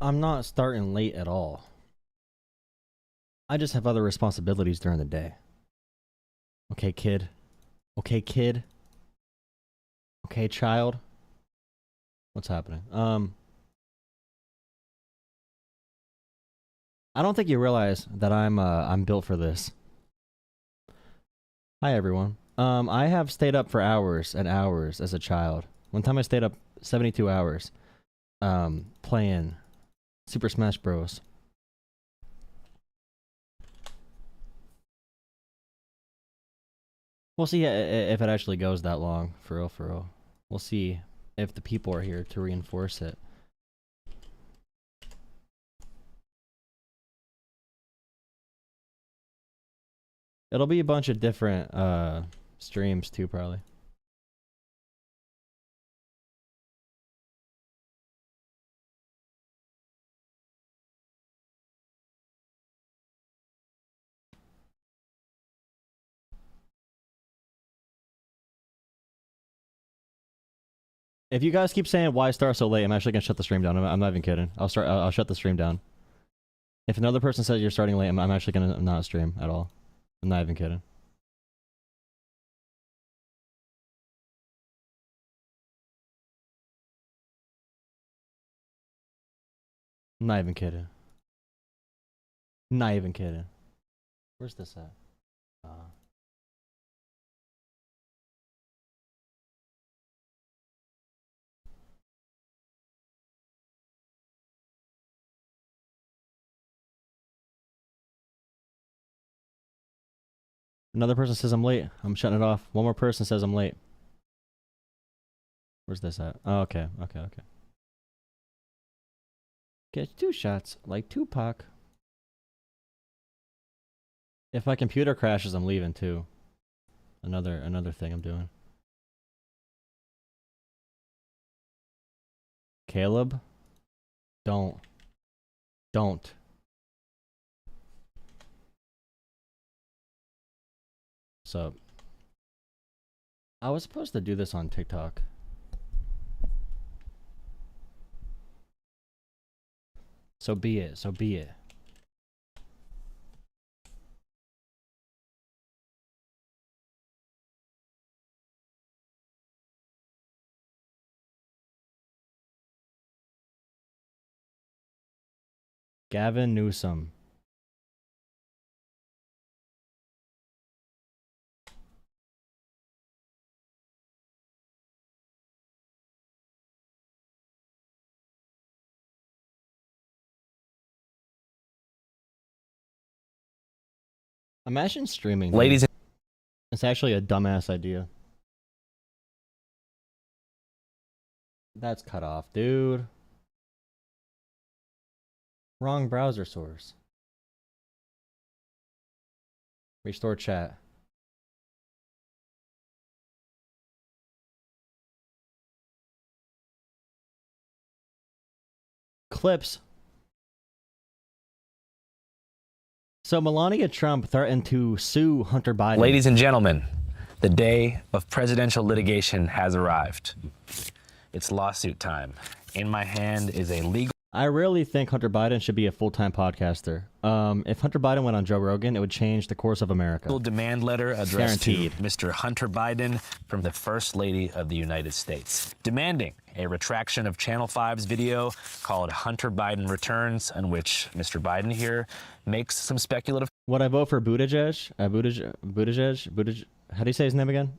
I'm not starting late at all. I just have other responsibilities during the day. Okay, kid. Okay, kid. Okay, child. What's happening? I don't think you realize that I'm built for this. Hi, everyone. I have stayed up for hours and hours as a child. One time I stayed up 72 hours, playing Super Smash Bros. We'll see if it actually goes that long, for real, for real. We'll see if the people are here to reinforce it. It'll be a bunch of different streams too, probably. If you guys keep saying why start so late, I'm actually gonna shut the stream down. I'm not even kidding. I'll shut the stream down. If another person says you're starting late, I'm actually gonna not stream at all. I'm not even kidding. I'm not even kidding. Not even kidding. Where's this at? Another person says I'm late. I'm shutting it off. One more person says I'm late. Where's this at? Oh, okay, okay, okay. Get 2 shots, like Tupac. If my computer crashes, I'm leaving too. Another thing I'm doing. Caleb? Don't. So, I was supposed to do this on TikTok. So be it, so be it. Gavin Newsom. Imagine streaming. Ladies and it's actually a dumbass idea. That's cut off, dude. Wrong browser source. Restore chat. Clips. So Melania Trump threatened to sue Hunter Biden. Ladies and gentlemen, the day of presidential litigation has arrived. It's lawsuit time. In my hand is a legal... I really think Hunter Biden should be a full-time podcaster. If Hunter Biden went on Joe Rogan, it would change the course of America. Demand letter addressed Guaranteed. to Mr. Hunter Biden from the First Lady of the United States, demanding a retraction of Channel 5's video called Hunter Biden Returns, in which Mr. Biden here makes some speculative... Would I vote for Buttigieg? Buttigieg? How do you say his name again?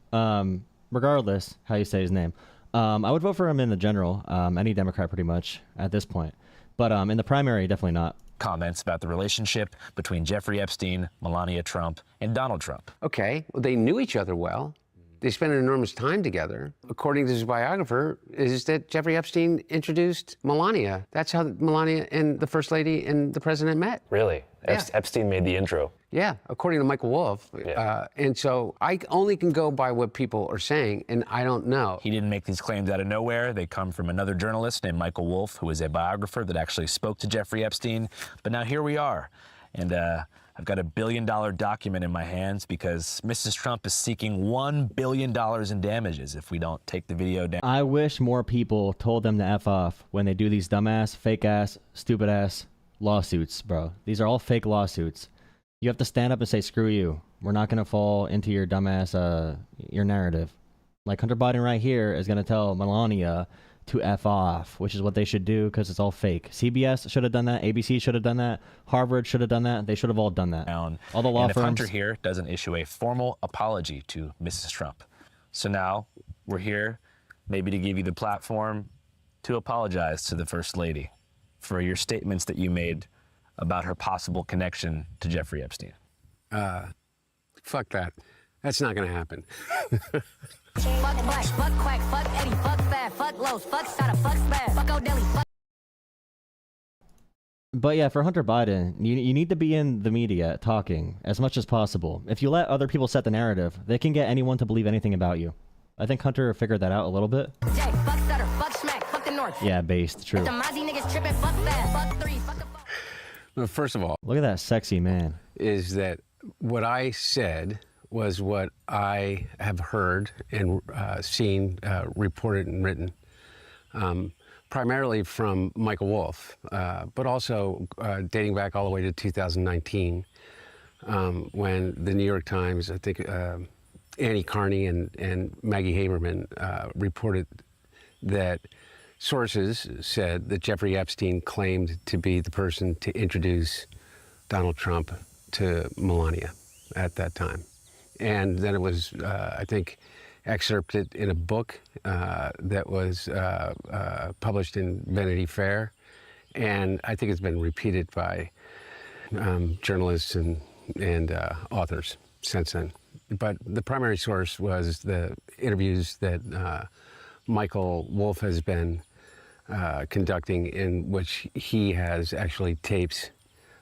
Regardless how you say his name. I would vote for him in the general, any Democrat pretty much at this point. But in the primary, definitely not. Comments about the relationship between Jeffrey Epstein, Melania Trump, and Donald Trump. Okay, well, they knew each other well. They spent an enormous time together. According to his biographer, is that Jeffrey Epstein introduced Melania. That's how Melania and the First Lady and the President met. Really? Yeah. Epstein made the intro. Yeah, according to Michael Wolff. Yeah. And so I only can go by what people are saying, and I don't know. He didn't make these claims out of nowhere. They come from another journalist named Michael Wolff, who is a biographer that actually spoke to Jeffrey Epstein. But now here we are. And I've got $1 billion document in my hands because Mrs. Trump is seeking $1 billion in damages if we don't take the video down. I wish more people told them to F off when they do these dumbass, fake-ass, stupid-ass lawsuits, bro. These are all fake lawsuits. You have to stand up and say, screw you. We're not going to fall into your dumbass, your narrative. Like Hunter Biden right here is going to tell Melania to F off, which is what they should do because it's all fake. CBS should have done that. ABC should have done that. Harvard should have done that. They should have all done that. All the law and firms. If Hunter here doesn't issue a formal apology to Mrs. Trump. So now we're here maybe to give you the platform to apologize to the First Lady for your statements that you made about her possible connection to Jeffrey Epstein. Fuck that. That's not going to happen. Fuck Black, fuck Quack, fuck Eddie, fuck Fab, fuck Lowe's, fuck Sada, fuck Spad, fuck O'Delly, fuck... But yeah, for Hunter Biden, you need to be in the media talking as much as possible. If you let other people set the narrative, they can get anyone to believe anything about you. I think Hunter figured that out a little bit. Jay, fuck Sutter, fuck Schmack, fuck the North. Yeah, based, true. If the Mozzie niggas tripping, fuck Fab, fuck 3, fuck the fuck... Well, first of all... Look at that sexy man. ...is that what I said was what I have heard and seen reported and written, primarily from Michael Wolff, but also dating back all the way to 2019, when the New York Times, I think Annie Carney and Maggie Haberman reported that sources said that Jeffrey Epstein claimed to be the person to introduce Donald Trump to Melania at that time. And then it was, I think, excerpted in a book that was published in Vanity Fair. And I think it's been repeated by journalists and authors since then. But the primary source was the interviews that Michael Wolff has been conducting, in which he has actually tapes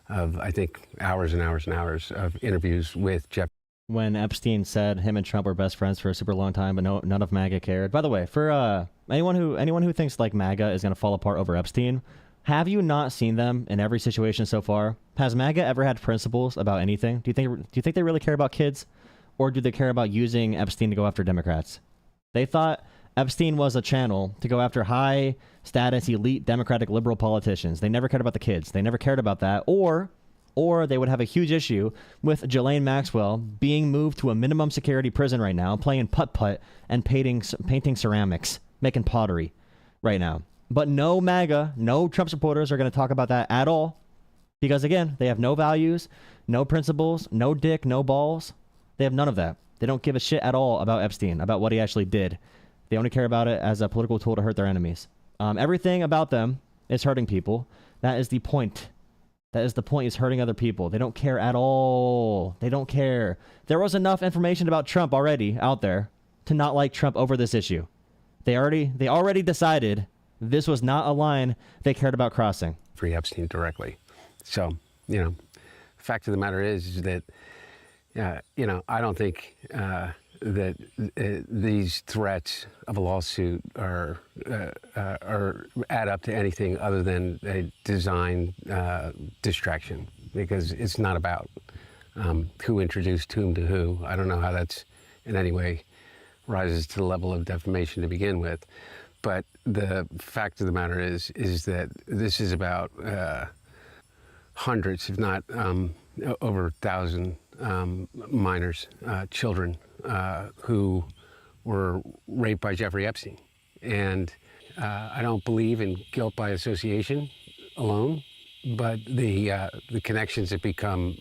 of, I think, hours and hours and hours of interviews with Jeff. When Epstein said him and Trump were best friends for a super long time, but none of MAGA cared. By the way, for anyone who thinks like MAGA is going to fall apart over Epstein, have you not seen them in every situation so far? Has MAGA ever had principles about anything? Do you think they really care about kids, or do they care about using Epstein to go after Democrats? They thought Epstein was a channel to go after high status elite Democratic liberal politicians. They never cared about the kids. They never cared about that, or they would have a huge issue with Ghislaine Maxwell being moved to a minimum security prison right now, playing putt-putt and painting ceramics, making pottery right now. But no MAGA, no Trump supporters are going to talk about that at all, because again, they have no values, no principles, no dick, no balls. They have none of that. They don't give a shit at all about Epstein, about what he actually did. They only care about it as a political tool to hurt their enemies. Everything about them is hurting people. That is the point. That is the point, is hurting other people. They don't care at all. They don't care. There was enough information about Trump already out there to not like Trump over this issue. They already decided this was not a line they cared about crossing. Free Epstein directly. So, the fact of the matter is that, I don't think that these threats of a lawsuit are add up to anything other than a design distraction, because it's not about who introduced whom to who. I don't know how that's in any way rises to the level of defamation to begin with, but the fact of the matter is that this is about hundreds, if not over 1,000 minors, children, who were raped by Jeffrey Epstein. And I don't believe in guilt by association alone, but the connections have become,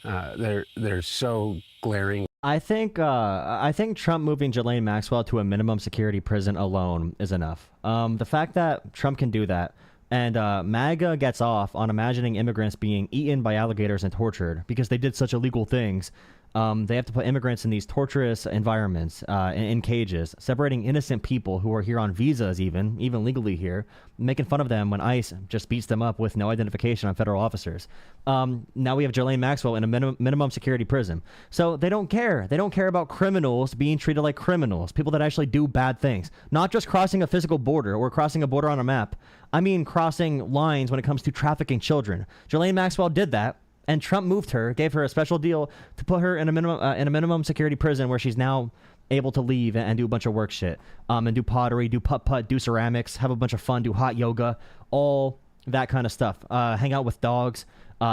they're so glaring. I think Trump moving Ghislaine Maxwell to a minimum security prison alone is enough. The fact that Trump can do that, and MAGA gets off on imagining immigrants being eaten by alligators and tortured because they did such illegal things. They have to put immigrants in these torturous environments, in cages, separating innocent people who are here on visas, even legally here, making fun of them when ICE just beats them up with no identification on federal officers. Now we have Ghislaine Maxwell in a minimum security prison. So they don't care. They don't care about criminals being treated like criminals, people that actually do bad things. Not just crossing a physical border or crossing a border on a map. I mean crossing lines when it comes to trafficking children. Ghislaine Maxwell did that. And Trump moved her, gave her a special deal to put her in a minimum security prison where she's now able to leave and do a bunch of work shit, and do pottery, do putt-putt, do ceramics, have a bunch of fun, do hot yoga, all that kind of stuff. Hang out with dogs,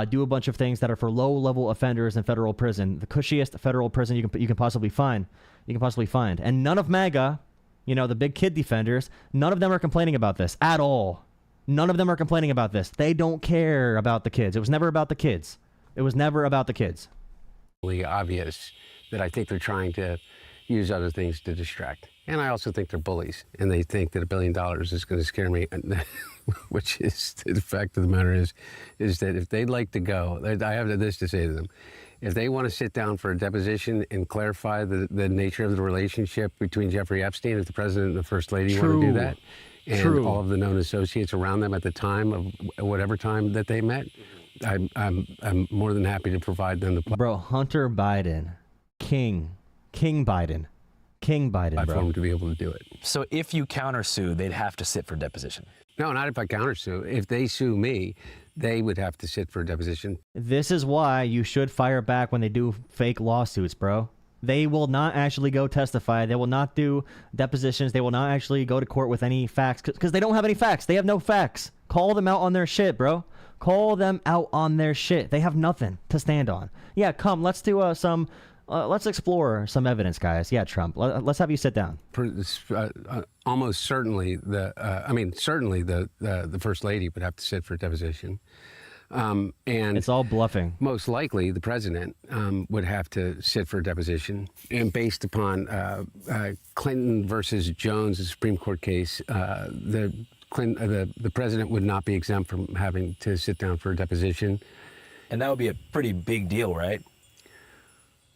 do a bunch of things that are for low-level offenders in federal prison, the cushiest federal prison you can possibly find. And none of MAGA, you know, the big kid defenders, none of them are complaining about this at all. None of them are complaining about this. They don't care about the kids. It was never about the kids. It was never about the kids. Obvious that I think they're trying to use other things to distract. And I also think they're bullies, and they think that $1 billion is going to scare me, which is, the fact of the matter is that if they'd like to go, I have this to say to them. If they want to sit down for a deposition and clarify the nature of the relationship between Jeffrey Epstein, if the president and the first lady want to do that, and all of the known associates around them at the time of whatever time that they met, I'm more than happy to provide them the Bro, Hunter Biden, King Biden, platform to be able to do it. So if you countersue, they'd have to sit for deposition. No, not if I countersue. If they sue me, they would have to sit for a deposition. This is why you should fire back when they do fake lawsuits, bro. They will not actually go testify. They will not do depositions. They will not actually go to court with any facts because they don't have any facts. They have no facts. Call them out on their shit, bro. Call them out on their shit. They have nothing to stand on. Yeah, come. Let's do let's explore some evidence, guys. Yeah, Trump. Let's have you sit down. Almost certainly certainly the first lady would have to sit for a deposition. And it's all bluffing. Most likely, the president would have to sit for a deposition. And based upon Clinton versus Jones, the Supreme Court case, the president would not be exempt from having to sit down for a deposition. And that would be a pretty big deal, right?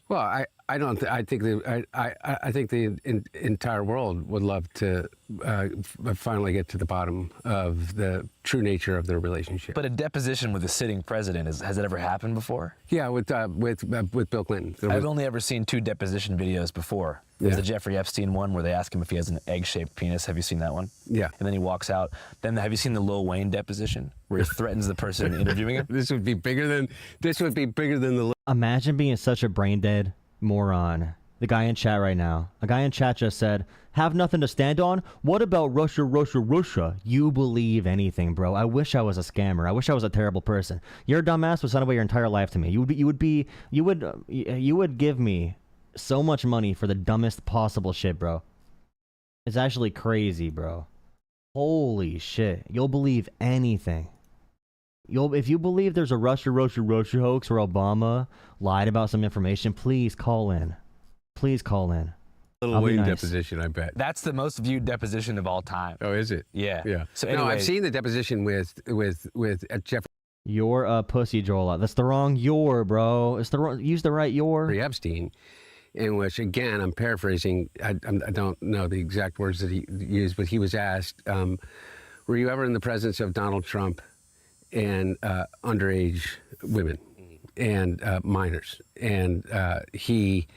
Well, I think the entire world would love to finally get to the bottom of the true nature of their relationship. But a deposition with a sitting president, has it ever happened before? Yeah, with Bill Clinton. I've only ever seen 2 deposition videos before. There's the Jeffrey Epstein one where they ask him if he has an egg-shaped penis. Have you seen that one? Yeah. And then he walks out. Then have you seen the Lil Wayne deposition where he threatens the person interviewing him? This would be bigger than the. Imagine being such a brain-dead moron. The guy in chat right now. A guy in chat just said, have nothing to stand on? What about Russia? You believe anything, bro. I wish I was a scammer. I wish I was a terrible person. You're a dumbass who sent away your entire life to me. You would give me so much money for the dumbest possible shit, bro. It's actually crazy, bro. Holy shit. You'll believe anything. If you believe there's a Russia hoax where Obama lied about some information, please call in. Please call in. Little Wayne deposition, I bet. That's the most viewed deposition of all time. Oh, is it? Yeah. Yeah. So anyway, no, I've seen the deposition with Jeffrey. You're a pussy, Joel. That's the wrong "your," bro. It's the wrong. Use the right "your." Epstein, in which, again, I'm paraphrasing. I don't know the exact words that he used, but he was asked, "Were you ever in the presence of Donald Trump and underage women and minors?" And he,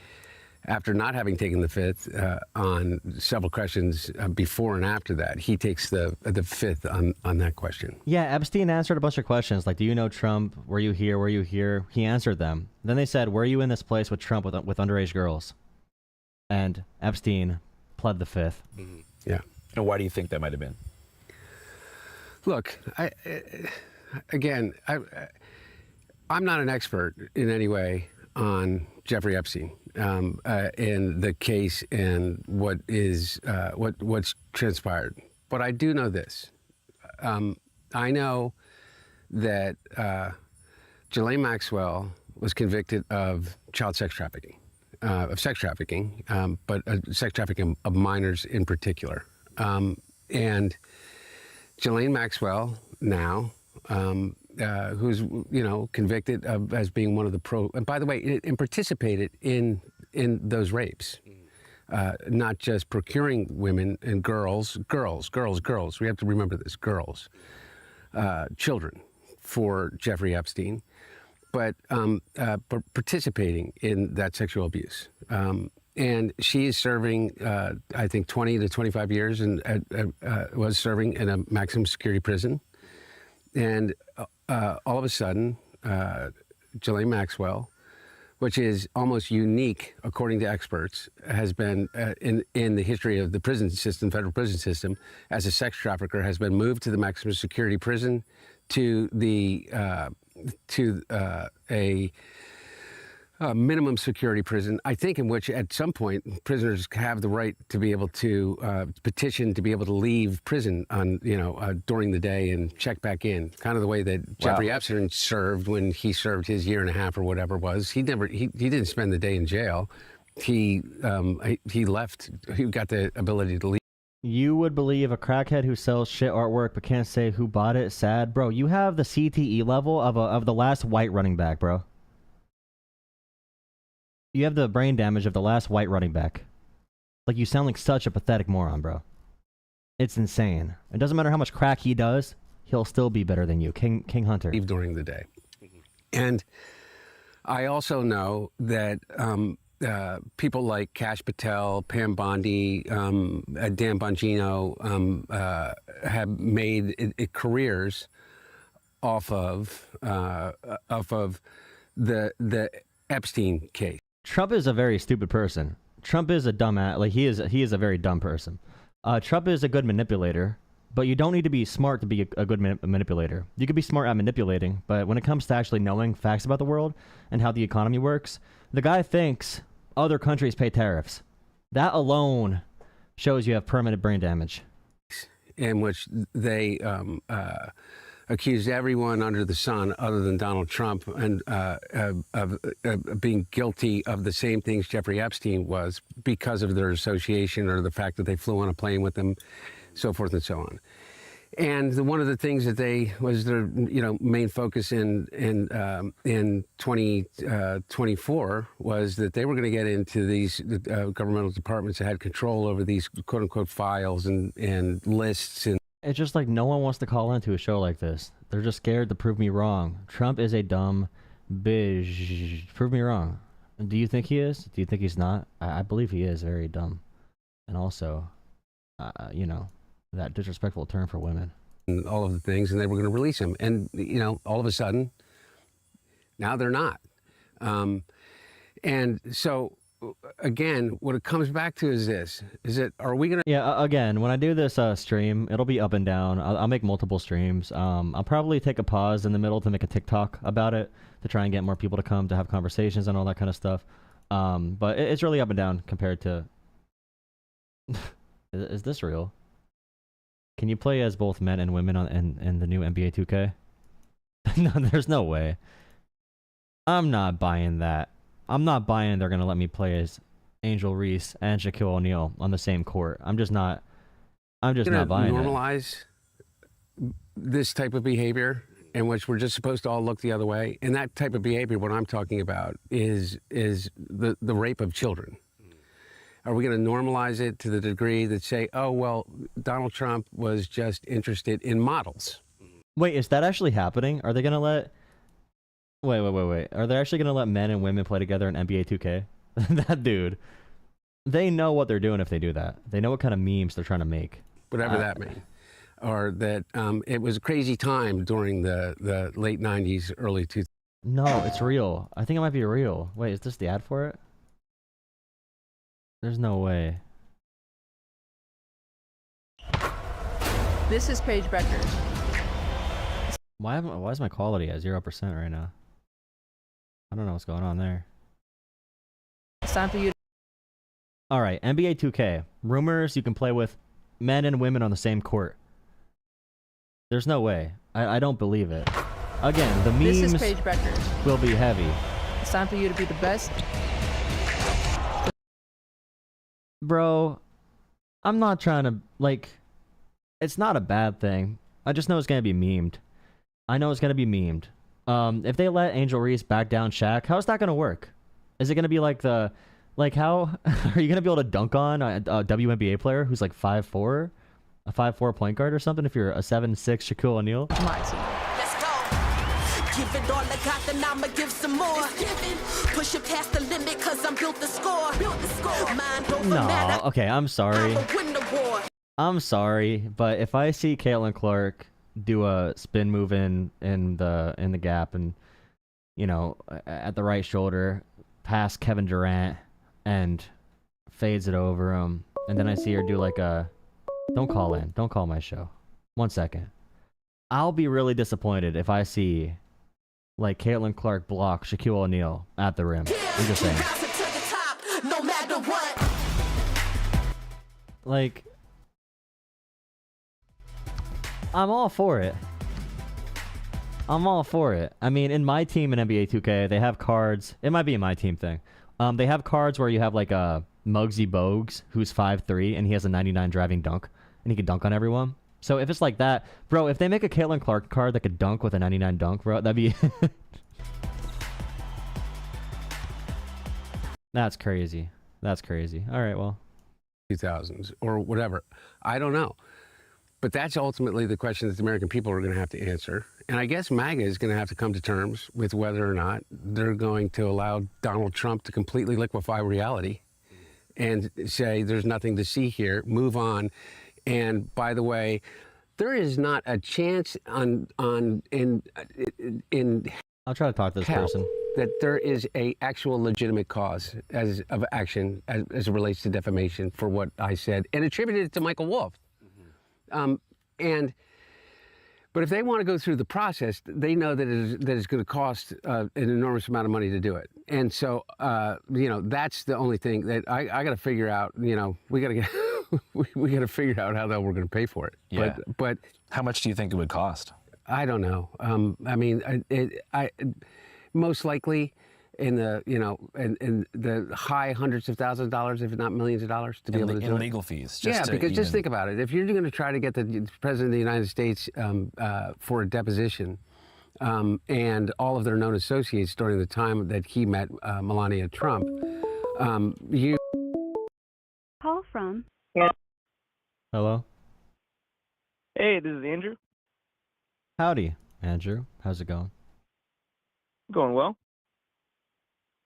after not having taken the fifth on several questions before and after that, he takes the fifth on that question. Yeah, Epstein answered a bunch of questions like, do you know Trump? Were you here? Were you here? He answered them. Then they said, were you in this place with Trump with underage girls? And Epstein pled the fifth. Mm-hmm. Yeah. And why do you think that might have been? Look, I'm not an expert in any way on Jeffrey Epstein in the case and what's transpired. But I do know this. I know that Ghislaine Maxwell was convicted of child sex trafficking, but sex trafficking of minors in particular. And Ghislaine Maxwell now, who's convicted of as being one of the and by the way, and participated in those rapes, not just procuring women and girls. We have to remember this: girls, children, for Jeffrey Epstein, but participating in that sexual abuse. And she is serving, I think, 20 to 25 years, and was serving in a maximum security prison. And all of a sudden, Ghislaine Maxwell, which is almost unique, according to experts, has been in the history of the prison system, federal prison system, as a sex trafficker, has been moved to the maximum security prison, to a minimum security prison, I think, in which at some point prisoners have the right to be able to petition to be able to leave prison on, during the day and check back in, kind of the way that Jeffrey Epstein served when he served his year and a half or whatever it was. He didn't spend the day in jail. He left. He got the ability to leave. You would believe a crackhead who sells shit artwork but can't say who bought it? Sad, bro. You have the CTE level of the last white running back, bro. You have the brain damage of the last white running back. Like, you sound like such a pathetic moron, bro. It's insane. It doesn't matter how much crack he does, he'll still be better than you. King Hunter. During the day. And I also know that people like Kash Patel, Pam Bondi, Dan Bongino have made careers off of the Epstein case. Trump is a very stupid person. Trump is a dumbass. Like, he is a very dumb person. Trump is a good manipulator, but you don't need to be smart to be a good manipulator. You could be smart at manipulating, but when it comes to actually knowing facts about the world and how the economy works, the guy thinks other countries pay tariffs. That alone shows you have permanent brain damage. In which they accused everyone under the sun other than Donald Trump and of being guilty of the same things Jeffrey Epstein was because of their association or the fact that they flew on a plane with him, so forth and so on. And one of the things that was their main focus in 2024 was that they were going to get into these governmental departments that had control over these quote unquote files and lists. And it's just like no one wants to call into a show like this. They're just scared to prove me wrong. Trump is a dumb bitch. Prove me wrong. Do you think he is? Do you think he's not? I believe he is very dumb. And also, that disrespectful term for women. And all of the things, and they were going to release him. And, all of a sudden, now they're not. And so, again, what it comes back to is this, are we going to... Yeah, again, when I do this stream, it'll be up and down. I'll make multiple streams. I'll probably take a pause in the middle to make a TikTok about it, to try and get more people to come to have conversations and all that kind of stuff. But it's really up and down compared to... Is this real? Can you play as both men and women in the new NBA 2K? No, there's no way. I'm not buying that. I'm not buying they're going to let me play as Angel Reese and Shaquille O'Neal on the same court. I'm just not buying it. Normalize this type of behavior in which we're just supposed to all look the other way. And that type of behavior, what I'm talking about, is the rape of children. Are we going to normalize it to the degree that say, oh, well, Donald Trump was just interested in models? Wait, is that actually happening? Are they going to let... Wait. Are they actually going to let men and women play together in NBA 2K? That dude. They know what they're doing if they do that. They know what kind of memes they're trying to make. Whatever that means. Or that it was a crazy time during the late 90s, early 2000s. No, it's real. I think it might be real. Wait, is this the ad for it? There's no way. This is Paige Becker. Why is my quality at 0% right now? I don't know what's going on there. It's time for you. All right, NBA 2K. Rumors you can play with men and women on the same court. There's no way. I don't believe it. Again, the memes This is Paige Becker. will be heavy. It's time for you to be the best. Bro, I'm not trying to, it's not a bad thing. I just know it's going to be memed. I know it's going to be memed. If they let Angel Reese back down Shaq, how's that going to work? Is it going to be how are you going to be able to dunk on a WNBA player who's like 5'4", a 5'4" point guard or something if you're a 7'6" Shaquille O'Neal? My team. Let's go. Give it all I got, then I'ma give some more. Push it past the limit, cause I'm built to score. Mind over matter. Okay, I'm sorry. I'ma win the war. I'm sorry, but if I see Caitlin Clark do a spin move in the gap and at the right shoulder, past Kevin Durant, and fades it over him. And then I see her do like a, don't call my show. 1 second. I'll be really disappointed if I see like Caitlin Clark block Shaquille O'Neal at the rim. I'm just saying. No matter what. Like, I'm all for it. I mean, in my team in NBA 2K, they have cards. It might be a my team thing. They have cards where you have like a Muggsy Bogues, who's 5'3", and he has a 99 driving dunk, and he can dunk on everyone. So if it's like that, bro, if they make a Caitlin Clark card that could dunk with a 99 dunk, bro, that'd be... That's crazy. All right, well. 2000s or whatever. I don't know. But that's ultimately the question that the American people are going to have to answer. And I guess MAGA is going to have to come to terms with whether or not they're going to allow Donald Trump to completely liquefy reality and say there's nothing to see here, move on. And by the way, there is not a chance in I'll try to talk to this hell person. that there is a actual legitimate cause of action as it relates to defamation for what I said and attributed it to Michael Wolff. But if they want to go through the process, they know that it's going to cost an enormous amount of money to do it. And so, that's the only thing that I got to figure out. We got to get we got to figure out how the hell we're going to pay for it. Yeah. But How much do you think it would cost? I don't know. I mean, I most likely in the in the high hundreds of thousands of dollars, if not millions of dollars, to be able to do it. In legal fees. Because just think about it. If you're going to try to get the president of the United States for a deposition, and all of their known associates during the time that he met Melania Trump, you Call from. Hello? Hey, this is Andrew. Howdy, Andrew. How's it going? Going well.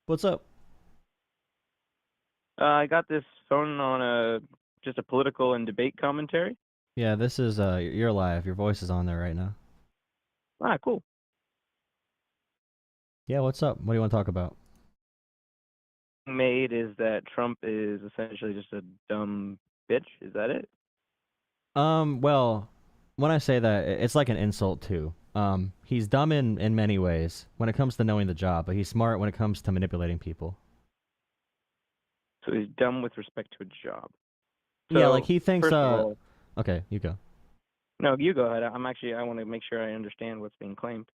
What's up? I got this phone on just a political and debate commentary. Yeah, this is, you're live. Your voice is on there right now. Ah, cool. Yeah, what's up? What do you want to talk about? Made is that Trump is essentially just a dumb bitch. Is that it? Well, when I say that, it's like an insult too. He's dumb in many ways when it comes to knowing the job, but he's smart when it comes to manipulating people. So he's dumb with respect to a job. Yeah, So, like he thinks, first of all- okay, you go. No, you go ahead. I want to make sure I understand what's being claimed.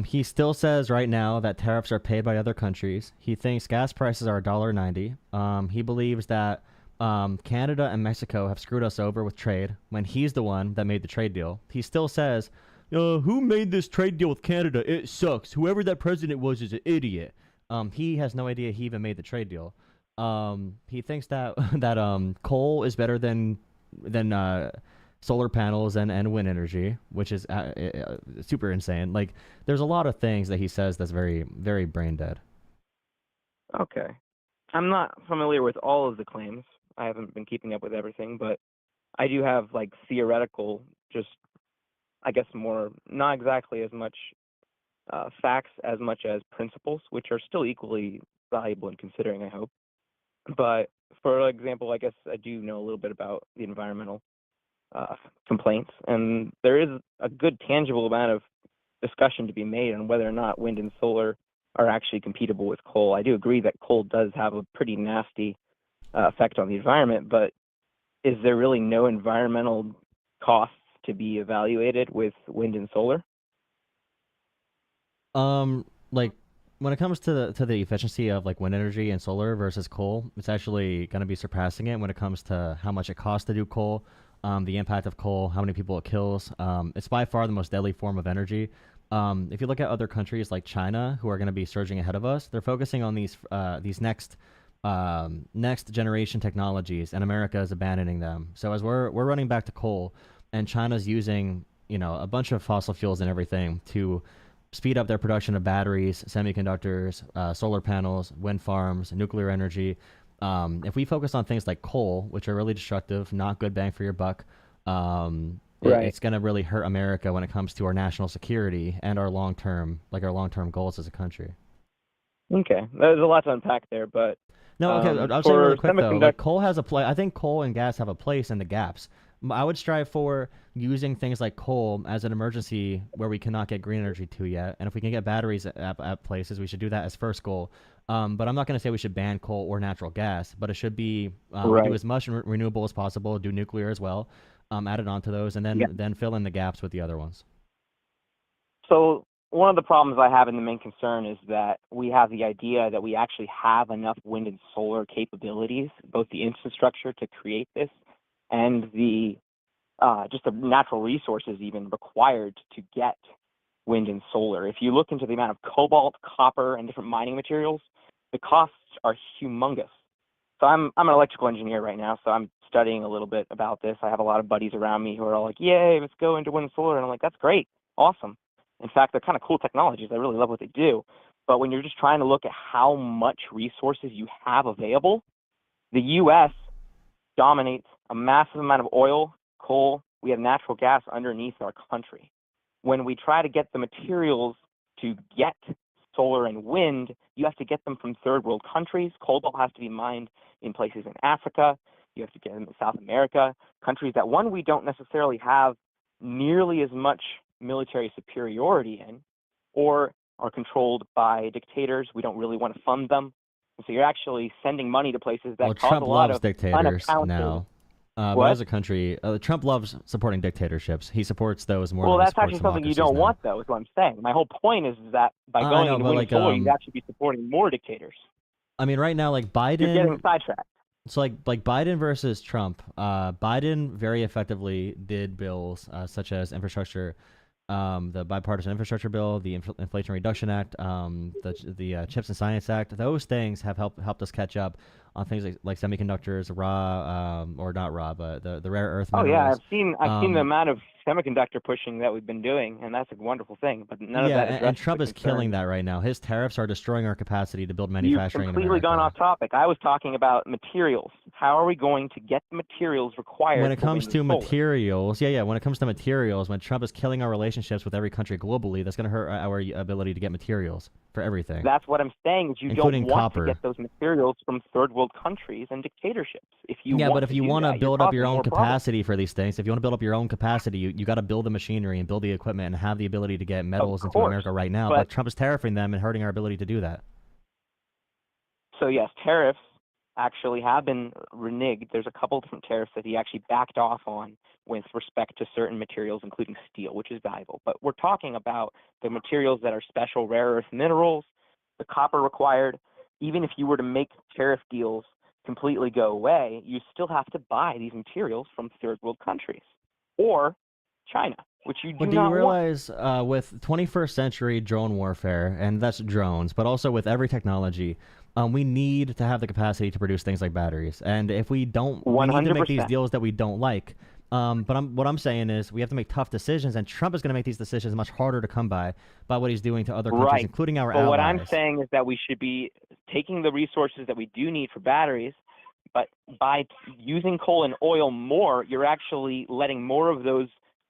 He still says right now that tariffs are paid by other countries. He thinks gas prices are $1.90. He believes that Canada and Mexico have screwed us over with trade when he's the one that made the trade deal. He still says, who made this trade deal with Canada? It sucks. Whoever that president was is an idiot. He has no idea he even made the trade deal. He thinks that coal is better than solar panels and wind energy, which is super insane. Like, there's a lot of things that he says that's very, very brain dead. Okay. I'm not familiar with all of the claims. I haven't been keeping up with everything, but I do have like theoretical, just I guess more, not exactly as much facts as much as principles, which are still equally valuable in considering, I hope. But for example, I guess I do know a little bit about the environmental complaints, and there is a good tangible amount of discussion to be made on whether or not wind and solar are actually compatible with coal. I do agree that coal does have a pretty nasty effect on the environment, but is there really no environmental costs to be evaluated with wind and solar? Like when it comes to the efficiency of like wind energy and solar versus coal, it's actually going to be surpassing it when it comes to how much it costs to do coal, the impact of coal, how many people it kills. It's by far the most deadly form of energy. If you look at other countries like China, who are going to be surging ahead of us, they're focusing on these next generation technologies, and America is abandoning them. So as we're running back to coal, and China's using a bunch of fossil fuels and everything to speed up their production of batteries, semiconductors, solar panels, wind farms, nuclear energy. If we focus on things like coal, which are really destructive, not good bang for your buck, Right. it's going to really hurt America when it comes to our national security and our long-term goals as a country. Okay, there's a lot to unpack there, but No, okay, I'll say really quick though. Like coal has a place. I think coal and gas have a place in the gaps. I would strive for using things like coal as an emergency where we cannot get green energy to yet. And if we can get batteries at places, we should do that as first goal. But I'm not going to say we should ban coal or natural gas, but it should be we do as much renewable as possible, do nuclear as well, add it onto those, and then fill in the gaps with the other ones. So one of the problems I have, and the main concern, is that we have the idea that we actually have enough wind and solar capabilities, both the infrastructure to create this and the just the natural resources even required to get wind and solar. If you look into the amount of cobalt, copper, and different mining materials, the costs are humongous. So I'm an electrical engineer right now, so I'm studying a little bit about this. I have a lot of buddies around me who are all like, yay, let's go into wind and solar. And I'm like, that's great, awesome. In fact, they're kind of cool technologies. I really love what they do. But when you're just trying to look at how much resources you have available, the U.S. dominates a massive amount of oil, coal. We have natural gas underneath our country. When we try to get the materials to get solar and wind, you have to get them from third world countries. Cobalt has to be mined in places in Africa. You have to get them in South America, countries that, one, we don't necessarily have nearly as much military superiority in, or are controlled by dictators. We don't really want to fund them. And so you're actually sending money to places that cause Trump a lot loves of dictators now. But as a country, Trump loves supporting dictatorships. He supports those more than he that's supports actually something you don't democracies want, though, is what I'm saying. My whole point is that by going into wind and solar, you'd actually be supporting more dictators. I mean, right now, like Biden... You're getting sidetracked. So like Biden versus Trump, Biden very effectively did bills such as infrastructure, the bipartisan infrastructure bill, the Inflation Reduction Act, the Chips and Science Act. Those things have helped us catch up on things like semiconductors, or not raw, but the rare earth minerals. Oh yeah, I've seen the amount of semiconductor pushing that we've been doing, and that's a wonderful thing. But none of that. And Trump is killing that right now. His tariffs are destroying our capacity to build manufacturing. You've completely gone off topic. I was talking about materials. How are we going to get the materials required? When it comes to materials, when it comes to materials, when Trump is killing our relationships with every country globally, that's going to hurt our ability to get materials for everything. That's what I'm saying. Is you including don't want copper. to get those materials from third world countries and dictatorships. If you but if you want to build up your own capacity for these things, if you want to build up your own capacity, you got to build the machinery and build the equipment and have the ability to get metals into America right now. But Trump is tariffing them and hurting our ability to do that. So yes, tariffs actually have been reneged. There's a couple different tariffs that he actually backed off on with respect to certain materials, including steel, which is valuable. But we're talking about the materials that are special rare earth minerals, the copper required. Even if you were to make tariff deals completely go away, you still have to buy these materials from third world countries or China, which you do not want. But do you realize with 21st century drone warfare, and that's drones, but also with every technology, we need to have the capacity to produce things like batteries. And if we don't, we need to make these deals that we don't like. But what I'm saying is we have to make tough decisions, and Trump is going to make these decisions much harder to come by what he's doing to other countries, including our allies. But what I'm saying is that we should be taking the resources that we do need for batteries, but by using coal and oil more, you're actually letting more of those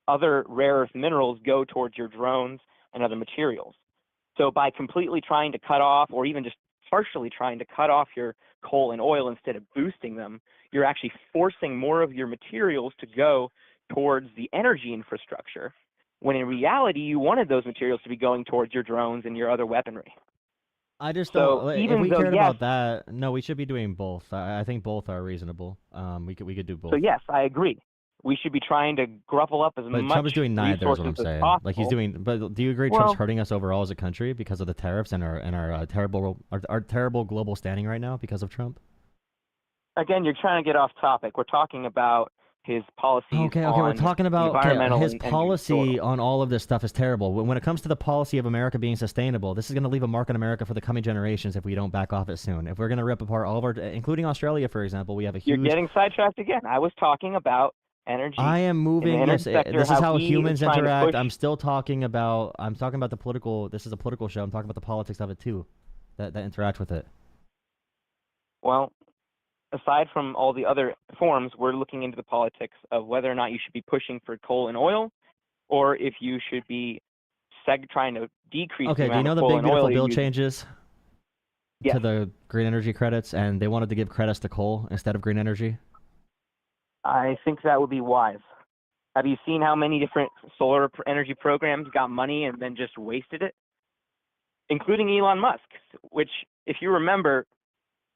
other rare earth minerals go towards your drones and other materials. So by completely trying to cut off, or even just partially trying to cut off your coal and oil instead of boosting them, you're actually forcing more of your materials to go towards the energy infrastructure, when in reality you wanted those materials to be going towards your drones and your other weaponry. I just don't. If we cared about that, no, we should be doing both. I think both are reasonable. We could do both. So yes, I agree. We should be trying to gruffle up as much. But Trump is doing neither, is what I'm saying. Possible. Like he's doing. But do you agree Trump's hurting us overall as a country because of the tariffs and our terrible global standing right now because of Trump? Again, you're trying to get off topic. We're talking about his policies. Okay, we're talking about his policy on all of this stuff is terrible. When it comes to the policy of America being sustainable, this is going to leave a mark on America for the coming generations if we don't back off it soon. If we're going to rip apart all of our, including Australia, for example, we have a huge... You're getting sidetracked again. I was talking about energy. I am moving. This is how humans interact. I'm talking about the political. This is a political show. I'm talking about the politics of it too, that interact with it. Well, aside from all the other forms, we're looking into the politics of whether or not you should be pushing for coal and oil, or if you should be trying to decrease Okay, the do you amount know of the coal big and oil beautiful you're bill using. changes Yes. to the green energy credits, and they wanted to give credits to coal instead of green energy? I think that would be wise. Have you seen how many different solar energy programs got money and then just wasted it? Including Elon Musk, which, if you remember,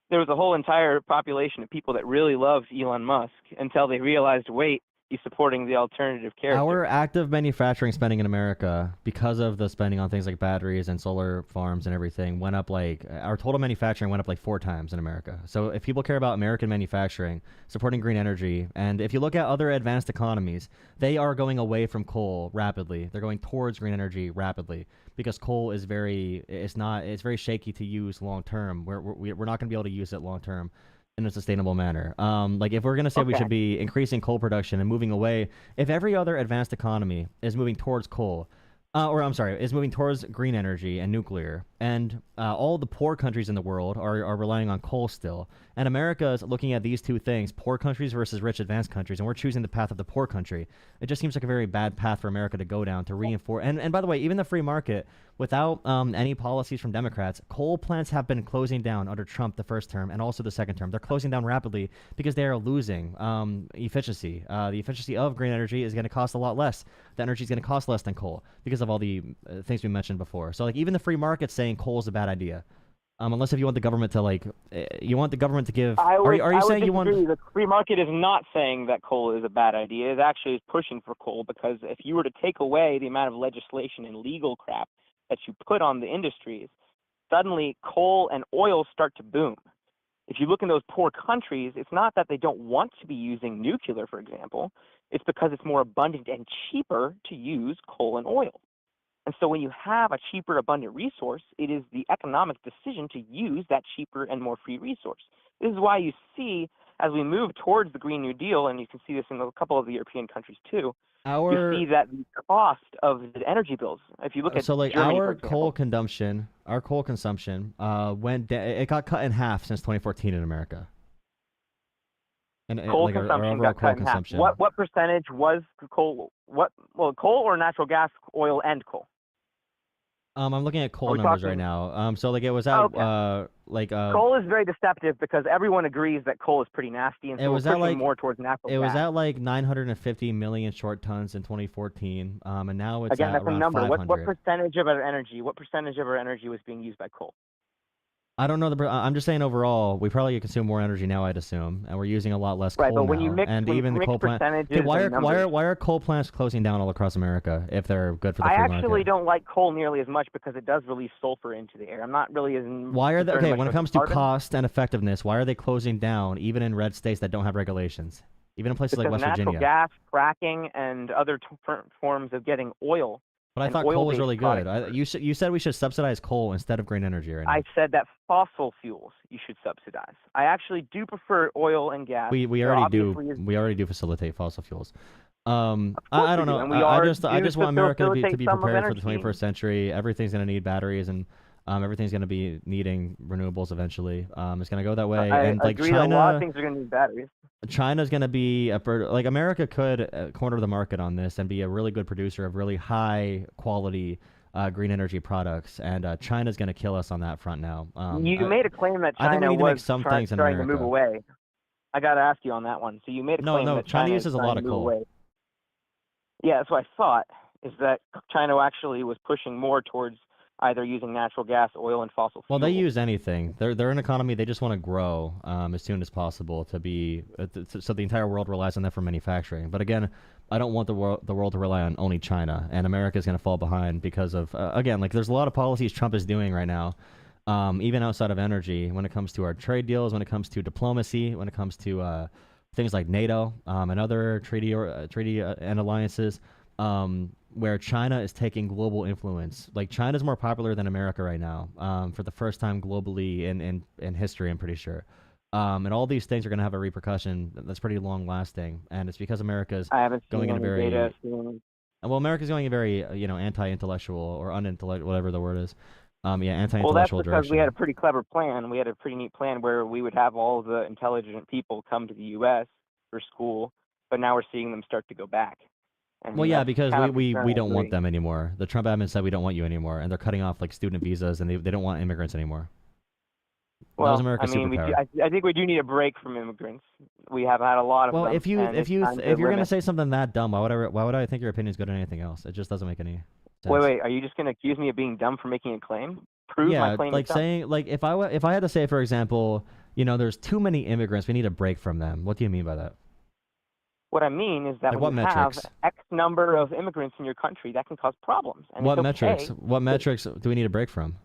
there was a whole entire population of people that really loved Elon Musk until they realized, wait, he's supporting the alternative character. Our active manufacturing spending in America, because of the spending on things like batteries and solar farms and everything, went up like, our total manufacturing went up like 4 times in America. So if people care about American manufacturing, supporting green energy, and if you look at other advanced economies, they are going away from coal rapidly. They're going towards green energy rapidly because coal is it's very shaky to use long term. We're not going to be able to use it long term in a sustainable manner. Like if we're going to say we should be increasing coal production and moving away, if every other advanced economy is moving towards coal, is moving towards green energy and nuclear, and all the poor countries in the world are relying on coal still, and America is looking at these two things, poor countries versus rich advanced countries, and we're choosing the path of the poor country. It just seems like a very bad path for America to go down to reinforce. And by the way, even the free market, without any policies from Democrats, coal plants have been closing down under Trump the first term and also the second term. They're closing down rapidly because they are losing efficiency. The efficiency of green energy is going to cost a lot less. The energy is going to cost less than coal because of all the things we mentioned before. So like even the free market's saying coal is a bad idea. Unless if you want the government to you want the government to give. Are you saying you want? The free market is not saying that coal is a bad idea. It actually is pushing for coal because if you were to take away the amount of legislation and legal crap that you put on the industries, suddenly coal and oil start to boom. If you look in those poor countries, it's not that they don't want to be using nuclear, for example. It's because it's more abundant and cheaper to use coal and oil. And so when you have a cheaper, abundant resource, it is the economic decision to use that cheaper and more free resource. This is why you see, as we move towards the Green New Deal, and you can see this in a couple of the European countries too, you see that the cost of the energy bills, if you look at Germany, our coal consumption, it got cut in half since 2014 in America. And coal consumption got cut in half. What percentage was coal? Coal or natural gas, oil, and coal? I'm looking at coal numbers right now. So like it was at coal is very deceptive because everyone agrees that coal is pretty nasty, and so we're pushing more towards natural gas. It was at like 950 million short tons in 2014, and now it's again at that's a around number. 500. What percentage of our energy? What percentage of our energy was being used by coal? I don't know I'm just saying overall, we probably consume more energy now, I'd assume, and we're using a lot less coal but when now. you mix, and when even you the coal mix plants. Okay, why are coal plants closing down all across America if they're good for the free market? I actually don't like coal nearly as much because it does release sulfur into the air. I'm not really as. Why are they okay? When it comes to cost and effectiveness, why are they closing down even in red states that don't have regulations? Even in places like West Virginia. Natural gas, fracking, and other forms of getting oil. But I thought coal was really good. You said we should subsidize coal instead of green energy right now. I said that fossil fuels you should subsidize. I actually do prefer oil and gas. We already do. We already do facilitate fossil fuels. I don't know. I just want America to be prepared for the 21st century. Everything's going to need batteries, and everything's going to be needing renewables eventually. It's going to go that way. I and like agree China, a lot of things are going to need batteries. China's going to be like America could corner the market on this and be a really good producer of really high quality green energy products, and China's going to kill us on that front now. You made a claim that China was starting to move away. I got to ask you on that one. So you made a claim that China uses a lot of coal. Away. Yeah, that's what I thought. Is that China actually was pushing more towards either using natural gas, oil, and fossil fuels. Well, they use anything. They're an economy. They just want to grow as soon as possible to be so the entire world relies on that for manufacturing. But again, I don't want the world to rely on only China, and America is going to fall behind because of again, like there's a lot of policies Trump is doing right now, even outside of energy, when it comes to our trade deals, when it comes to diplomacy, when it comes to things like NATO and other treaty and alliances. Where China is taking global influence. Like China's more popular than America right now, for the first time globally in history, I'm pretty sure. And all these things are going to have a repercussion that's pretty long lasting, and it's because America's going in a very America's going a very anti-intellectual or unintellectual, whatever the word is, Yeah, Well, that's anti-intellectual because we direction. had a pretty clever plan. We had a pretty neat plan where we would have all the intelligent people come to the U.S. for school, but now we're seeing them start to go back. And Well, yeah, that's because kind of we don't want concerning. them anymore. The Trump admin said we don't want you anymore, and they're cutting off like student visas, and they don't want immigrants anymore. That was Well, I America's mean, superpower. I think we do need a break from immigrants. We have had a lot of Well, them. if and it's time to you're gonna limit. say something that dumb, why would I think your opinion's good on anything else? It just doesn't make any sense. Wait, are you just going to accuse me of being dumb for making a claim? Prove my Yeah, claim like is dumb. saying like if I had to say, for example, there's too many immigrants, we need a break from them. What do you mean by that? What I mean is that Like when what you metrics? have X number of immigrants in your country, that can cause problems. And What it's metrics? okay. What metrics do we need a break from?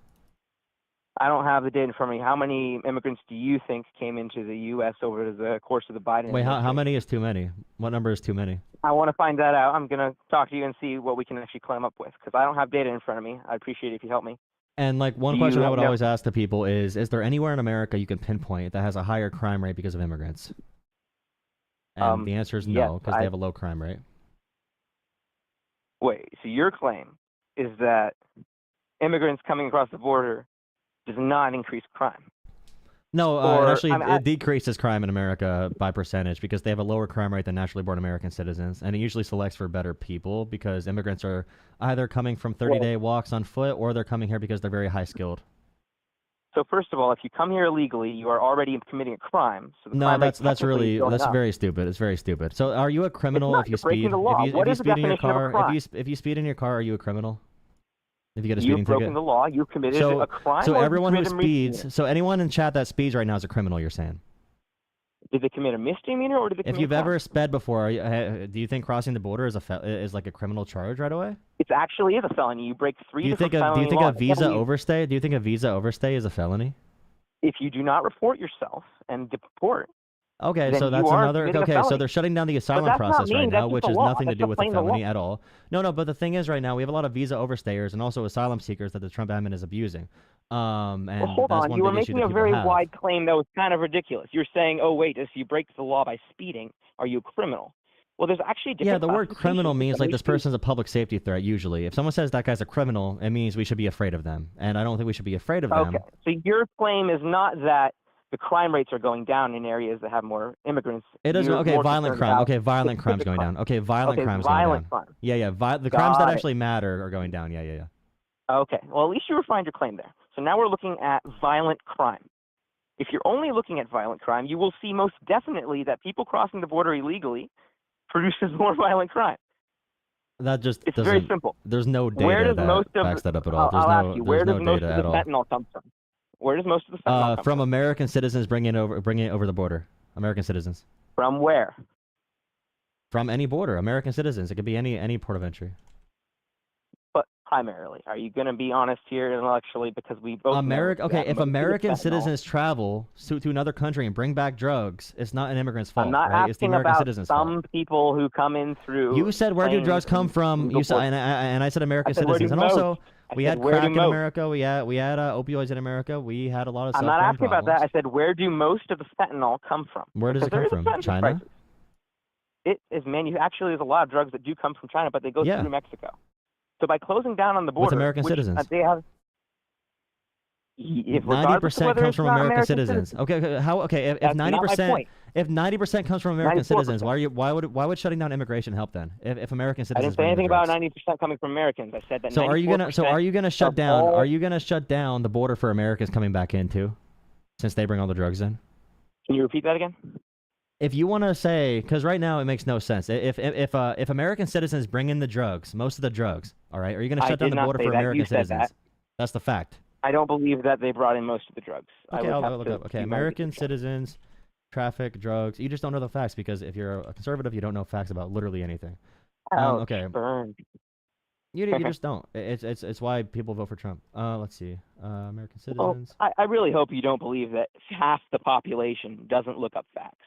I don't have the data in front of me. How many immigrants do you think came into the U.S. over the course of the Biden Wait, how administration? many is too many? What number is too many? I want to find that out. I'm going to talk to you and see what we can actually climb up with because I don't have data in front of me. I'd appreciate it if you help me. And like one Do question you I would know- always ask to people is there anywhere in America you can pinpoint that has a higher crime rate because of immigrants? And the answer is no, yes, because they have a low crime rate. Wait, so your claim is that immigrants coming across the border does not increase crime? No, Or, it actually I mean, it decreases crime in America by percentage because they have a lower crime rate than naturally born American citizens, and it usually selects for better people because immigrants are either coming from 30-day walks on foot or they're coming here because they're very high skilled. So first of all, if you come here illegally, you are already committing a crime. So the No, crime rate that's technically really is going up. very stupid. It's very stupid. So, are you a criminal not. if you You're breaking speed? the law. If you, What if you is the speed in your definition of a car, crime? if you speed in your car, are you a criminal? If you get a speeding You've broken ticket. the law. You committed a crime. So or you everyone who committed a misdemeanor? speeds, so anyone in chat that speeds right now is a criminal. You're saying? Did they commit a misdemeanor or did they commit If you've a crime? ever sped before, do you think crossing the border is like a criminal charge right away? It actually is a felony. You break three Do you different think a felony laws. visa overstay? Do you think a visa overstay is a felony? If you do not report yourself and deport, Okay, then so that's you are another. committing a Okay, so felony. they're shutting down the asylum that's not process me, right that's now, just which the has law. nothing to That's do with a plain the law. felony at all. No, but the thing is, right now we have a lot of visa overstayers and also asylum seekers that the Trump admin is abusing. And well, hold that's on. one You were big issue making that a people very have. wide claim that was kind of ridiculous. You're saying, oh, wait, if you break the law by speeding, are you a criminal? Well, there's actually different Yeah, the word criminal classifications. means like this Somebody person's a public safety threat. Usually, if someone says that guy's a criminal, it means we should be afraid of them, and I don't think we should be afraid of them. Okay, so your claim is not that the crime rates are going down in areas that have more immigrants. It is You're okay. more Violent concerned crime. about Okay, violent crime's specific going crime. down. Okay, violent Okay, crime's violent going down. crime. Yeah. The crimes that Got it. actually matter are going down. Yeah. Okay, well, at least you refined your claim there. So now we're looking at violent crime. If you're only looking at violent crime, you will see most definitely that people crossing the border illegally produces more violent crime. That just It's doesn't. very simple. There's no Where data does that most of backs that up at all. I'll ask you, where There's does no most data of at the all. fentanyl come from? Where does most of the fentanyl come From American citizens bringing it over the border. American citizens. From where? From any border. American citizens. It could be any port of entry. But primarily, are you going to be honest here intellectually? Because we both know Okay, that if most of the American fentanyl- citizens travel to another country and bring back drugs, it's not an immigrant's fault, I'm not right? It's the asking American about citizens' some fault. people who come in through. You said where do planes drugs come and from? legal You said, ports. and I said American I said, where do citizens, and most? also I we said, had where do crack in most? America. We had opioids in America. We had a lot of. I'm not self-grown asking about that. problems. I said, where do most of the fentanyl come from? Where does it Because come there is a from? fentanyl China? crisis. It is actually there's a lot of drugs that do come from China, but they go Yeah. through Mexico. So by closing down on the border, With American which, citizens. They have. If 90% comes from not American citizens. Okay, if That's not my 90% point. if 90% comes from American 94%. citizens, why would shutting down immigration help then? If American I citizens didn't say bring in the anything about drugs? 90% coming from Americans. I said that. So are you gonna 94% shut of down? all- Are you gonna shut down the border for Americans coming back in too, since they bring all the drugs in? Can you repeat that again? If you want to say, because right now it makes no sense. If American citizens bring in the drugs, most of the drugs, all right, are you gonna I shut down did the not border say for that. American You said citizens? that. That's the fact. I don't believe that they brought in most of the drugs. I Okay, would I'll have look to up. Okay, see my American research. citizens traffic drugs. You just don't know the facts because if you're a conservative, you don't know facts about literally anything. Ouch, Okay. burn. You just don't. It's why people vote for Trump. Let's see. American Well, citizens. I really hope you don't believe that half the population doesn't look up facts.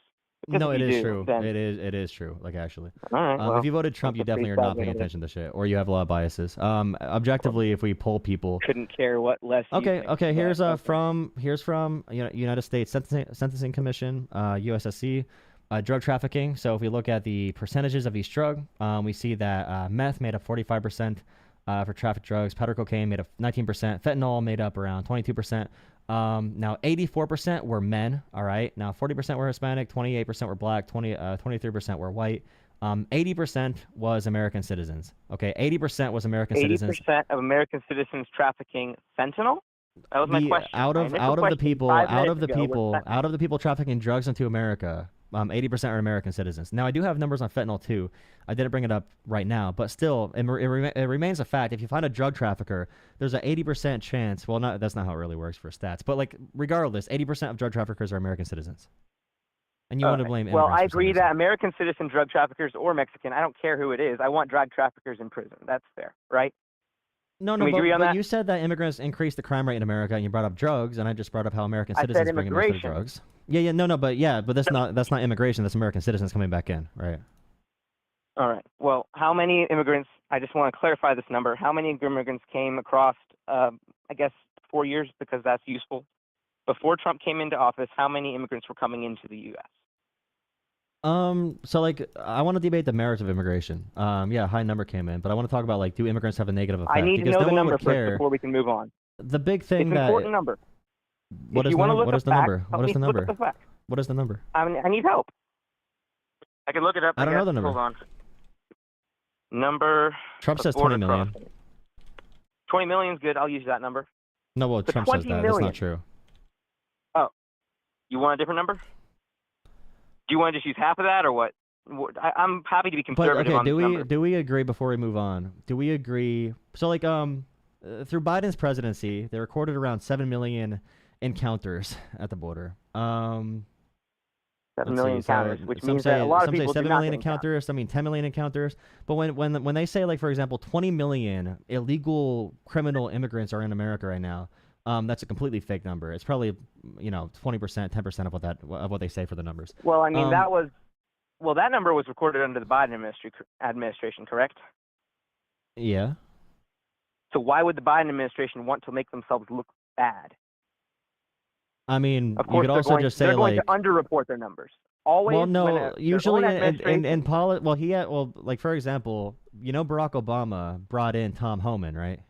Because No, if it you is do, true. then- It is true. Like actually. All right, well, If you voted Trump, you that's a definitely are pretty not sad paying thing to attention to shit, or you have a lot of biases. Objectively, if we poll people. couldn't care what less. you Okay. think, Okay. but Here's okay. from United States Sentencing Commission, USSC, drug trafficking. So if we look at the percentages of each drug, we see that meth made up 45%, for traffic drugs. Powder cocaine made up 19%. Fentanyl made up around 22%. Now 84% were men. All right. Now 40% were Hispanic, 28% were black, 23% were white. 80% was American citizens. Okay, 80% was American citizens. 80% of American citizens trafficking fentanyl. That was my question. Out of the people trafficking drugs into America, 80% are American citizens. Now I do have numbers on fentanyl too. I didn't bring it up right now, but still, it remains a fact. If you find a drug trafficker, there's an 80% chance. Well, that's not how it really works for stats, but like regardless, 80% of drug traffickers are American citizens. And you want to blame Well, immigrants I for some agree reason. that American citizen drug traffickers or Mexican, I don't care who it is. I want drug traffickers in prison. That's fair, right? No, Can we agree on but that? you said that immigrants increase the crime rate in America, and you brought up drugs, and I just brought up how American I said citizens bring in most of the immigration. drugs. But that's not immigration. That's American citizens coming back in, right? All right. Well, how many immigrants, I just want to clarify this number, how many immigrants came across, I guess, 4 years, because that's useful. Before Trump came into office, how many immigrants were coming into the U.S.? So like, I want to debate the merits of immigration. Yeah, a high number came in, but I want to talk about like, do immigrants have a negative effect? I need to Because know no the one number would care. first before we can move on. The big It's thing an important number. What If is you the want to number? look What up is the facts, number? help What is me the look number? up the facts. What is the number? I need help. I can look it up. I don't know the guess. number. Hold on. Number. Trump of says 20 border million. crossing. 20 million is good. I'll use that number. No, well, The Trump says 20 that. That's million. not true. Oh. You want a different number? Do you want to just use half of that or what? I'm happy to be But conservative okay, on this number. do we agree before we move on? Do we agree? So like through Biden's presidency, they recorded around 7 million encounters at the border. 7 let's million see, encounters, so which some means say, that a lot of some say people 7 do not million get encounters. encounters, some mean 10 million encounters. But when they say, like, for example, 20 million illegal criminal immigrants are in America right now, that's a completely fake number. It's probably 20%, 10% of what they say for the numbers. Well, I mean, that number was recorded under the Biden administration, correct? Yeah. So why would the Biden administration want to make themselves look bad? I mean, Of you course, could also just say, they're going like, to underreport their numbers. Always. well, when no, their usually own in administration- like, for example, Barack Obama brought in Tom Homan, right?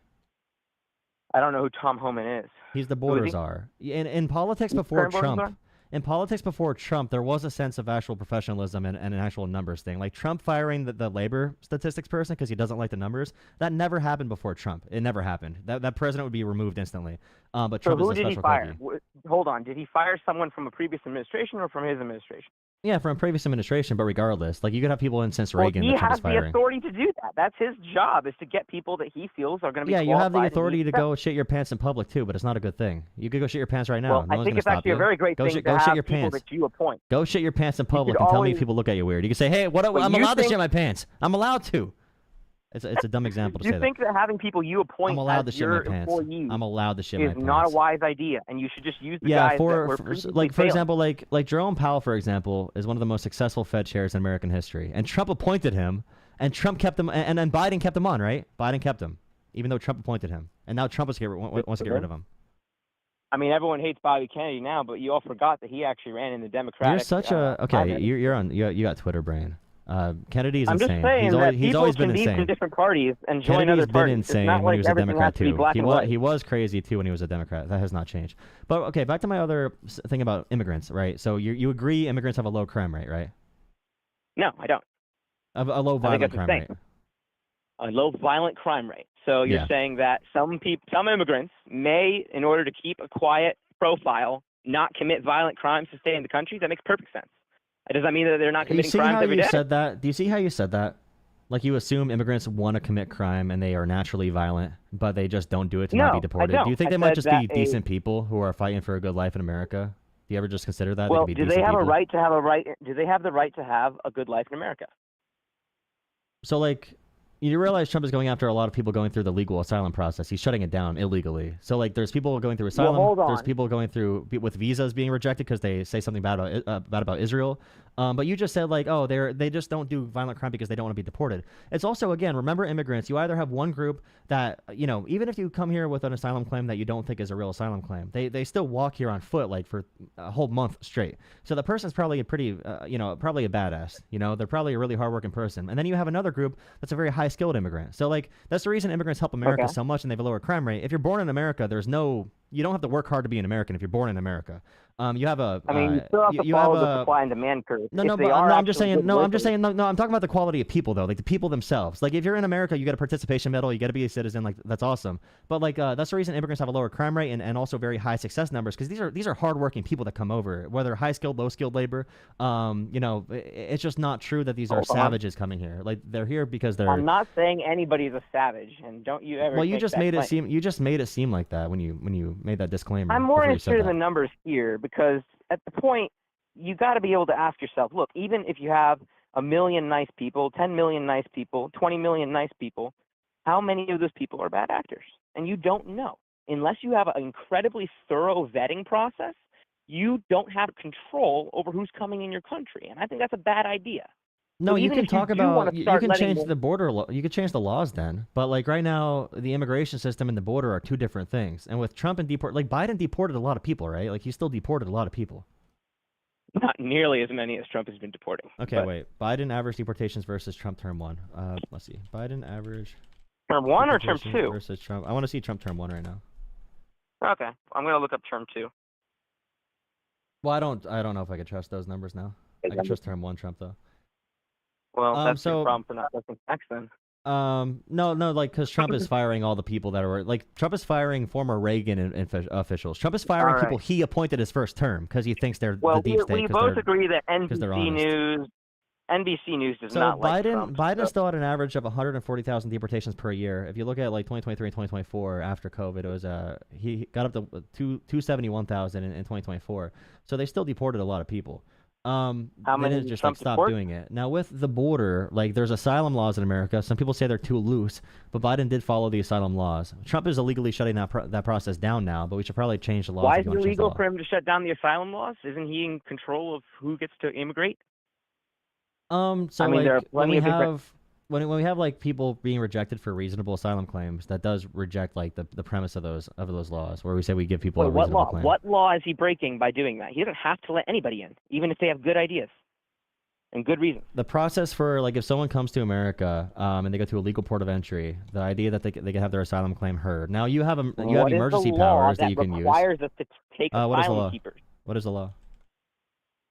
I don't know who Tom Homan is. He's the Who border is he? czar. In politics He's before current border Trump, czar? in politics before Trump, there was a sense of actual professionalism and an actual numbers thing. Like Trump firing the labor statistics person because he doesn't like the numbers. That never happened before Trump. It never happened. That president would be removed instantly. But So Trump who is a did he special fire? cookie. Hold on. Did he fire someone from a previous administration or from his administration? Yeah, from previous administration, but regardless, like you could have people in since Well, Reagan he that Trump has is the firing. authority to do that. That's his job, is to get people that he feels are going to be Yeah, you have the qualified and authority he to accepts. go shit your pants in public too, but it's not a good thing. You could go shit your pants right now. Well, No I one's think gonna it's stop actually you. a very great Go thing shit, to go shit have your people pants. that you appoint. Go shit your pants in public could and tell me always- if people look at you weird. You can say, hey, But I'm you allowed to think- shit my pants. I'm allowed to. It's a dumb example to Do say you that. think that having people you appoint I'm allowed to as shit my your pants. employees I'm allowed to shit my is pants. not a wise idea, and you should just use the Yeah, guys that were for previously example, failing? like Jerome Powell, for example, is one of the most successful Fed chairs in American history, and Trump appointed him, and Trump kept him, and then Biden kept him on, right? Biden kept him, even though Trump appointed him, and now Trump wants to get rid of him. I mean, everyone hates Bobby Kennedy now, but you all forgot that he actually ran in the Democratic. You're such a okay. primary. You got Twitter brain. Kennedy's I'm just insane. saying that He's people always can been be insane. from different parties and join Kennedy's other been parties. insane It's not when like he was a everything Democrat has to be too. black and white. He was crazy too when he was a Democrat. That has not changed. But okay, back to my other thing about immigrants, right? So you agree immigrants have a low crime rate, right? No, I don't. A low I think violent that's crime insane. rate. A low violent crime rate. So you're Yeah. saying that some immigrants may, in order to keep a quiet profile, not commit violent crimes to stay in the country? That makes perfect sense. Does that mean that they're not You committing see crimes how every you day? said that? Do you see how you said that? Like you assume immigrants want to commit crime and they are naturally violent, but they just don't do it to not No, be I deported. don't. Do you think I they might said just that be decent people who are fighting for a good life in America? Do you ever just consider that? Well, they could be do they decent have a people? right to have a right? Do they have the right to have a good life in America? So, like, you realize Trump is going after a lot of people going through the legal asylum process. He's shutting it down illegally. So, like, there's people going through asylum. hold There's on. people going through with visas being rejected because they say something bad about Israel. But you just said, like, oh, they just don't do violent crime because they don't want to be deported. It's also, again, remember immigrants. You either have one group that, even if you come here with an asylum claim that you don't think is a real asylum claim, they still walk here on foot, like, for a whole month straight. So the person's probably a pretty, probably a badass. They're probably a really hardworking person. And then you have another group that's a very high high skilled immigrant. So like that's the reason immigrants help America Okay. so much, and they have a lower crime rate. If you're born in America, you don't have to work hard to be an American if you're born in America. You have a I mean, you still have to you follow have the a supply and demand curve. no, If no, they but are no, I'm just actually saying. good No, I'm just workers- saying. No, I'm talking about the quality of people, though. Like the people themselves. Like if you're in America, you get a participation medal. You got to be a citizen. Like that's awesome. But like that's the reason immigrants have a lower crime rate and also very high success numbers because these are hardworking people that come over, whether high skilled, low skilled labor. It's just not true that these are Hold on. savages coming here. Like they're here because they're. I'm not saying anybody's a savage, and don't you ever. Well, you make just that made it claim. seem. You just made it seem like that when you made that disclaimer. I'm more before you said interested in that. the numbers here because at the point you got to be able to ask yourself, look, even if you have 1 million nice people, 10 million nice people, 20 million nice people, how many of those people are bad actors? And you don't know unless you have an incredibly thorough vetting process. You don't have control over who's coming in your country, and I think that's a bad idea. No, So you even can if you talk do about wanna you start can letting change them- the border you could change the laws then. But like right now, the immigration system and the border are two different things. And with Trump and Biden deported a lot of people, right? Like he still deported a lot of people. Not nearly as many as Trump has been deporting. Okay, but wait. Biden average deportations versus Trump term 1. Let's see. Biden average Term 1 or term deportations 2? versus Trump. I want to see Trump term 1 right now. Okay, I'm gonna look up term 2. Well, I don't know if I could trust those numbers now. I can trust term 1 Trump though. Well, that's so- the problem for not listening next then. No, like because Trump is firing all the people that are like Trump is firing former Reagan officials. Trump is firing All people right. he appointed his first term because he thinks they're Well, the deep state. we 'cause both they're- agree that they're NBC News does So not like Biden Trump. Biden so- still had an average of 140,000 deportations per year. If you look at like 2023 and 2024 after COVID, it was he got up to 271,000 in 2024. So they still deported a lot of people. How They many didn't did just Trump like stop deport? doing it. Now with the border, like there's asylum laws in America. Some people say they're too loose, but Biden did follow the asylum laws. Trump is illegally shutting that process down now, but we should probably change the laws. Why if is you it wanna change the illegal law. for him to shut down the asylum laws? Isn't he in control of who gets to immigrate? So I mean, there are like when plenty we of different- have when we have like people being rejected for reasonable asylum claims, that does reject like the premise of those laws, where we say we give people a Wait, what reasonable law? claim. What law is he breaking by doing that? He doesn't have to let anybody in, even if they have good ideas and good reasons. The process for like if someone comes to America and they go to a legal port of entry, the idea that they can have their asylum claim heard. Now you have What is the emergency law powers that you can use. requires us to take What is the law? asylum seekers? What is the law?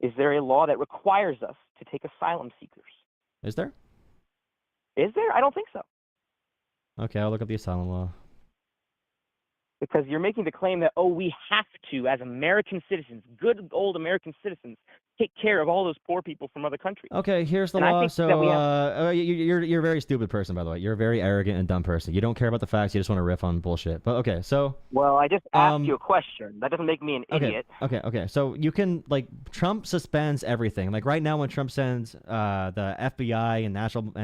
Is there a law that requires us to take asylum seekers? Is there? Is there? I don't think so. Okay, I'll look up the asylum law. Because you're making the claim that, we have to, as American citizens, good old American citizens, take care of all those poor people from other countries. Okay, here's the And I law. think that So we have- you're a very stupid person, by the way. You're a very arrogant and dumb person. You don't care about the facts. You just want to riff on bullshit. But okay, so Well, I just asked you a question. That doesn't make me an idiot. Okay. So you can Trump suspends everything. Like right now, when Trump sends the FBI and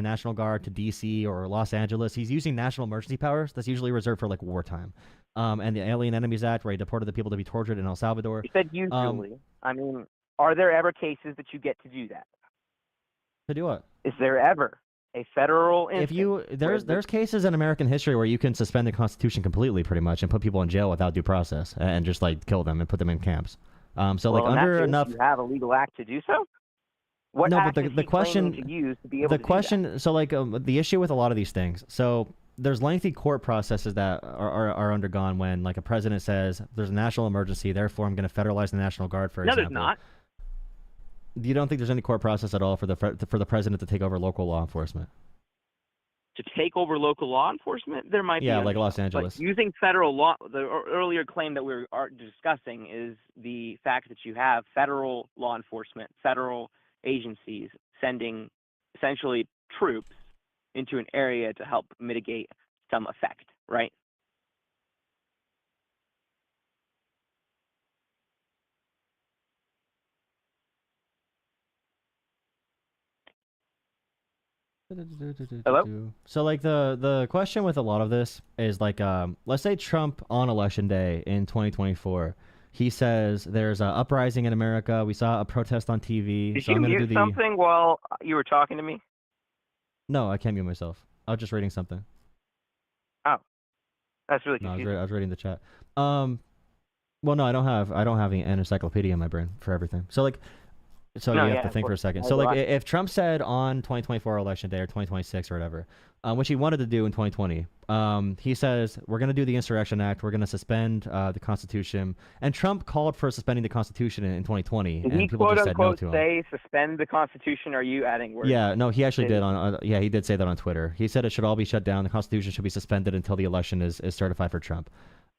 National Guard to D.C. or Los Angeles, he's using national emergency powers. That's usually reserved for like wartime. And the Alien Enemies Act, where he deported the people to be tortured in El Salvador. You said usually. I mean, are there ever cases that you get to do that? To do what? Is there ever a federal If instance you where there's cases in American history where you can suspend the Constitution completely, pretty much, and put people in jail without due process, and just like kill them and put them in camps. So well, like in that under case, enough. you have a legal act to do so? What No, act but is the he question claiming to use to be able the to do question so like the issue with a lot of these things, so there's lengthy court processes that are undergone when like a president says there's a national emergency, therefore I'm going to federalize the National Guard, for that? No, example. there's not. You don't think there's any court process at all for the president to take over local law enforcement? To take over local law enforcement, there might be. Yeah, like under Los some. Angeles. But using federal law, the earlier claim that we are discussing is the fact that you have federal law enforcement, federal agencies sending essentially troops into an area to help mitigate some effect, right? Hello? So like the question with a lot of this is like let's say Trump on election day in 2024, he says there's an uprising in America. We saw a protest on TV. Did so you I'm gonna do mute the something while you were talking to me? No, I can't mute myself. I was just reading something. Oh, that's really No, I confusing. was reading the chat. Well, no, I don't have an encyclopedia in my brain for everything. So like, So No, you yeah, have to of think for a course. second. I So like, watched. if Trump said on 2024 election day or 2026 or whatever, which he wanted to do in 2020, he says we're going to do the Insurrection Act, we're going to suspend the Constitution, and Trump called for suspending the Constitution in 2020, Did and he people quote just said no unquote to him. say suspend the Constitution? Or are you adding words? Yeah, no, he actually Did did yeah, he did say that on Twitter. He said it should all be shut down. The Constitution should be suspended until the election is certified for Trump.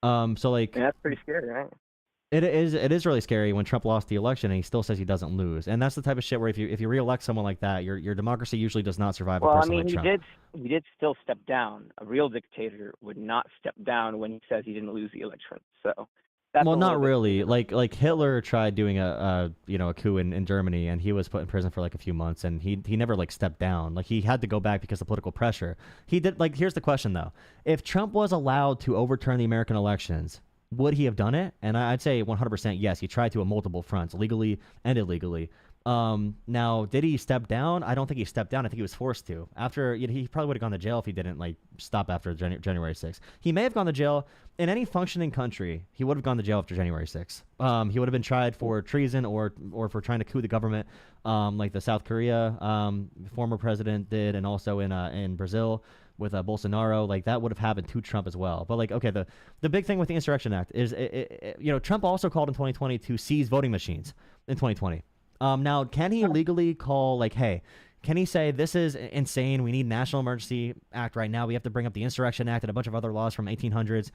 So like, And that's pretty scary, right? it is really scary when Trump lost the election and he still says he doesn't lose. And that's the type of shit where if you reelect someone like that, your democracy usually does not survive a Well, I person mean, like Trump. he did still step down. A real dictator would not step down when he says he didn't lose the election. So that's Well, a not little bit really. different. Like Hitler tried doing a coup in Germany, and he was put in prison for like a few months, and he never like stepped down. Like he had to go back because of political pressure. He did. Like, here's the question though: if Trump was allowed to overturn the American elections, would he have done it? And I'd say 100% yes. He tried to on multiple fronts, legally and illegally. Now, did he step down? I don't think he stepped down. I think he was forced to. After, he probably would have gone to jail if he didn't like stop after January 6th. He may have gone to jail in any functioning country. He would have gone to jail after January 6th. He would have been tried for treason or for trying to coup the government, like the South Korea former president did, and also in Brazil with Bolsonaro. Like that would have happened to Trump as well. But like, okay, the big thing with the Insurrection Act is, Trump also called in 2020 to seize voting machines in 2020. Now, can he legally call, like, hey, can he say this is insane? We need National Emergency Act right now. We have to bring up the Insurrection Act and a bunch of other laws from 1800s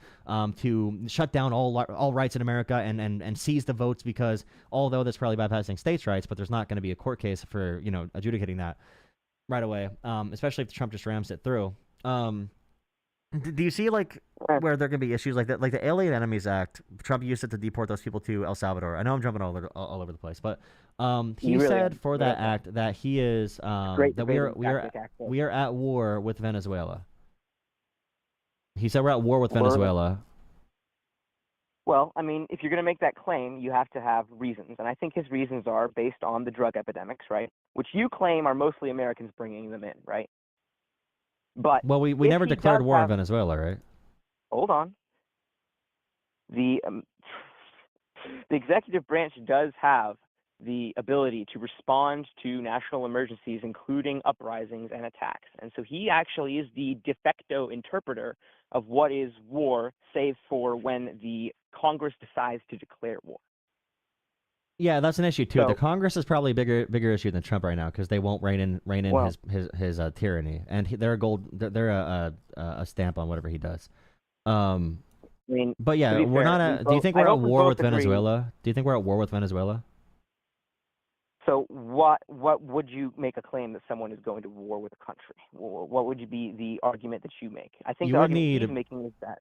to shut down all rights in America and seize the votes, because although that's probably bypassing states' rights, but there's not going to be a court case for, adjudicating that right away, especially if Trump just rams it through. Do you see like where there can be issues like that, like the Alien Enemies Act? Trump used it to deport those people to El Salvador. I know I'm jumping all over the place, but he really said are. for that act that he is that we are at war with Venezuela. He said we're at war with Venezuela. Well, I mean, if you're going to make that claim, you have to have reasons. And I think his reasons are based on the drug epidemics, right? Which you claim are mostly Americans bringing them in, right? But well, we never declared war on Venezuela, right? Hold on. The executive branch does have the ability to respond to national emergencies, including uprisings and attacks. And so he actually is the de facto interpreter of what is war, save for when the Congress decides to declare war. Yeah, that's an issue too. So, the Congress is probably a bigger issue than Trump right now, because they won't rein in well, his tyranny, and they're a stamp on whatever he does. I mean, but yeah, to be we're fair, not. Do you think we're at war with agree. Venezuela? Do you think we're at war with Venezuela? So what would you make a claim that someone is going to war with a country? What would be the argument that you make? I think You the would argument need he's making is that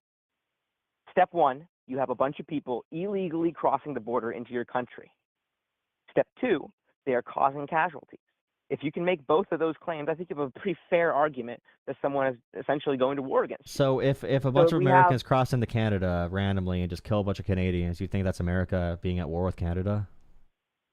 step one, you have a bunch of people illegally crossing the border into your country. Step two, they are causing casualties. If you can make both of those claims, I think you have a pretty fair argument that someone is essentially going to war against you. So if a bunch of Americans cross into Canada randomly and just kill a bunch of Canadians, you think that's America being at war with Canada?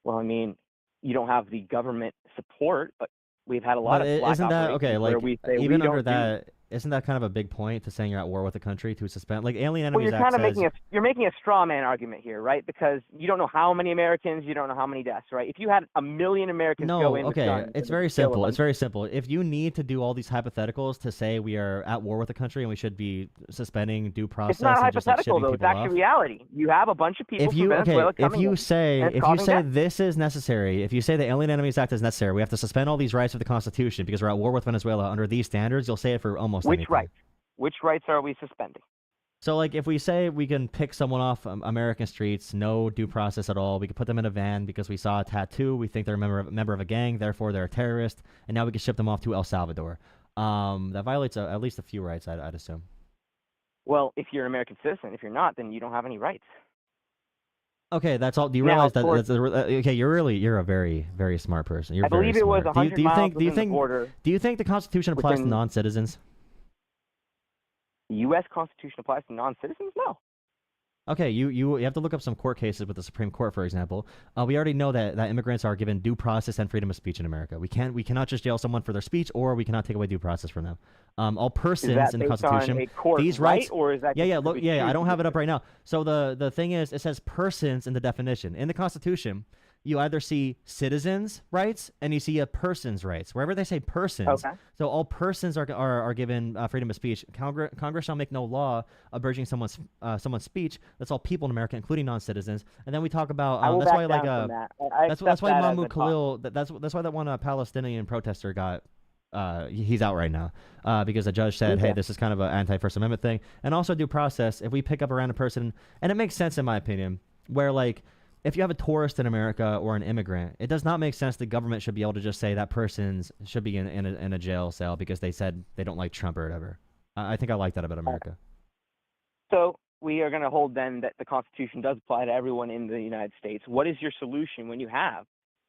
Well, I mean, you don't have the government support, but we've had a lot of black isn't that okay? Like, where we say even we under don't that, isn't that kind of a big point to saying you're at war with a country to suspend? Like, Alien Well, Enemies you're Act kind of says, making a straw man argument here, right? Because you don't know how many Americans, you don't know how many deaths, right? If you had 1 million Americans go in with guns, it's very simple. It's very simple. If you need to do all these hypotheticals to say we are at war with a country and we should be suspending due process, it's not and just, like, hypothetical shipping though. It's people actually off. reality. You have a bunch of people from Venezuela coming in, and it's causing death. this is necessary, if you say the Alien Enemies Act is necessary, we have to suspend all these rights of the Constitution because we're at war with Venezuela under these standards, you'll say it for almost anything. Which rights are we suspending? So, like, if we say we can pick someone off American streets, no due process at all, we can put them in a van because we saw a tattoo, we think they're a member of a gang, therefore they're a terrorist, and now we can ship them off to El Salvador. That violates at least a few rights, I'd assume. Well, if you're an American citizen, if you're not, then you don't have any rights. Okay, that's all. Do you realize that? Okay, you're a very, very smart person. You're I believe very it was smart. 100 miles within the border. Do you think the Constitution applies to non-citizens? The U.S. Constitution applies to non-citizens? No. Okay, you have to look up some court cases with the Supreme Court, for example. We already know that immigrants are given due process and freedom of speech in America. We cannot just jail someone for their speech, or we cannot take away due process from them. All persons in the Constitution, these rights, or is that I don't have it up right now. So the thing is, it says persons in the definition in the Constitution. you either see citizens' rights and you see a person's rights. Wherever they say persons, so all persons are given freedom of speech. Congress shall make no law abridging someone's speech. That's all people in America, including non-citizens. And then we talk about that's why that's why Mahmoud Khalil. That's why that one Palestinian protester got. He's out right now because the judge said, hey, this is kind of an anti-First Amendment thing. And also due process, if we pick up a random person, and it makes sense in my opinion, where like if you have a tourist in America or an immigrant, it does not make sense the government should be able to just say that person should be in a jail cell because they said they don't like Trump or whatever. I think I like that about America. So we are going to hold then that the Constitution does apply to everyone in the United States. What is your solution when you have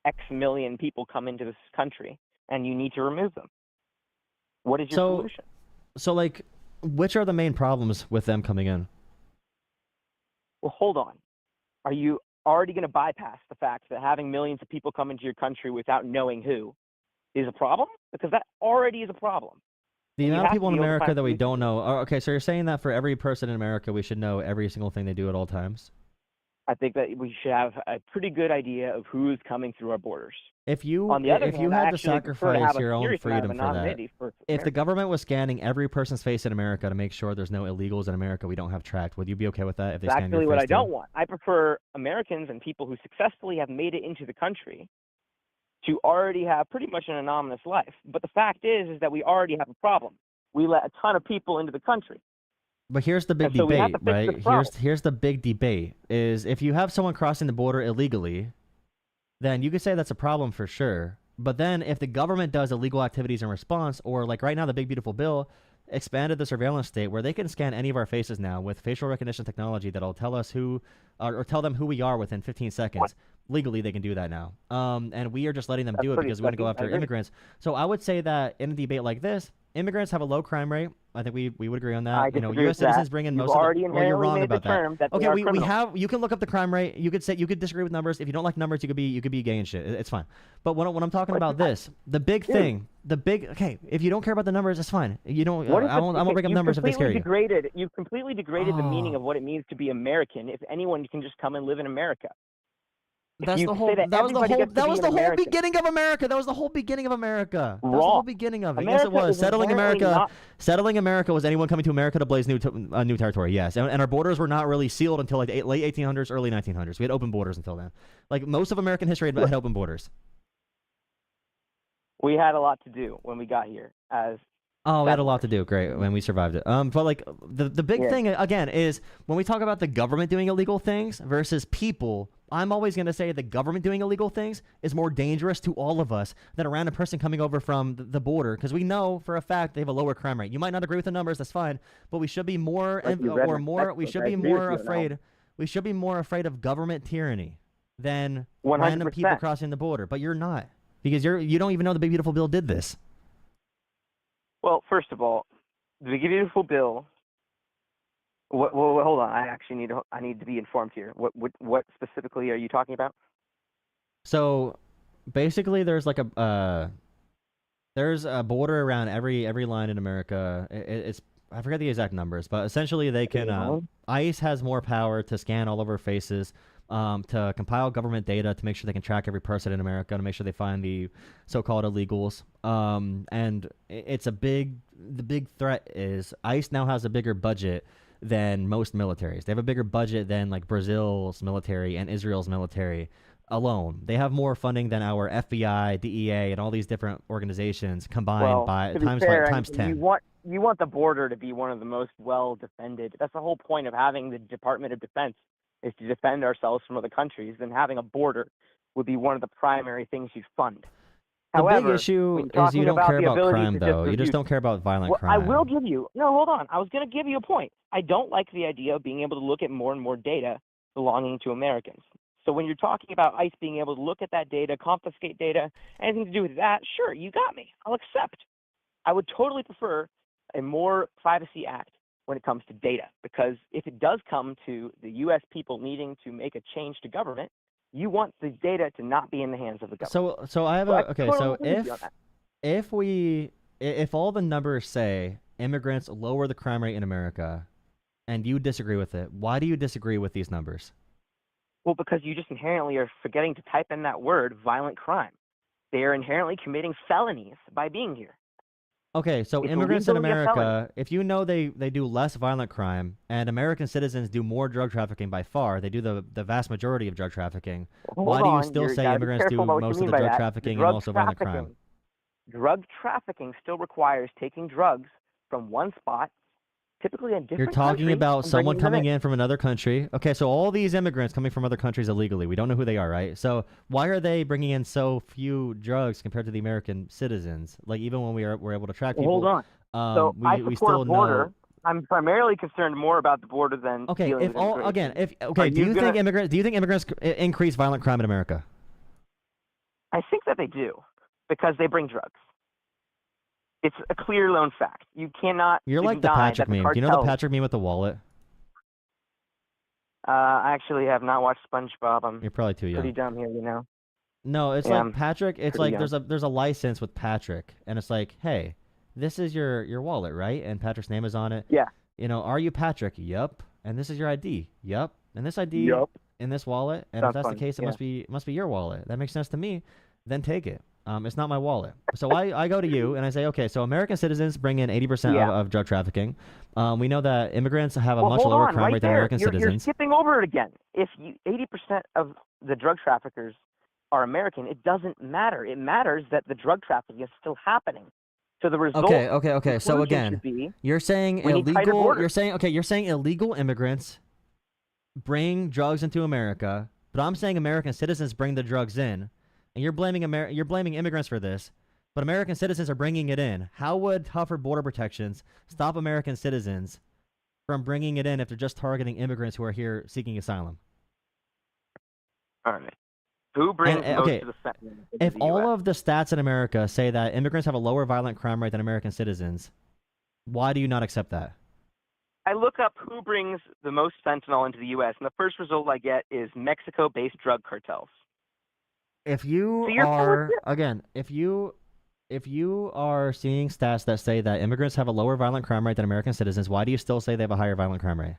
X million people come into this country and you need to remove them? What is your solution? So, like, which are the main problems with them coming in? Well, hold on. Are you already going to bypass the fact that having millions of people come into your country without knowing who is a problem? Because that already is a problem. The amount of people in America that we don't know. Okay, so you're saying that for every person in America, we should know every single thing they do at all times? I think that we should have a pretty good idea of who is coming through our borders. If you had to sacrifice your own freedom for that, if the government was scanning every person's face in America to make sure there's no illegals in America we don't have tracked, would you be okay with that? If they That's scan your actually face what I too? don't want. I prefer Americans and people who successfully have made it into the country to already have pretty much an anonymous life. But the fact is that we already have a problem. We let a ton of people into the country. But here's the big debate, right? Here's the big debate is if you have someone crossing the border illegally, then you could say that's a problem for sure. But then if the government does illegal activities in response, or like right now the big beautiful bill expanded the surveillance state where they can scan any of our faces now with facial recognition technology that'll tell us who or tell them who we are within 15 seconds. Legally, they can do that now. And we are just letting them do it because we want to go after immigrants. So I would say that in a debate like this, immigrants have a low crime rate. I think we would agree on that. You know, U.S. citizens bring in most of the. Well, you're wrong about that. Okay, we have. You can look up the crime rate. You could say you could disagree with numbers. If you don't like numbers, you could be gay and shit. It's fine. But when I'm talking about this, the big thing, okay, if you don't care about the numbers, it's fine. You don't. I won't bring up numbers if they scare you. You've completely degraded the meaning of what it means to be American. If anyone can just come and live in America. That was the whole beginning of America. That was the whole beginning of America. That was the whole beginning of it. Yes, it was. Settling America was anyone coming to America to blaze new territory. Yes, and our borders were not really sealed until like late 1800s, early 1900s. We had open borders until then. Like most of American history had open borders. We had a lot to do when we got here as. Oh, we had a lot to do. Great, when we survived it. But like the big thing again is when we talk about the government doing illegal things versus people. I'm always going to say the government doing illegal things is more dangerous to all of us than a random person coming over from the border because we know for a fact they have a lower crime rate. You might not agree with the numbers, that's fine, but we should be more afraid of government tyranny than 100%. Random people crossing the border. But you're not because you don't even know the Big Beautiful Bill did this. Well, first of all, the Big Beautiful Bill. Well, hold on. I need to be informed here. What specifically are you talking about? So, basically, there's like there's a border around every line in America. It's I forget the exact numbers, but essentially they can. ICE has more power to scan all of our faces, to compile government data to make sure they can track every person in America to make sure they find the so-called illegals. And it's the big threat is ICE now has a bigger budget than most militaries. They have a bigger budget than like Brazil's military and Israel's military alone. They have more funding than our FBI, DEA, and all these different organizations combined by times 10. You want the border to be one of the most well defended. That's the whole point of having the Department of Defense is to defend ourselves from other countries. Then having a border would be one of the primary things you fund. The big issue is you don't care about crime, though. You just don't care about violent crime. I will give you... No, hold on. I was going to give you a point. I don't like the idea of being able to look at more and more data belonging to Americans. So when you're talking about ICE being able to look at that data, confiscate data, anything to do with that, sure, you got me. I'll accept. I would totally prefer a more privacy act when it comes to data, because if it does come to the U.S. people needing to make a change to government, you want the data to not be in the hands of the government. So I have if all the numbers say immigrants lower the crime rate in America, and you disagree with it, why do you disagree with these numbers? Well, because you just inherently are forgetting to type in that word, violent crime. They are inherently committing felonies by being here. Okay, so It's immigrants in legally a felony. America, if you know they do less violent crime, and American citizens do more drug trafficking by far, they do the vast majority of drug trafficking, why do you still say gotta be immigrants do careful about what you most of mean the by drug that. trafficking and Drug also violent crime? trafficking. Drug trafficking still requires taking drugs from one spot, typically in different You're talking countries, about and someone bringing them coming in from another country. Okay, so all these immigrants coming from other countries illegally, we don't know who they are, right? So why are they bringing in so few drugs compared to the American citizens? Like, even when we're able to track people. Hold on. So I we support still a border. know. I'm primarily concerned more about the border than Okay, dealing if with all immigration. again, if do you think immigrants increase violent crime in America? I think that they do because they bring drugs. It's a clear known fact. You cannot. You're like the deny Patrick that the meme. Do you know the cartels- Patrick meme with the wallet? I actually have not watched SpongeBob. I'm You're probably too young. pretty dumb here, you know. No, it's Yeah, like I'm Patrick. It's pretty like young. there's a license with Patrick, and it's like, hey, this is your wallet, right? And Patrick's name is on it. Yeah. You know, are you Patrick? Yup. And this is your ID. Yup. And this ID Yup. in this wallet. And Sounds if that's fun, the case, it yeah. must be your wallet. That makes sense to me. Then take it. It's not my wallet. So I go to you and I say, okay, so American citizens bring in 80% Yeah. of drug trafficking. We know that immigrants have a Well, much hold lower on, crime right rate than there. American You're citizens. skipping over it again. If 80% of the drug traffickers are American, it doesn't matter. It matters that the drug trafficking is still happening. So the result. Okay. So conclusion again, should be, you're saying we need tighter illegal. borders. You're saying illegal immigrants bring drugs into America, but I'm saying American citizens bring the drugs in, and you're blaming immigrants for this. But American citizens are bringing it in. How would tougher border protections stop American citizens from bringing it in if they're just targeting immigrants who are here seeking asylum? all right. Who brings And, most okay, of the fentanyl into If the all US? of the stats in America say that immigrants have a lower violent crime rate than American citizens, why do you not accept that? I look up who brings the most fentanyl into the U.S., and the first result I get is Mexico-based drug cartels. If you So you're are legit. again, if you are seeing stats that say that immigrants have a lower violent crime rate than American citizens, why do you still say they have a higher violent crime rate?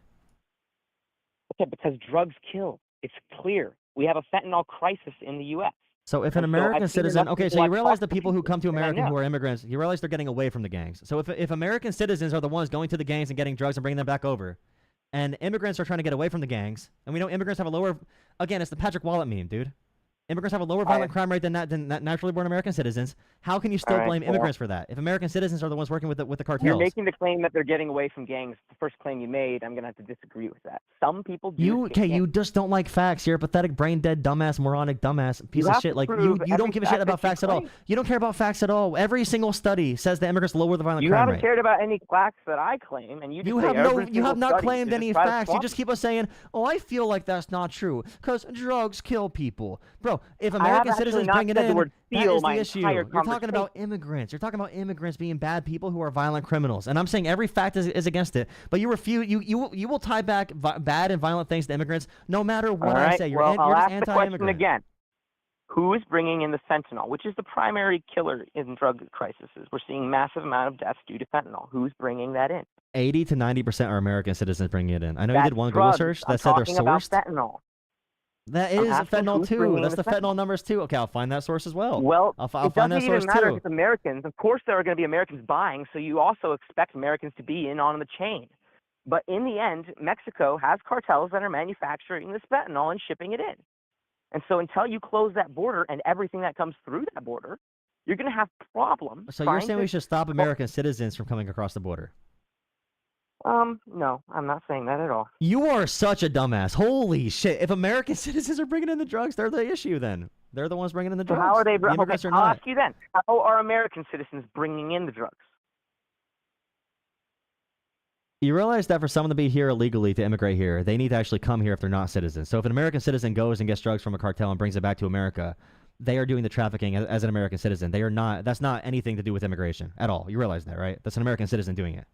Okay, because drugs kill. It's clear. We have a fentanyl crisis in the U.S. So if an And so American I've seen citizen, enough okay, people so you I've realize talked the to people who come to and I America who know. are immigrants, you realize they're getting away from the gangs. So if American citizens are the ones going to the gangs and getting drugs and bringing them back over, and immigrants are trying to get away from the gangs, and we know immigrants have a lower, again, it's the Patrick Wallet meme, dude. Immigrants have a lower violent crime rate than naturally born American citizens. How can you still All right, blame well, immigrants for that? If American citizens are the ones working with the cartels, You're making the claim that they're getting away from gangs. The first claim you made, I'm going to have to disagree with that. Some people do. you just don't like facts. You're a pathetic, brain dead, dumbass, moronic, dumbass piece You of have shit. to Like prove you don't every give a fact shit about that you facts at all. claim. You don't care about facts at all. Every single study says that immigrants lower the violent You crime haven't rate. cared about any facts that I claim, and you just say every You single have not study claimed to any just try to facts. You swamp just me. keep on saying, "Oh, I feel like that's not true because drugs kill people." Bro, if I have American actually citizens not bring it said the in, word that feel is the my issue. entire You're talking about conversation. immigrants. You're talking about immigrants being bad people who are violent criminals, and I'm saying every fact is against it. But you refuse. You will tie back bad and violent things to immigrants, no matter what All I right, say. You're well, you're I'll just ask the question anti-immigrant. again. Who is bringing in the fentanyl, which is the primary killer in drug crises? We're seeing massive amount of deaths due to fentanyl. Who's bringing that in? 80 to 90% are American citizens bringing it in. I know you That's did one Google drugs. search I'm that said they're talking about sourced. fentanyl. That I'm is asking fentanyl who's too. bringing That's in the the fentanyl numbers too. Okay, I'll find that source as well. Well, I'll it find doesn't that even source matter too. if it's Americans. Of course, there are going to be Americans buying, so you also expect Americans to be in on the chain. But in the end, Mexico has cartels that are manufacturing this fentanyl and shipping it in. And so until you close that border and everything that comes through that border, you're going to have problems. So you're trying saying to- we should stop American citizens from coming across the border? No, I'm not saying that at all. You are such a dumbass. Holy shit. If American citizens are bringing in the drugs, they're the issue then. They're the ones bringing in the So drugs. how are they? The immigrants are I'll not. ask you then. How are American citizens bringing in the drugs? You realize that for someone to be here illegally, to immigrate here, they need to actually come here if they're not citizens. So if an American citizen goes and gets drugs from a cartel and brings it back to America, they are doing the trafficking as an American citizen. They are not. That's not anything to do with immigration at all. You realize that, right? That's an American citizen doing it.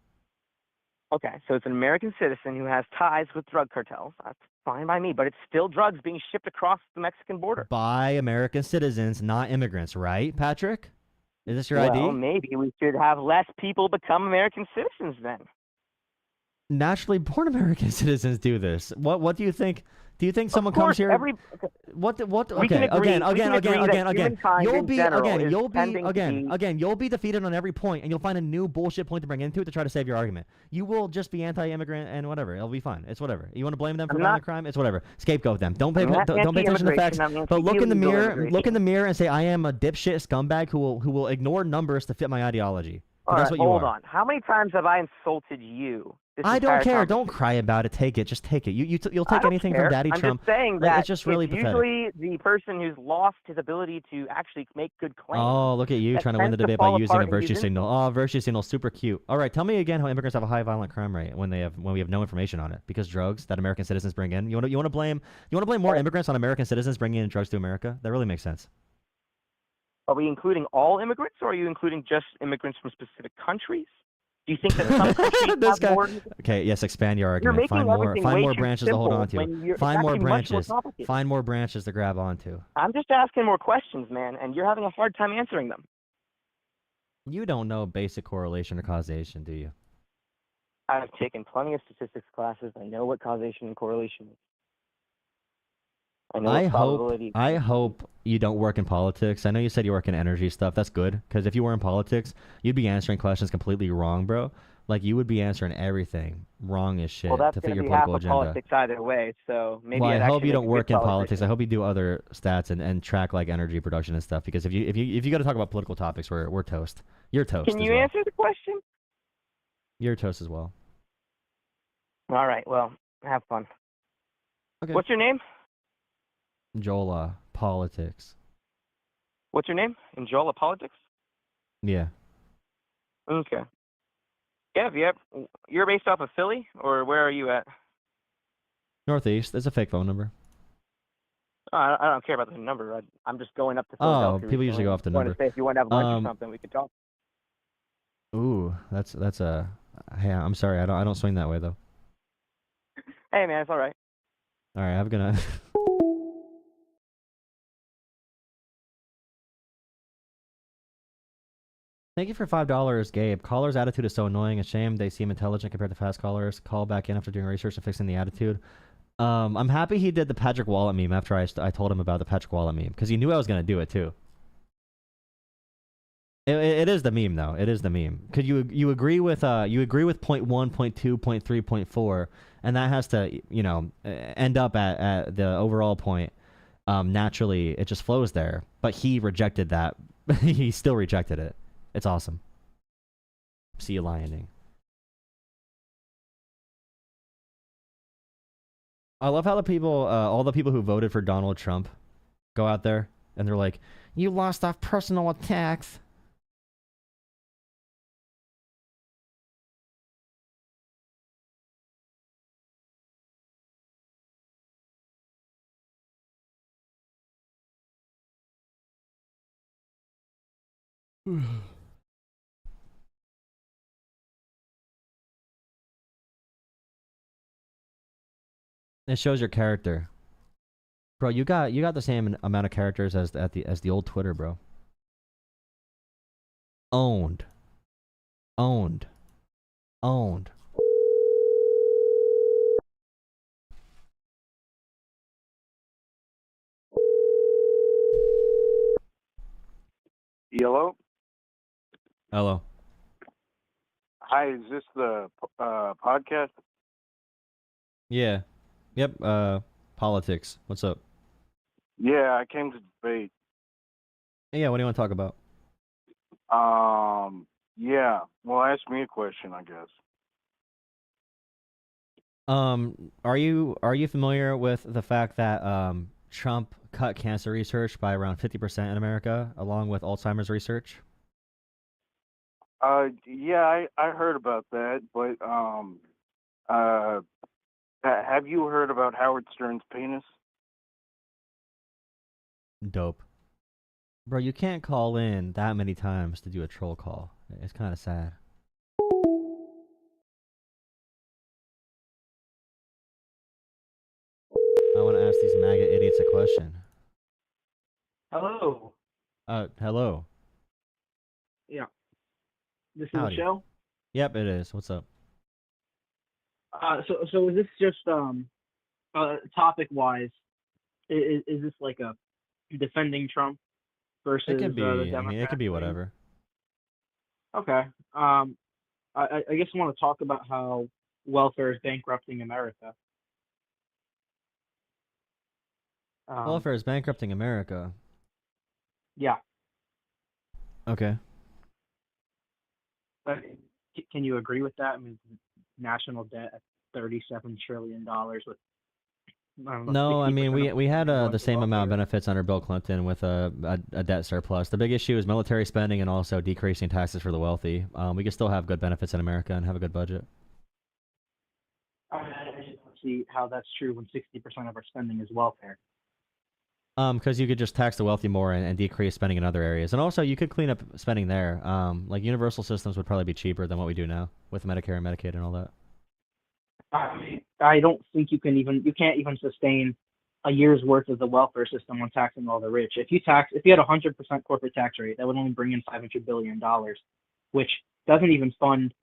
Okay, so it's an American citizen who has ties with drug cartels. That's fine by me, but it's still drugs being shipped across the Mexican border. By American citizens, not immigrants, right, Patrick? Is this your Well, ID? maybe we should have less people become American citizens then. naturally born American citizens do this. What do you think? Do you think someone comes here? What? Okay. Again. You'll be defeated on every point, and you'll find a new bullshit point to bring into it to try to save your argument. You will just be anti-immigrant and whatever. It'll be fine. It's whatever. You want to blame them for violent crime? It's whatever. Scapegoat them. Don't pay attention to the facts. But look in the mirror. Look in the mirror and say, I am a dipshit scumbag who will ignore numbers to fit my ideology. That's what you hold are. on. How many times have I insulted you? I don't care. Don't cry about it. Take it. Just take it. You'll take anything from Daddy Trump. I'm just saying that it's just really pathetic. Usually the person who's lost his ability to actually make good claims. Oh, look at you trying to win the debate by using a virtue signal. Oh, virtue signal, super cute. All right, tell me again how immigrants have a high violent crime rate when we have no information on it because drugs that American citizens bring in. You want to blame more immigrants on American citizens bringing in drugs to America? That really makes sense. Are we including all immigrants, or are you including just immigrants from specific countries? Do you think that some countries have more? Okay, yes, expand your argument. Find more branches to hold on to. Find more branches. Find more branches to grab onto. I'm just asking more questions, man, and you're having a hard time answering them. You don't know basic correlation or causation, do you? I've taken plenty of statistics classes. I know what causation and correlation is. I hope you don't work in politics. I know you said you work in energy stuff. That's good, because if you were in politics, you'd be answering questions completely wrong, bro. Like, you would be answering everything wrong as shit to fit your political agenda. Politics either way, so maybe. Well, I hope you don't work in politics. I hope you do other stats and track like energy production and stuff. Because if you got to talk about political topics, we're toast. You're toast. Can you answer the question? You're toast as well. All right. Well, have fun. Okay. What's your name? Jola Politics. What's your name? Jola Politics? Yeah. Okay. Yeah, you're based off of Philly, or where are you at? Northeast. It's a fake phone number. Oh, I don't care about the number. I'm just going up to Oh, Philadelphia. people usually go off the number. If you want to have lunch or something, we could talk. Ooh, that's a. Hey, I'm sorry. I don't swing that way though. Hey, man, it's all right. All right, have a good night. Thank you for $5, Gabe. Callers' attitude is so annoying. A shame they seem intelligent compared to fast callers. Call back in after doing research and fixing the attitude. I'm happy he did the Patrick Wallet meme after I told him about the Patrick Wallet meme, because he knew I was going to do it too. It is the meme though. It is the meme. Could you agree with point 1, point 2, point 3, point 4, and that has to end up at the overall point. Naturally, it just flows there. But he rejected that. He still rejected it. It's awesome. See you lioning. I love how the people, all the people who voted for Donald Trump, go out there and they're like, "You lost off personal attacks." It shows your character, bro. You got the same amount of characters as the old Twitter, bro. Owned. Hello. Hi, is this the podcast? Yeah. Yep. Politics. What's up? Yeah, I came to debate. Yeah. What do you want to talk about? Yeah. Well, ask me a question, I guess. Are you familiar with the fact that Trump cut cancer research by around 50% in America, along with Alzheimer's research? Yeah, I heard about that, but have you heard about Howard Stern's penis? Dope. Bro, you can't call in that many times to do a troll call. It's kind of sad. I want to ask these MAGA idiots a question. Hello. Hello. Yeah. This is Howdy. Michelle? Yep, it is. What's up? So is this just topic wise? Is this like a defending Trump versus It could the be. I Democrats? mean, it could be whatever. Okay. I guess I want to talk about how welfare is bankrupting America. Welfare is bankrupting America. Yeah. Okay. But can you agree with that? I mean, national debt at $37 trillion with I don't know, No, I mean 60% of we had going the to same amount of welfare. benefits under Bill Clinton with a debt surplus. The big issue is military spending and also decreasing taxes for the wealthy. We can still have good benefits in America and have a good budget. I just don't see how that's true when 60% of our spending is welfare. Because you could just tax the wealthy more and decrease spending in other areas, and also you could clean up spending there. Like universal systems would probably be cheaper than what we do now with Medicare and Medicaid and all that. I don't think you can't even sustain a year's worth of the welfare system on taxing all the rich. If you had 100% corporate tax rate, that would only bring in $500 billion, which doesn't even fund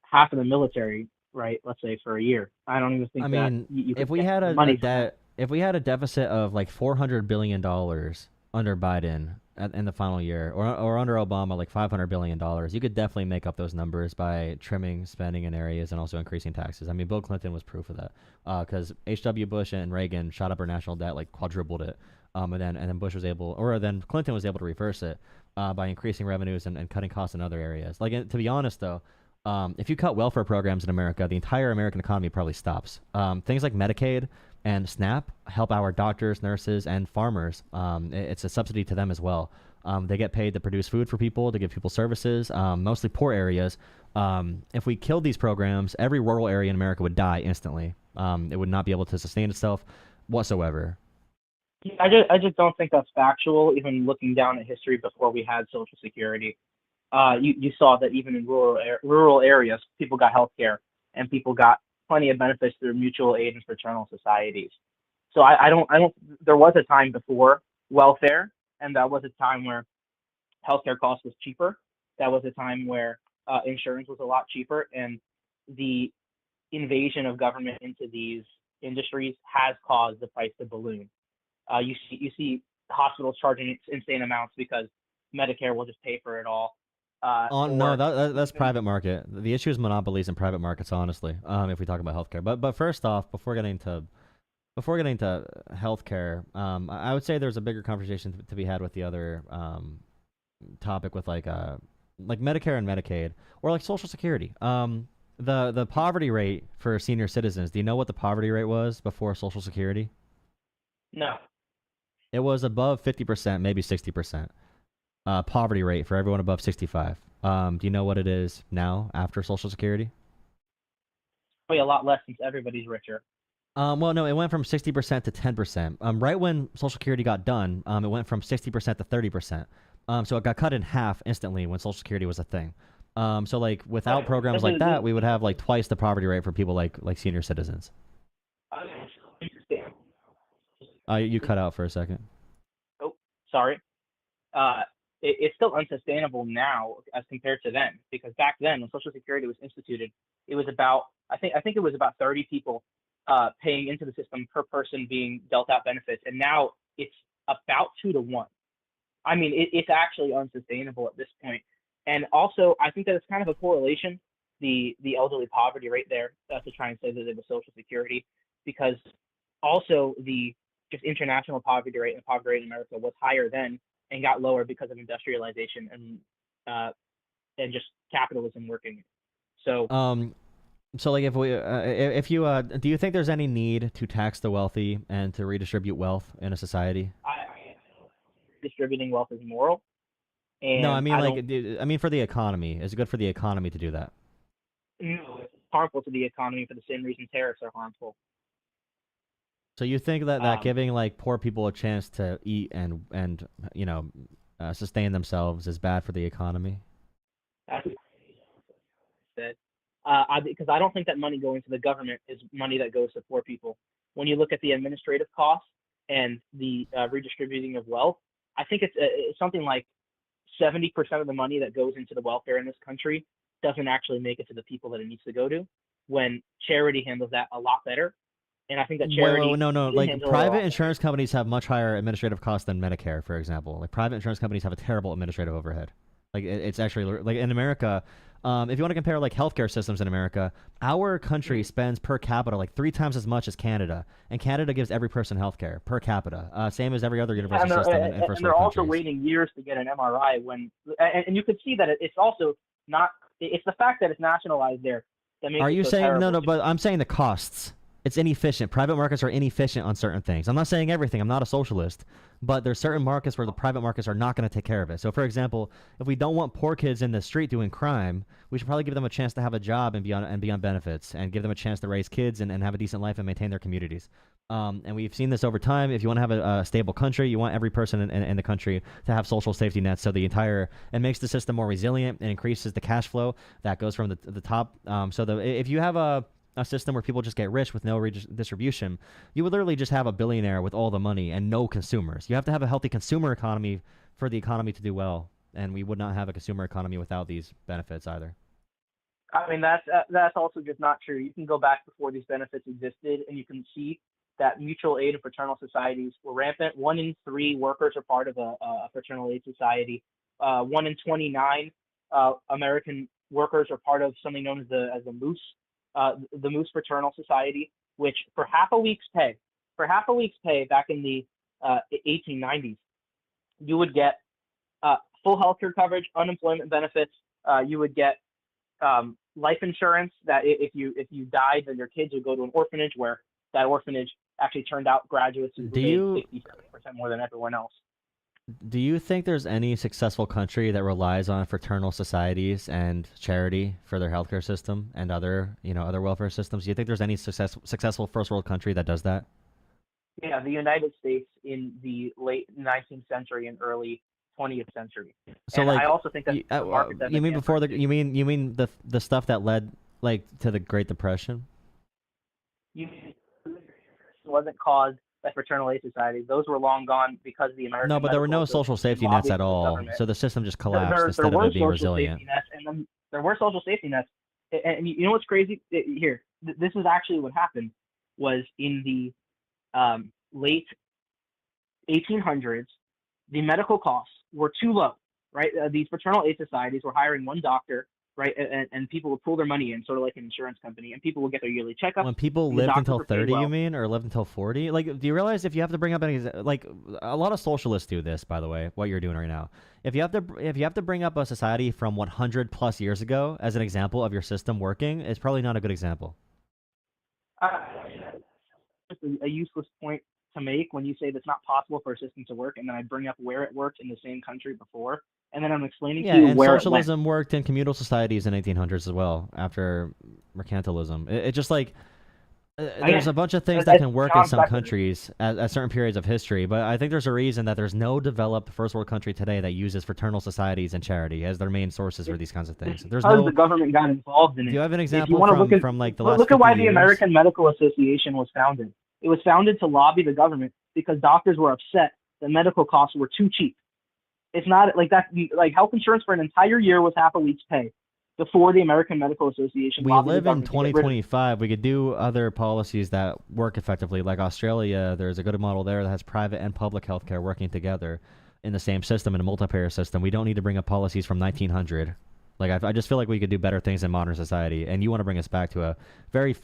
half of the military, right? Let's say for a year. I don't even think I that mean, you if could we get had a money from that. debt, if we had a deficit of like $400 billion under Biden in the final year, or under Obama like $500 billion, you could definitely make up those numbers by trimming spending in areas and also increasing taxes. I mean, Bill Clinton was proof of that, because H.W. Bush and Reagan shot up our national debt, like quadrupled it, and then Bush was able, or then Clinton was able to reverse it by increasing revenues and cutting costs in other areas. Like, to be honest though, if you cut welfare programs in America, the entire American economy probably stops. Things like Medicaid and SNAP help our doctors, nurses, and farmers. It's a subsidy to them as well. They get paid to produce food for people, to give people services, mostly poor areas. If we killed these programs, every rural area in America would die instantly. It would not be able to sustain itself whatsoever. I just don't think that's factual. Even looking down at history before we had Social Security, you saw that even in rural areas, people got health care and people got plenty of benefits through mutual aid and fraternal societies. So I don't. There was a time before welfare, and that was a time where healthcare cost was cheaper. That was a time where insurance was a lot cheaper, and the invasion of government into these industries has caused the price to balloon. You see hospitals charging insane amounts because Medicare will just pay for it all. No, that's private market. The issue is monopolies in private markets, honestly. If we talk about healthcare, but first off, before getting to healthcare, I would say there's a bigger conversation to be had with the other topic with like Medicare and Medicaid, or like Social Security. The poverty rate for senior citizens. Do you know what the poverty rate was before Social Security? No. It was above 50%, maybe 60%. Poverty rate for everyone above 65. Do you know what it is now after Social Security? Probably a lot less since everybody's richer. Well, no, it went from 60% to 10%. Right when Social Security got done, it went from 60% to 30%. So it got cut in half instantly when Social Security was a thing. So like without programs like that, we would have like twice the poverty rate for people like senior citizens. You cut out for a second. Oh, sorry. It's still unsustainable now as compared to then, because back then when Social Security was instituted, it was about I think it was about 30 people paying into the system per person being dealt out benefits, and now it's about 2 to 1. I mean, it's actually unsustainable at this point. And also, I think that it's kind of a correlation, the elderly poverty rate there, to try and say that it was Social Security, because also the just international poverty rate and the poverty rate in America was higher then and got lower because of industrialization and just capitalism working. So so like if you do you think there's any need to tax the wealthy and to redistribute wealth in a society? Distributing wealth is moral. And no, I mean for the economy. Is it good for the economy to do that? No, it's harmful to the economy for the same reason tariffs are harmful. So you think that giving like poor people a chance to eat and sustain themselves is bad for the economy? That's what I said. Because I don't think that money going to the government is money that goes to poor people. When you look at the administrative costs and the redistributing of wealth, I think it's something like 70% of the money that goes into the welfare in this country doesn't actually make it to the people that it needs to go to. when charity handles that a lot better. And I think that charity no. can Like handle it a private lot insurance companies have much higher administrative costs than Medicare, for example. Like private insurance companies have a terrible administrative overhead. Like it's actually like in America, if you want to compare like healthcare systems in America, our country spends per capita like 3 times as much as Canada, and Canada gives every person healthcare per capita, same as every other universal system in first and they're world also countries. waiting years to get an MRI and you could see that it's also not. It's the fact that it's nationalized there that makes Are it you so saying terrible. no? But I'm saying the costs. It's inefficient. Private markets are inefficient on certain things. I'm not saying everything. I'm not a socialist. But there's certain markets where the private markets are not going to take care of it. So, for example, if we don't want poor kids in the street doing crime, we should probably give them a chance to have a job and be on benefits, and give them a chance to raise kids and have a decent life and maintain their communities. And we've seen this over time. If you want to have a stable country, you want every person in the country to have social safety nets. So it makes the system more resilient and increases the cash flow that goes from the top. If you have a system where people just get rich with no redistribution, you would literally just have a billionaire with all the money and no consumers. You have to have a healthy consumer economy for the economy to do well, and we would not have a consumer economy without these benefits either. I mean, that's also just not true. You can go back before these benefits existed, and you can see that mutual aid and fraternal societies were rampant. 1 in 3 workers are part of a fraternal aid society. 1 in 29 American workers are part of something known as the Moose. The Moose Fraternal Society, which for half a week's pay back in the 1890s, you would get full healthcare coverage, unemployment benefits. You would get life insurance that if you died, then your kids would go to an orphanage, where that orphanage actually turned out graduates who made 60-70% more than everyone else. Do you think there's any successful country that relies on fraternal societies and charity for their healthcare system and other welfare systems? Do you think there's any successful first world country that does that? Yeah, the United States in the late 19th century and early 20th century. So, and like, I also think that the market that you mean before you mean the stuff that led like to the Great Depression? Wasn't caused by fraternal aid societies. Those were long gone because the American. No, but there were no Medical social safety nets at all, so the system just collapsed instead of it being resilient. There were social safety nets, and you know what's crazy? Here, this is actually what happened. Was in the late 1800s, the medical costs were too low, right? These fraternal aid societies were hiring one doctor, right? And people would pull their money in, sort of like an insurance company, and people would get their yearly checkups. When people lived until 30, you mean, or lived until 40? Like, do you realize if you have to bring up like a lot of socialists do this, by the way, what you're doing right now. If you have to bring up a society from 100 plus years ago as an example of your system working, it's probably not a good example. Just a useless point to make when you say that it's not possible for a system to work, and then I bring up where it worked in the same country before, and then I'm explaining to you and where socialism worked in communal societies in 1800s as well after mercantilism. It just like there's a bunch of things that can work in some countries at certain periods of history, but I think there's a reason that there's no developed first world country today that uses fraternal societies and charity as their main sources for these kinds of things. There's because the government got involved in it. Do you have an example from like the last 50 years? Look at why the American Medical Association was founded. It was founded to lobby the government because doctors were upset that medical costs were too cheap. It's not like that. Like health insurance for an entire year was half a week's pay before the American Medical Association. We live in 2025. We could do other policies that work effectively, like Australia. There's a good model there that has private and public healthcare working together in the same system, in a multi-payer system. We don't need to bring up policies from 1900. Like I just feel like we could do better things in modern society, and you want to bring us back to a very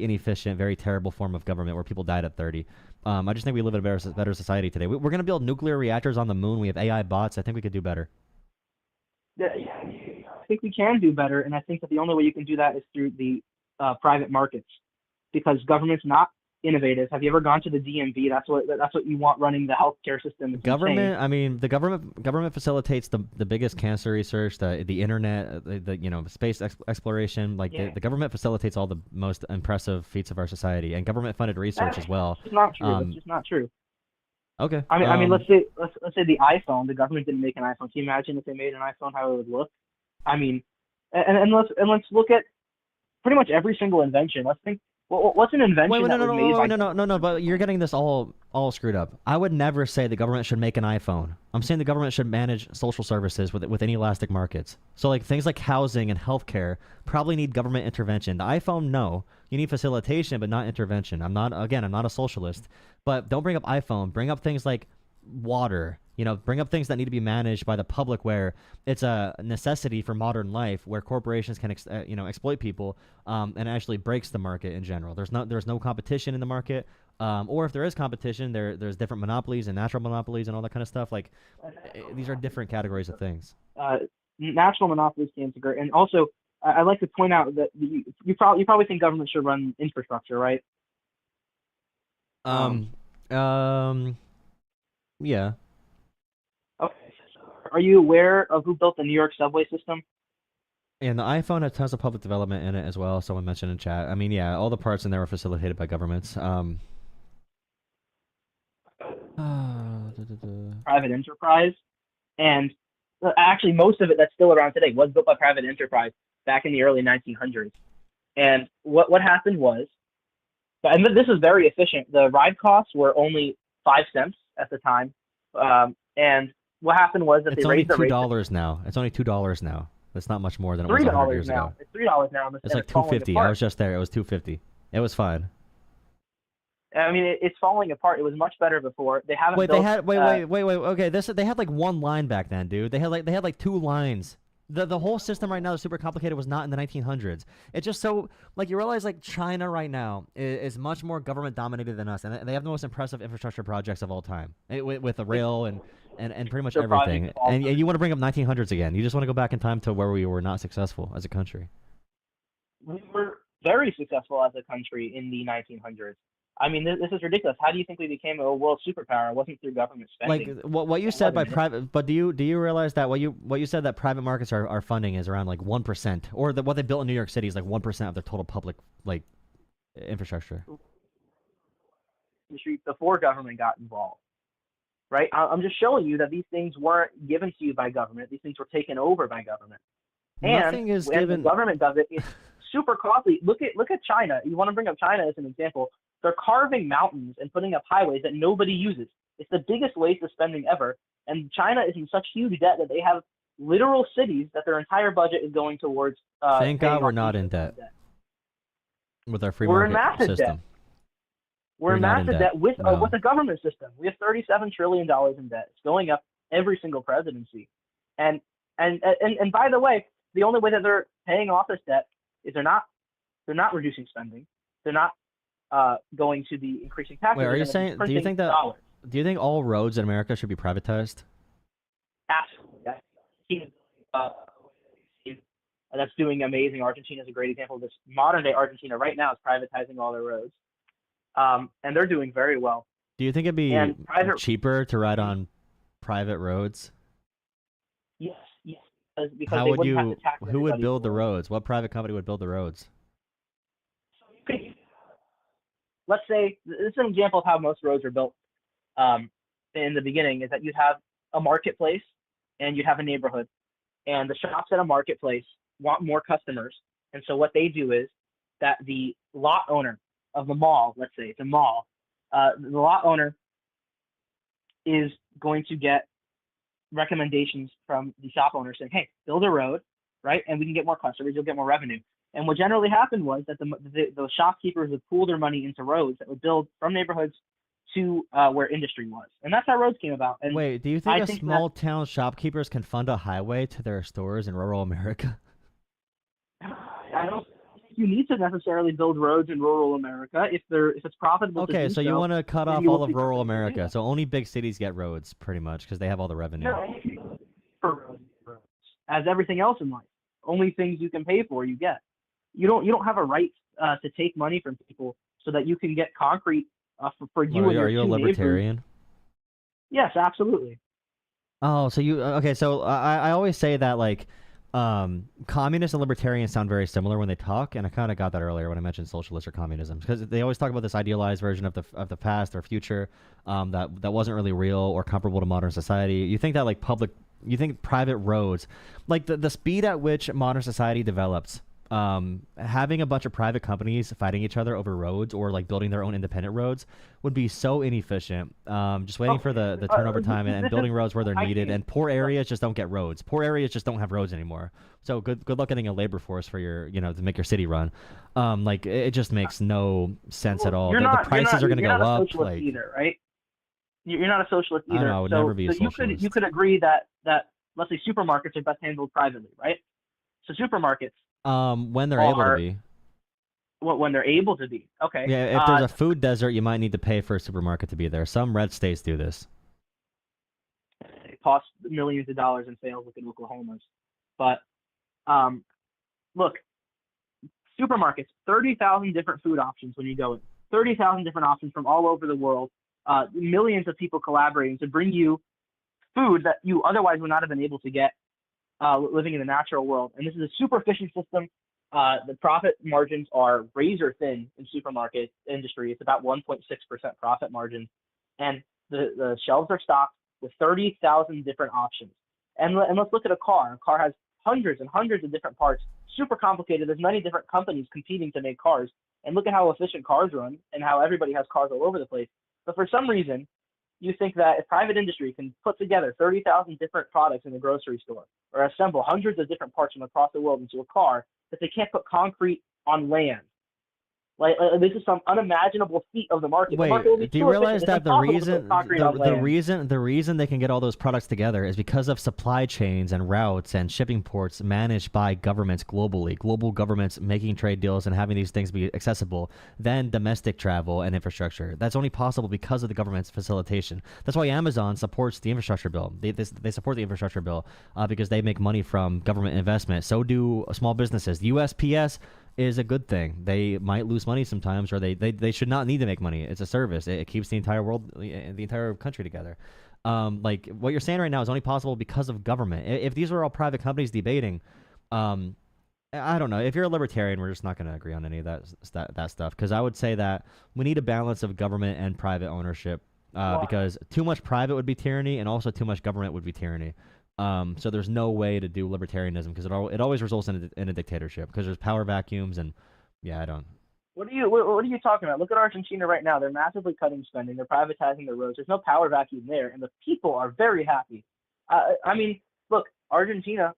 inefficient, very terrible form of government where people died at 30. I just think we live in a better society today. We're going to build nuclear reactors on the moon. We have AI bots. I think we could do better. Yeah, I think we can do better, and I think that the only way you can do that is through the private markets, because government's not innovative. Have you ever gone to the DMV? That's what you want running the healthcare system. It's government. insane. I mean, the government facilitates the biggest cancer research, the internet, the space exploration. Like the government facilitates all the most impressive feats of our society, and government funded research as well. It's not true. That's just not true. Okay. I mean, let's say the iPhone. The government didn't make an iPhone. Can you imagine if they made an iPhone, how it would look? I mean, and let's look at pretty much every single invention. Let's think What's an invention Wait, that was made by no, but you're getting this all screwed up. I would never say the government should make an iPhone. I'm saying the government should manage social services with inelastic markets. So like things like housing and healthcare probably need government intervention. The iPhone, no. You need facilitation, but not intervention. I'm not a socialist, but don't bring up iPhone. Bring up things like water. Bring up things that need to be managed by the public, where it's a necessity for modern life, where corporations can exploit people, and actually breaks the market in general. There's no competition in the market, or if there is competition, there's different monopolies and natural monopolies and all that kind of stuff. Like these are different categories of things. National monopolies can integrate, and also I'd like to point out that you probably think government should run infrastructure, right? Yeah. Okay. Are you aware of who built the New York subway system? And the iPhone has tons of public development in it as well. Someone mentioned in chat. I mean, yeah, all the parts in there were facilitated by governments. Private enterprise, and actually most of it that's still around today was built by private enterprise back in the early 1900s. And what happened was, and this is very efficient. The ride costs were only 5 cents at the time, and what happened was that they raised the rate. It's only $2 now. It's only $2 now. That's not much more than it was 100 years ago. It's $3 now. It's like $2.50. I was just there. It was $2.50. It was fine. I mean, it's falling apart. It was much better before. They haven't. Wait. Okay, they had like one line back then, dude. They had like 2 lines. The whole system right now is super complicated. Was not in the 1900s. It's just so like you realize like China right now is much more government dominated than us, and they have the most impressive infrastructure projects of all time with the rail and pretty much everything. And you want to bring up 1900s again? You just want to go back in time to where we were not successful as a country. We were very successful as a country in the 1900s. I mean, this is ridiculous. How do you think we became a world superpower? It wasn't through government spending. Like what you said by private, but do you realize that what you said that private markets are funding is around like 1%, or what they built in New York City is like 1% of their total public like infrastructure. Before government got involved, right? I'm just showing you that these things weren't given to you by government. These things were taken over by government. Nothing is given. The government does it. It's super costly. Look at China. You want to bring up China as an example. They're carving mountains and putting up highways that nobody uses. It's the biggest waste of spending ever. And China is in such huge debt that they have literal cities that their entire budget is going towards. Thank God we're not in debt with our free market system. Debt. We're in massive debt with a government system. We have $37 trillion in debt. It's going up every single presidency. And by the way, the only way that they're paying off this debt is they're not reducing spending. They're not going to be increasing taxes. Wait, are you saying? Do you think all roads in America should be privatized? Absolutely. That's doing amazing. Argentina is a great example of this. Modern day Argentina right now is privatizing all their roads, and they're doing very well. Do you think it'd be cheaper to ride on private roads? Yes. Because how would you? Who would build the roads? What private company would build the roads? Let's say this is an example of how most roads are built in the beginning, is that you'd have a marketplace and you'd have a neighborhood, and the shops at a marketplace want more customers. And so what they do is that the lot owner of the mall, let's say it's a mall, the lot owner is going to get recommendations from the shop owner saying, hey, build a road, right? And we can get more customers, you'll get more revenue. And what generally happened was that the shopkeepers would pool their money into roads that would build from neighborhoods to where industry was. And that's how roads came about. And wait, do you think small town shopkeepers can fund a highway to their stores in rural America? I don't think you need to necessarily build roads in rural America if it's profitable. Okay, so you want to cut off all of rural America. So only big cities get roads, pretty much, because they have all the revenue. As everything else in life, only things you can pay for, you get. You don't have a right to take money from people so that you can get concrete for you. Well, are you a libertarian? Neighbors. Yes, absolutely. Oh, so you okay? So I always say that like communists and libertarians sound very similar when they talk, and I kind of got that earlier when I mentioned socialist or communism, because they always talk about this idealized version of the past or future that wasn't really real or comparable to modern society. You think that like private roads, like the speed at which modern society develops, having a bunch of private companies fighting each other over roads or like building their own independent roads would be so inefficient. Just waiting for the turnover time and building roads where they're needed. And poor areas just don't get roads. Poor areas just don't have roads anymore. So good luck getting a labor force for your, to make your city run. Like it just makes no sense at all. The prices are going to go up. Like either, right? You're not a socialist either. I know, I would never be a socialist. You could agree that let's say supermarkets are best handled privately, right? So supermarkets. When they're able to be. When they're able to be. Okay. Yeah, if there's a food desert, you might need to pay for a supermarket to be there. Some red states do this. It costs millions of dollars in sales within Oklahoma's. But look, supermarkets, 30,000 different food options when you go in. 30,000 different options from all over the world. Millions of people collaborating to bring you food that you otherwise would not have been able to get living in the natural world. And this is a super efficient system. The profit margins are razor thin in supermarket industry. It's about 1.6% profit margin. And the shelves are stocked with 30,000 different options. And let's look at a car. A car has hundreds and hundreds of different parts, super complicated. There's many different companies competing to make cars. And look at how efficient cars run and how everybody has cars all over the place. But for some reason, you think that if private industry can put together 30,000 different products in a grocery store or assemble hundreds of different parts from across the world into a car, that they can't put concrete on land. Like this is some unimaginable feat of the market. Wait, the market do you realize that the reason they can get all those products together is because of supply chains and routes and shipping ports managed by governments globally, global governments making trade deals and having these things be accessible, then domestic travel and infrastructure. That's only possible because of the government's facilitation. That's why Amazon supports the infrastructure bill. They support the infrastructure bill because they make money from government investment. So do small businesses. The USPS is a good thing. They might lose money sometimes, or they should not need to make money. It's a service. It keeps the entire world, the entire country together. Like what you're saying right now is only possible because of government. If these were all private companies debating, I don't know. If you're a libertarian, we're just not going to agree on any of that stuff. Because I would say that we need a balance of government and private ownership. Because too much private would be tyranny, and also too much government would be tyranny. So there's no way to do libertarianism because it always results in a dictatorship because there's power vacuums and I don't. What are you talking about? Look at Argentina right now. They're massively cutting spending. They're privatizing the roads. There's no power vacuum there, and the people are very happy. I mean, look, Argentina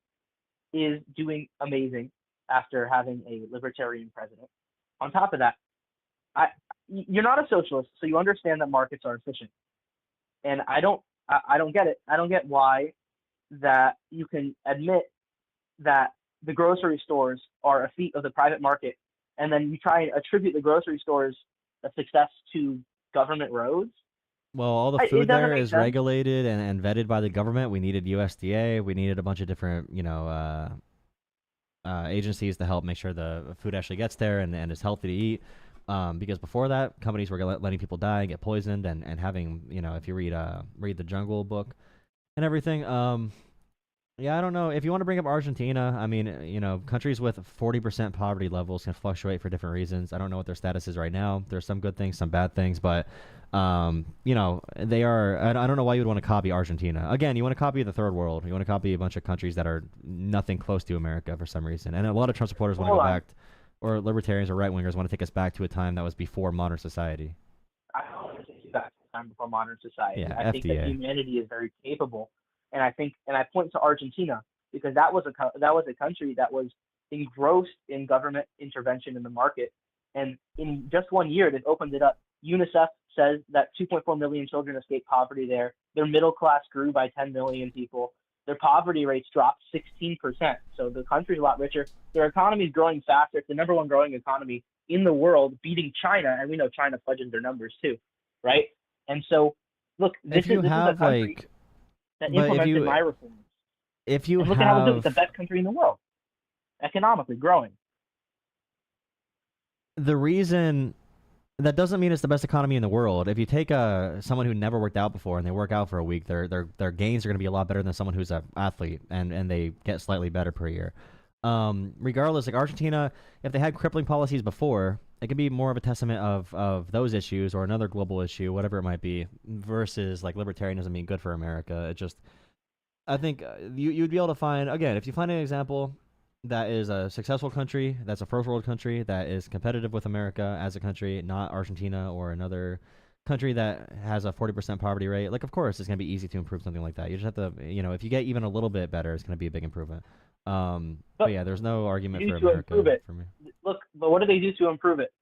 is doing amazing after having a libertarian president. On top of that, you're not a socialist, so you understand that markets are efficient, and I don't get it. I don't get why that you can admit that the grocery stores are a feat of the private market, and then you try and attribute the grocery stores' success to government roads. Well, all the food there is regulated and vetted by the government. We needed USDA. We needed a bunch of different, agencies to help make sure the food actually gets there and is healthy to eat. Because before that, companies were letting people die and get poisoned and having, if you read the Jungle book and everything. I don't know. If you want to bring up Argentina, I mean, countries with 40% poverty levels can fluctuate for different reasons. I don't know what their status is right now. There's some good things, some bad things, but, they are, I don't know why you would want to copy Argentina. Again, you want to copy the third world. You want to copy a bunch of countries that are nothing close to America for some reason. And a lot of Trump supporters want to go back, or libertarians or right-wingers want to take us back to a time that was before modern society. I don't want to take you back to a time before modern society. Yeah, I think that humanity is very capable. And I point to Argentina because that was a country that was engrossed in government intervention in the market, and in just 1 year they've opened it up. UNICEF says that 2.4 million children escaped poverty there. Their middle class grew by 10 million people. Their poverty rates dropped 16%. So the country's a lot richer. Their economy is growing faster. It's the number one growing economy in the world, beating China, and we know China fudges their numbers too, right? And so, look, this is a country that implemented my reforms. If you look at how it's the best country in the world, economically growing. The reason that doesn't mean it's the best economy in the world. If you take someone who never worked out before and they work out for a week, their gains are going to be a lot better than someone who's an athlete and they get slightly better per year. Regardless, like Argentina, if they had crippling policies before, it could be more of a testament of those issues or another global issue, whatever it might be, versus like libertarianism being good for America. I think you'd be able to find, again, if you find an example that is a successful country, that's a first world country, that is competitive with America as a country, not Argentina or another country that has a 40% poverty rate. Like, of course, it's going to be easy to improve something like that. You just have to, if you get even a little bit better, it's going to be a big improvement. But yeah, there's no argument for America for me. Look, but what do they do to improve it?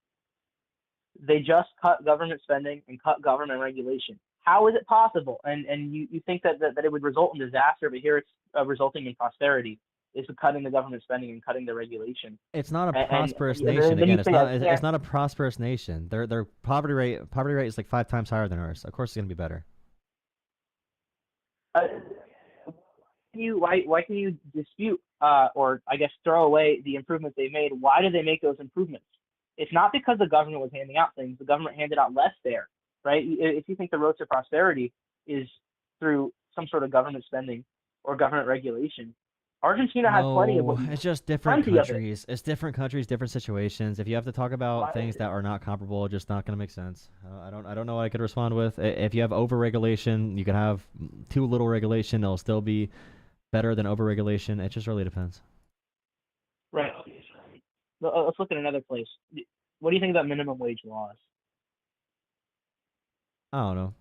They just cut government spending and cut government regulation. How is it possible? And you think that it would result in disaster, but here it's resulting in prosperity. Is cutting the government spending and cutting the regulation. It's not a prosperous nation. Again, it's not a prosperous nation. Their poverty rate is like 5 times higher than ours. Of course, it's gonna be better. Why can you dispute or I guess throw away the improvements they made? Why did they make those improvements? It's not because the government was handing out things. The government handed out less there, right? If you think the road to prosperity is through some sort of government spending or government regulation, Argentina has plenty of it's just different countries. It's different countries, different situations. If you have to talk about things that are not comparable, it's just not going to make sense. I don't know what I could respond with. If you have overregulation, you can have too little regulation. It'll still be better than overregulation. It just really depends. Right. Let's look at another place. What do you think about minimum wage laws? I don't know.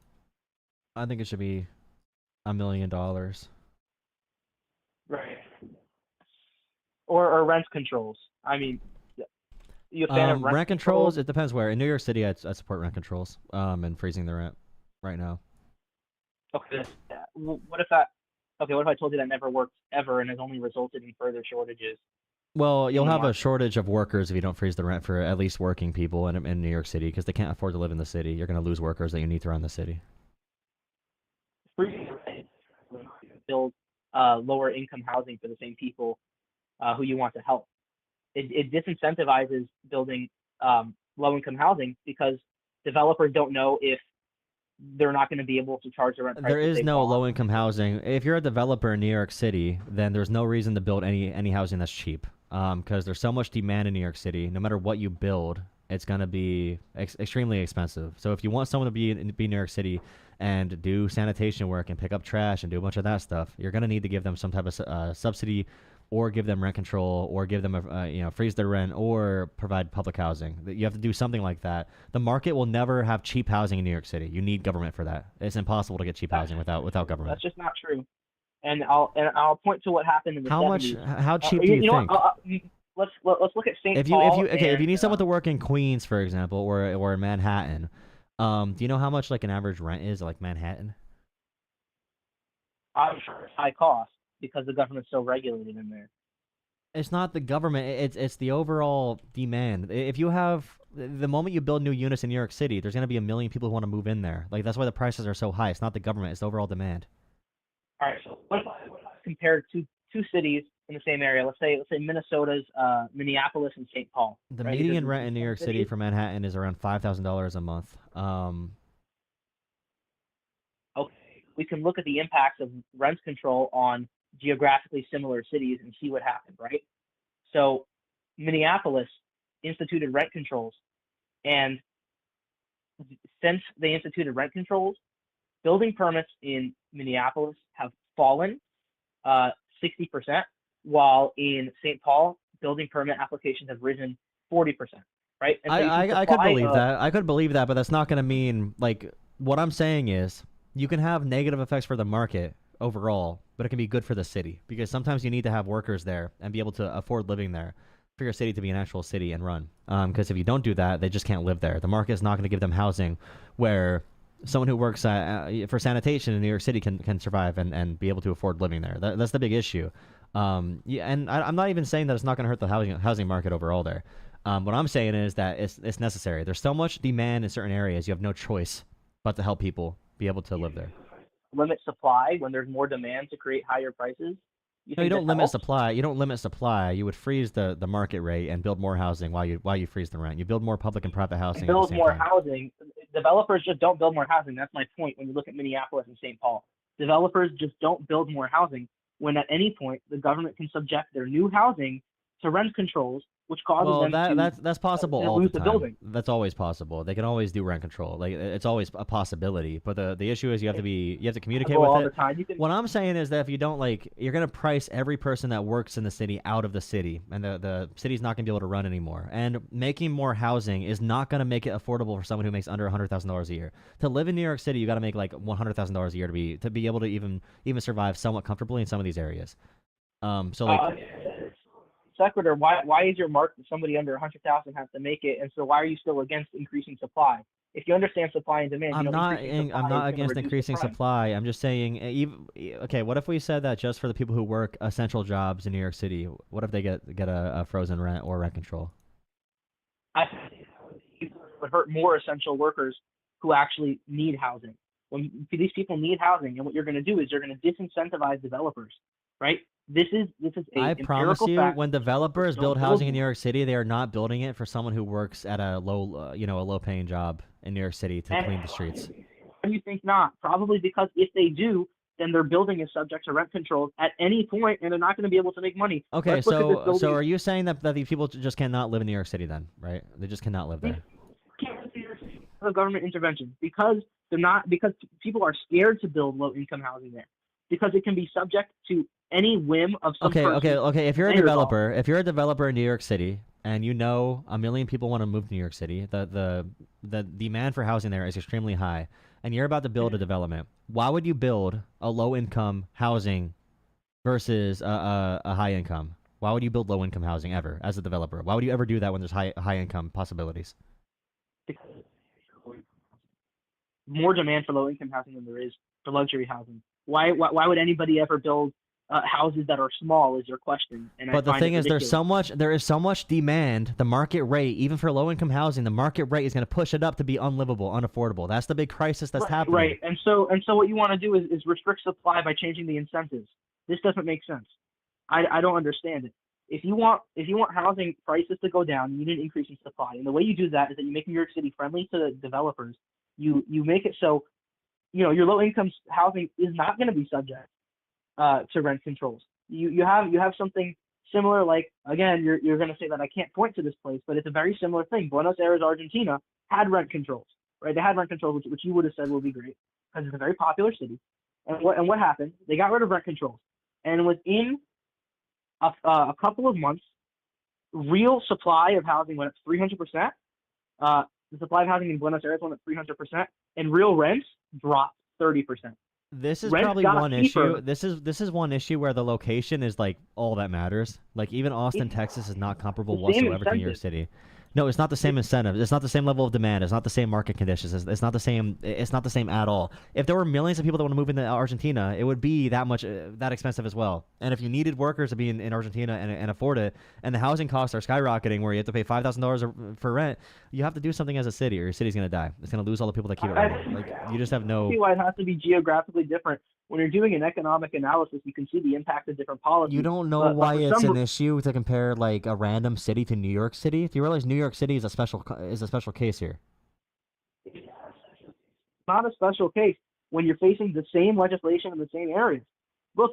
I think it should be $1 million. Right. Or rent controls. I mean, you a fan of rent controls? It depends where. In New York City, I support rent controls and freezing the rent right now. Okay. What if I told you that never worked ever and has only resulted in further shortages? Well, you'll have a shortage of workers if you don't freeze the rent for at least working people in New York City because they can't afford to live in the city. You're going to lose workers that you need to run the city. Build lower income housing for the same people who you want to help. It disincentivizes building low income housing because developers don't know if they're not going to be able to charge the rent. There is no low income housing. If you're a developer in New York City, then there's no reason to build any housing that's cheap because there's so much demand in New York City. No matter what you build, it's going to be extremely expensive. So if you want someone to be in New York City and do sanitation work and pick up trash and do a bunch of that stuff, you're going to need to give them some type of subsidy or give them rent control or give them freeze their rent or provide public housing. You have to do something like that. The market will never have cheap housing in New York City. You need government for that. It's impossible to get cheap housing without government. That's just not true. And I'll point to what happened in the 70s. How cheap do you think? Let's look at St. Paul. If you need someone to work in Queens, for example, or in Manhattan, do you know how much like an average rent is like Manhattan? I'm sure it's high cost because the government's so regulated in there. It's not the government. It's the overall demand. If you have the moment you build new units in New York City, there's going to be 1 million people who want to move in there. Like that's why the prices are so high. It's not the government. It's the overall demand. All right. So what if I compare two cities in the same area? Let's say Minnesota's Minneapolis and St. Paul. The median rent in New York City for Manhattan is around $5,000 a month. Okay, we can look at the impacts of rent control on geographically similar cities and see what happened, right? So Minneapolis instituted rent controls, and since they instituted rent controls, building permits in Minneapolis have fallen 60%, while in St. Paul, building permit applications have risen 40%, right? And so I could believe that. I could believe that, but that's not going to mean, like, what I'm saying is you can have negative effects for the market overall, but it can be good for the city because sometimes you need to have workers there and be able to afford living there for your city to be an actual city and run. Because if you don't do that, they just can't live there. The market is not going to give them housing where someone who works for sanitation in New York City can survive and be able to afford living there. That's the big issue. And I'm not even saying that it's not going to hurt the housing market overall there. What I'm saying is that it's necessary. There's so much demand in certain areas, you have no choice but to help people be able to live there. Limit supply when there's more demand to create higher prices? No, you don't limit supply. You don't limit supply. You would freeze the market rate and build more housing while you freeze the rent. You build more public and private housing. Build more housing. Developers just don't build more housing. That's my point when you look at Minneapolis and St. Paul. Developers just don't build more housing when at any point the government can subject their new housing to rent controls which causes Well, them to that's possible all lose the the time. building. That's always possible. They can always do rent control. Like it's always a possibility. But the issue is you have to communicate with all it. the time. What I'm saying is that if you don't you're gonna price every person that works in the city out of the city, and the city's not gonna be able to run anymore. And making more housing is not gonna make it affordable for someone who makes under $100,000 a year. To live in New York City, you got to make like $100,000 a year to be able to even survive somewhat comfortably in some of these areas. Sequitur, why is your mark that somebody under 100,000 has to make it, and so why are you still against increasing supply? If you understand supply and demand, I'm not against increasing supply. I'm just saying, okay, what if we said that just for the people who work essential jobs in New York City, what if they get a frozen rent or rent control? I think it would hurt more essential workers who actually need housing. When these people need housing, and what you're going to do is you're going to disincentivize developers, right? This is I promise you, fact. when developers build housing in New York City, they are not building it for someone who works at a low paying job in New York City to clean the streets. Why do you think not? Probably because if they do, then their building is subject to rent controls at any point, and they're not going to be able to make money. Okay, so are you saying that these people just cannot live in New York City then, right? They just cannot live there. Of government intervention because people are scared to build low income housing there because it can be subject to any whim of some person. Okay. If you're a developer in New York City, and you know a million people want to move to New York City, the demand for housing there is extremely high, and you're about to build a development. Why would you build a low income housing versus a high income? Why would you build low income housing ever as a developer? Why would you ever do that when there's high income possibilities? More demand for low income housing than there is for luxury housing. Why would anybody ever build houses that are small? Is your question? But the thing is, there is so much demand. The market rate, even for low income housing, the market rate is going to push it up to be unlivable, unaffordable. That's the big crisis that's happening. Right, and so what you want to do is restrict supply by changing the incentives. This doesn't make sense. I don't understand it. If you want housing prices to go down, you need an increase in supply, and the way you do that is that you make New York City friendly to the developers. You make it so, your low income housing is not going to be subject to rent controls. You have something similar, like, again, you're going to say that I can't point to this place, but it's a very similar thing. Buenos Aires, Argentina had rent controls, right? They had rent controls, which you would have said would be great because it's a very popular city. And what happened? They got rid of rent controls, and within a couple of months, real supply of housing went up 300%. The supply of housing in Buenos Aires went up 300%, and real rents dropped 30%. This is probably one issue. This is one issue where the location is like all that matters. Like even Austin, Texas is not comparable whatsoever to New York City. No, it's not the same incentive. It's not the same level of demand. It's not the same market conditions. It's not the same. It's not the same at all. If there were millions of people that want to move into Argentina, it would be that expensive as well. And if you needed workers to be in Argentina and afford it, and the housing costs are skyrocketing, where you have to pay $5,000 for rent, you have to do something as a city, or your city's gonna die. It's gonna lose all the people that keep it running. Like you just have no. See why it has to be geographically different. When you're doing an economic analysis, you can see the impact of different policies. You don't know why it's an issue to compare like a random city to New York City. Do you realize New York City is a special case here? It's not a special case when you're facing the same legislation in the same areas. Look,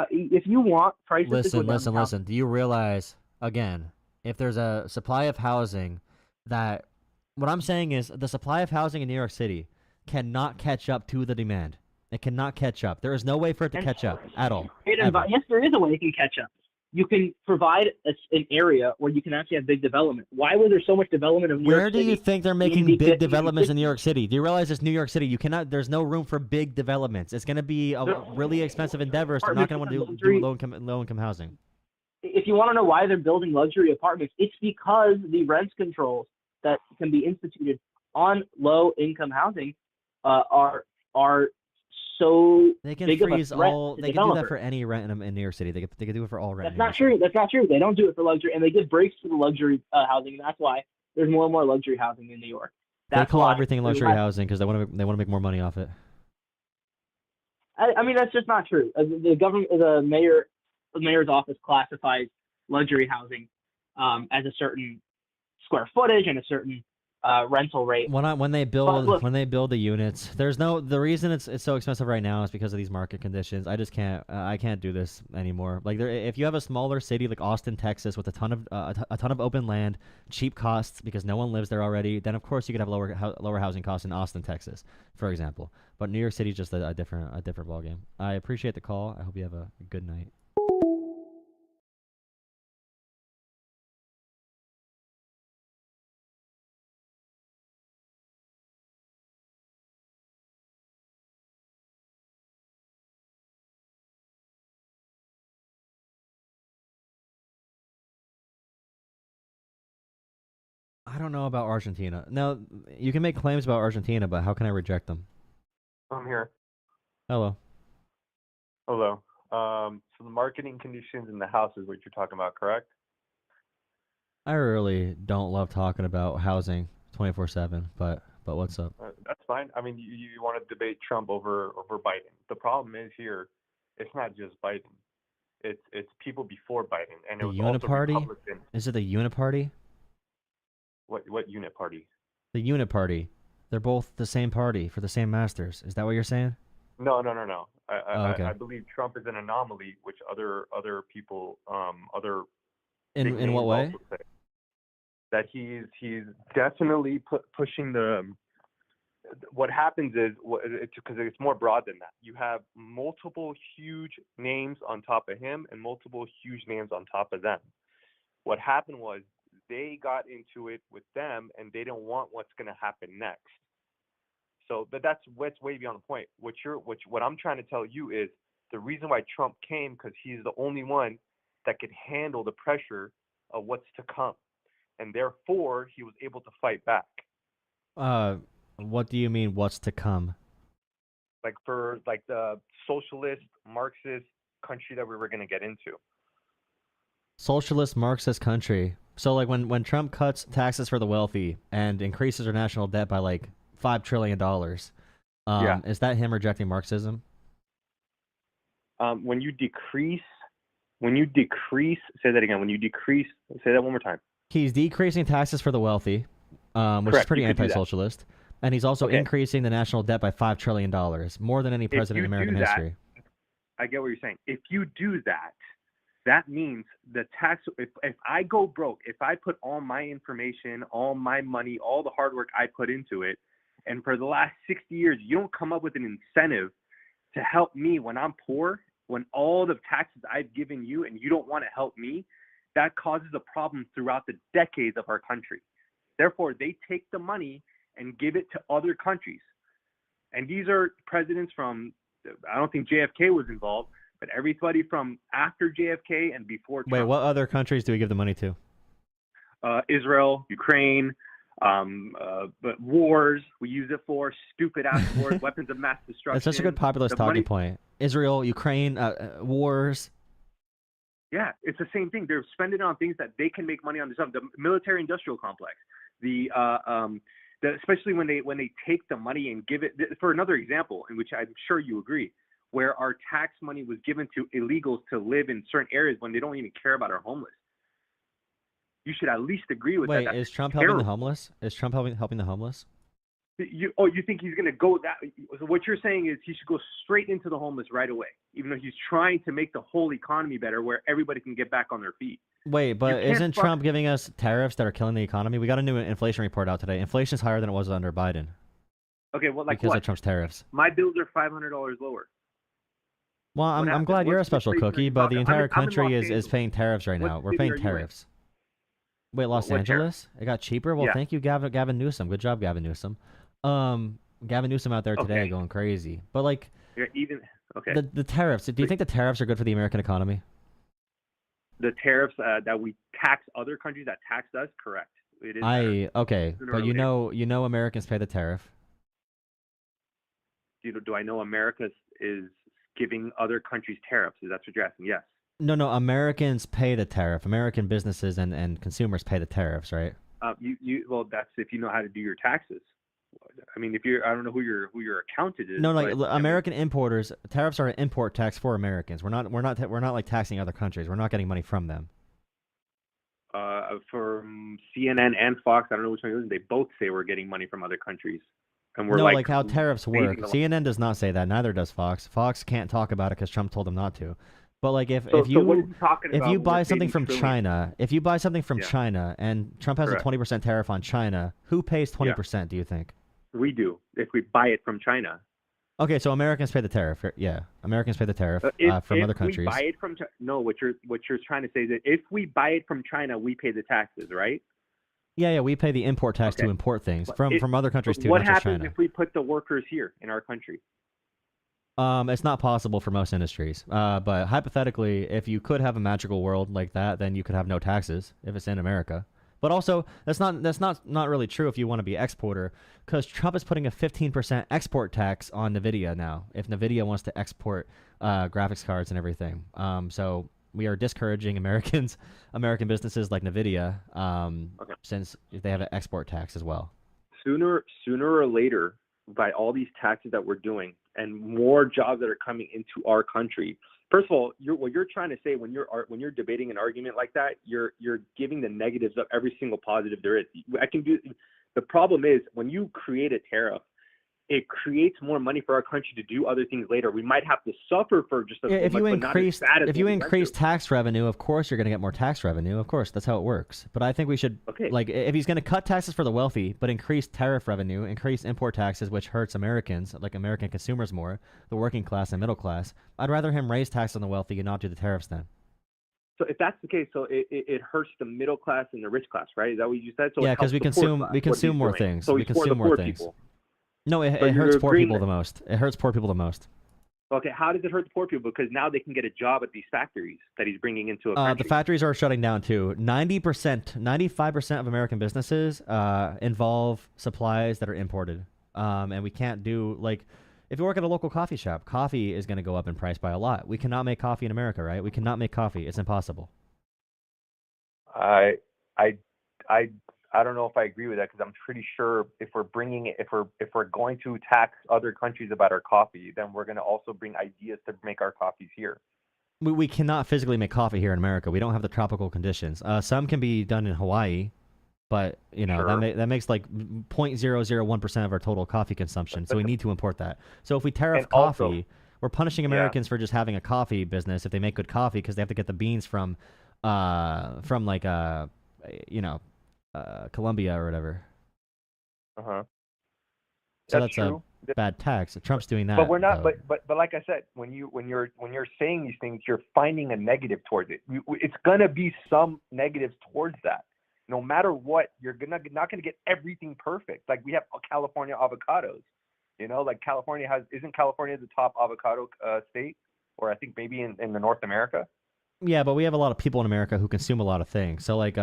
if you want prices to go down. Listen. Do you realize, again, if there's a supply of housing that, what I'm saying is the supply of housing in New York City cannot catch up to the demand. It cannot catch up. There is no way for it to catch up at all. Yes, there is a way it can catch up. You can provide an area where you can actually have big development. Why was there so much development of New York City? Where do you think they're making big developments in New York City? Do you realize it's New York City? You cannot. There's no room for big developments. It's going to be a really expensive endeavor. So they're not going to want to do low income housing. If you want to know why they're building luxury apartments, it's because the rent controls that can be instituted on low income housing are so they can big freeze of a threat all. to They can do that developers. for any rent in New York City. They can do it for all rent. That's not true. That's not true. They don't do it for luxury, and they give breaks to the luxury housing, and that's why there's more and more luxury housing in New York. They call everything luxury housing because they want to make more money off it. I mean, that's just not true. The mayor's office classifies luxury housing as a certain square footage and a certain rental rate. When they build the units, the reason it's so expensive right now is because of these market conditions. I just can't I can't do this anymore. Like if you have a smaller city like Austin, Texas, with a ton of open land, cheap costs because no one lives there already, then of course you could have lower housing costs in Austin, Texas, for example. But New York City is just a different ballgame. I appreciate the call. I hope you have a good night. I don't know about Argentina. Now, you can make claims about Argentina, but how can I reject them? I'm here. Hello. Hello. So the marketing conditions in the house is what you're talking about, correct? I really don't love talking about housing 24/7, but what's up? That's fine. I mean, you want to debate Trump over Biden. The problem is here, it's not just Biden. It's people before Biden, and it The was also Uniparty? Republicans. Is it the Uniparty? What unit party? The Uniparty. They're both the same party for the same masters. Is that what you're saying? No. Okay. I believe Trump is an anomaly, which other people, other In big what names way? also say. That he's definitely pushing the. What happens is because it's more broad than that. You have multiple huge names on top of him and multiple huge names on top of them. What happened was they got into it with them, and they don't want what's going to happen next. So, but that's what's way beyond the point. What I'm trying to tell you is the reason why Trump came, because he's the only one that could handle the pressure of what's to come, and therefore he was able to fight back. What do you mean? What's to come? Like for the socialist, Marxist country that we were going to get into. Socialist Marxist country. So like when Trump cuts taxes for the wealthy and increases our national debt by like $5 trillion, is that him rejecting Marxism? When you decrease, say that again. Say that one more time. He's decreasing taxes for the wealthy, which is pretty anti-socialist, and he's also increasing the national debt by $5 trillion, more than any president in American history. I get what you're saying. If you do that, that means the tax. If I go broke, if I put all my information, all my money, all the hard work I put into it, and for the last 60 years, you don't come up with an incentive to help me when I'm poor, when all the taxes I've given you and you don't want to help me, that causes a problem throughout the decades of our country. Therefore, they take the money and give it to other countries. And these are presidents from, I don't think JFK was involved, but everybody from after JFK and before Trump. Wait, what other countries do we give the money to? Israel, Ukraine, but wars, we use it for stupid ass wars, weapons of mass destruction. That's such a good populist talking point. Israel, Ukraine, wars. Yeah, it's the same thing. They're spending it on things that they can make money on themselves. The military-industrial complex, especially when they take the money and give it. For another example, in which I'm sure you agree, where our tax money was given to illegals to live in certain areas when they don't even care about our homeless. You should at least agree with that. Wait, is Trump helping the homeless? Is Trump helping the homeless? You think he's going to go that? So what you're saying is he should go straight into the homeless right away, even though he's trying to make the whole economy better, where everybody can get back on their feet. Wait, but isn't Trump giving us tariffs that are killing the economy? We got a new inflation report out today. Inflation's higher than it was under Biden. Okay, well, like because what? of Trump's tariffs. My bills are $500 lower. Well, I'm glad you're a special cookie, but the entire country is paying tariffs right now. We're paying tariffs. Wait, Los Angeles? It got cheaper? Well, thank you, Gavin Newsom. Good job, Gavin Newsom. Gavin Newsom out there today going crazy. But like, the tariffs. Do you think the tariffs are good for the American economy? The tariffs that we tax other countries that tax us, correct? It is. Okay, but you know Americans pay the tariff. Do I know America is giving other countries tariffs? Is that what you're asking? Yes. No, Americans pay the tariff. American businesses and consumers pay the tariffs, right? Well, that's if you know how to do your taxes. I mean, I don't know who your accountant is. No, like American importers, tariffs are an import tax for Americans. We're not like taxing other countries. We're not getting money from them. from CNN and Fox. I don't know which one it is. They both say we're getting money from other countries, and we're no, like, like how tariffs work. raising the- CNN does not say that. Neither does Fox. Fox can't talk about it because Trump told them not to. But like if So what is he talking if about you when buy we're something saving from trillions? China, if you buy something from Yeah. China and Trump has Correct. a 20% tariff on China, who pays 20%? Do you think? We do if we buy it from China. Okay, so Americans pay the tariff. Yeah, Americans pay the tariff If from other countries. we buy it from no, what you're trying to say is that if we buy it from China, we pay the taxes, right? Yeah, we pay the import tax to Okay. import things But from other countries too, What not just happens China. if we put the workers here in our country? It's not possible for most industries. But hypothetically, if you could have a magical world like that, then you could have no taxes if it's in America. But also, that's not really true if you want to be exporter, because Trump is putting a 15% export tax on NVIDIA now. If NVIDIA wants to export graphics cards and everything, so we are discouraging American businesses like NVIDIA, since they have an export tax as well. Sooner or later, by all these taxes that we're doing and more jobs that are coming into our country. First of all, what you're trying to say when you're debating an argument like that, you're giving the negatives of every single positive there is. The problem is when you create a tariff, it creates more money for our country to do other things later. We might have to suffer for just a Yeah, if you increase increase tax revenue, of course you're going to get more tax revenue. Of course, that's how it works. But I think we should like if he's going to cut taxes for the wealthy, but increase tariff revenue, increase import taxes, which hurts Americans, like American consumers more, the working class and middle class. I'd rather him raise tax on the wealthy and not do the tariffs then. So if that's the case, so it hurts the middle class and the rich class, right? Is that what you said? So yeah, because we consume more things. So we he's for consume the more poor things. people. No, it So hurts you're poor agreeing people that- the most. It hurts poor people the most. Okay, how does it hurt the poor people? Because now they can get a job at these factories that he's bringing into a country. The factories are shutting down too. 95% of American businesses involve supplies that are imported. And we can't do like if you work at a local coffee shop, coffee is going to go up in price by a lot. We cannot make coffee in America, right? We cannot make coffee. It's impossible. I don't know if I agree with that because I'm pretty sure if we're going to tax other countries about our coffee, then we're going to also bring ideas to make our coffees here. We cannot physically make coffee here in America. We don't have the tropical conditions. Some can be done in Hawaii, but Sure. that makes like 0.001% of our total coffee consumption. So we need to import that. So if we tariff And also- coffee, we're punishing Americans for just having a coffee business if they make good coffee because they have to get the beans from Colombia or whatever. So that's true. a bad tax. Trump's doing that. But we're not. though. But like I said, when you're saying these things, you're finding a negative towards it. It's gonna be some negatives towards that. No matter what, you're not gonna get everything perfect. Like we have California avocados. Like isn't California the top avocado state, or I think maybe in the North America. Yeah, but we have a lot of people in America who consume a lot of things. So like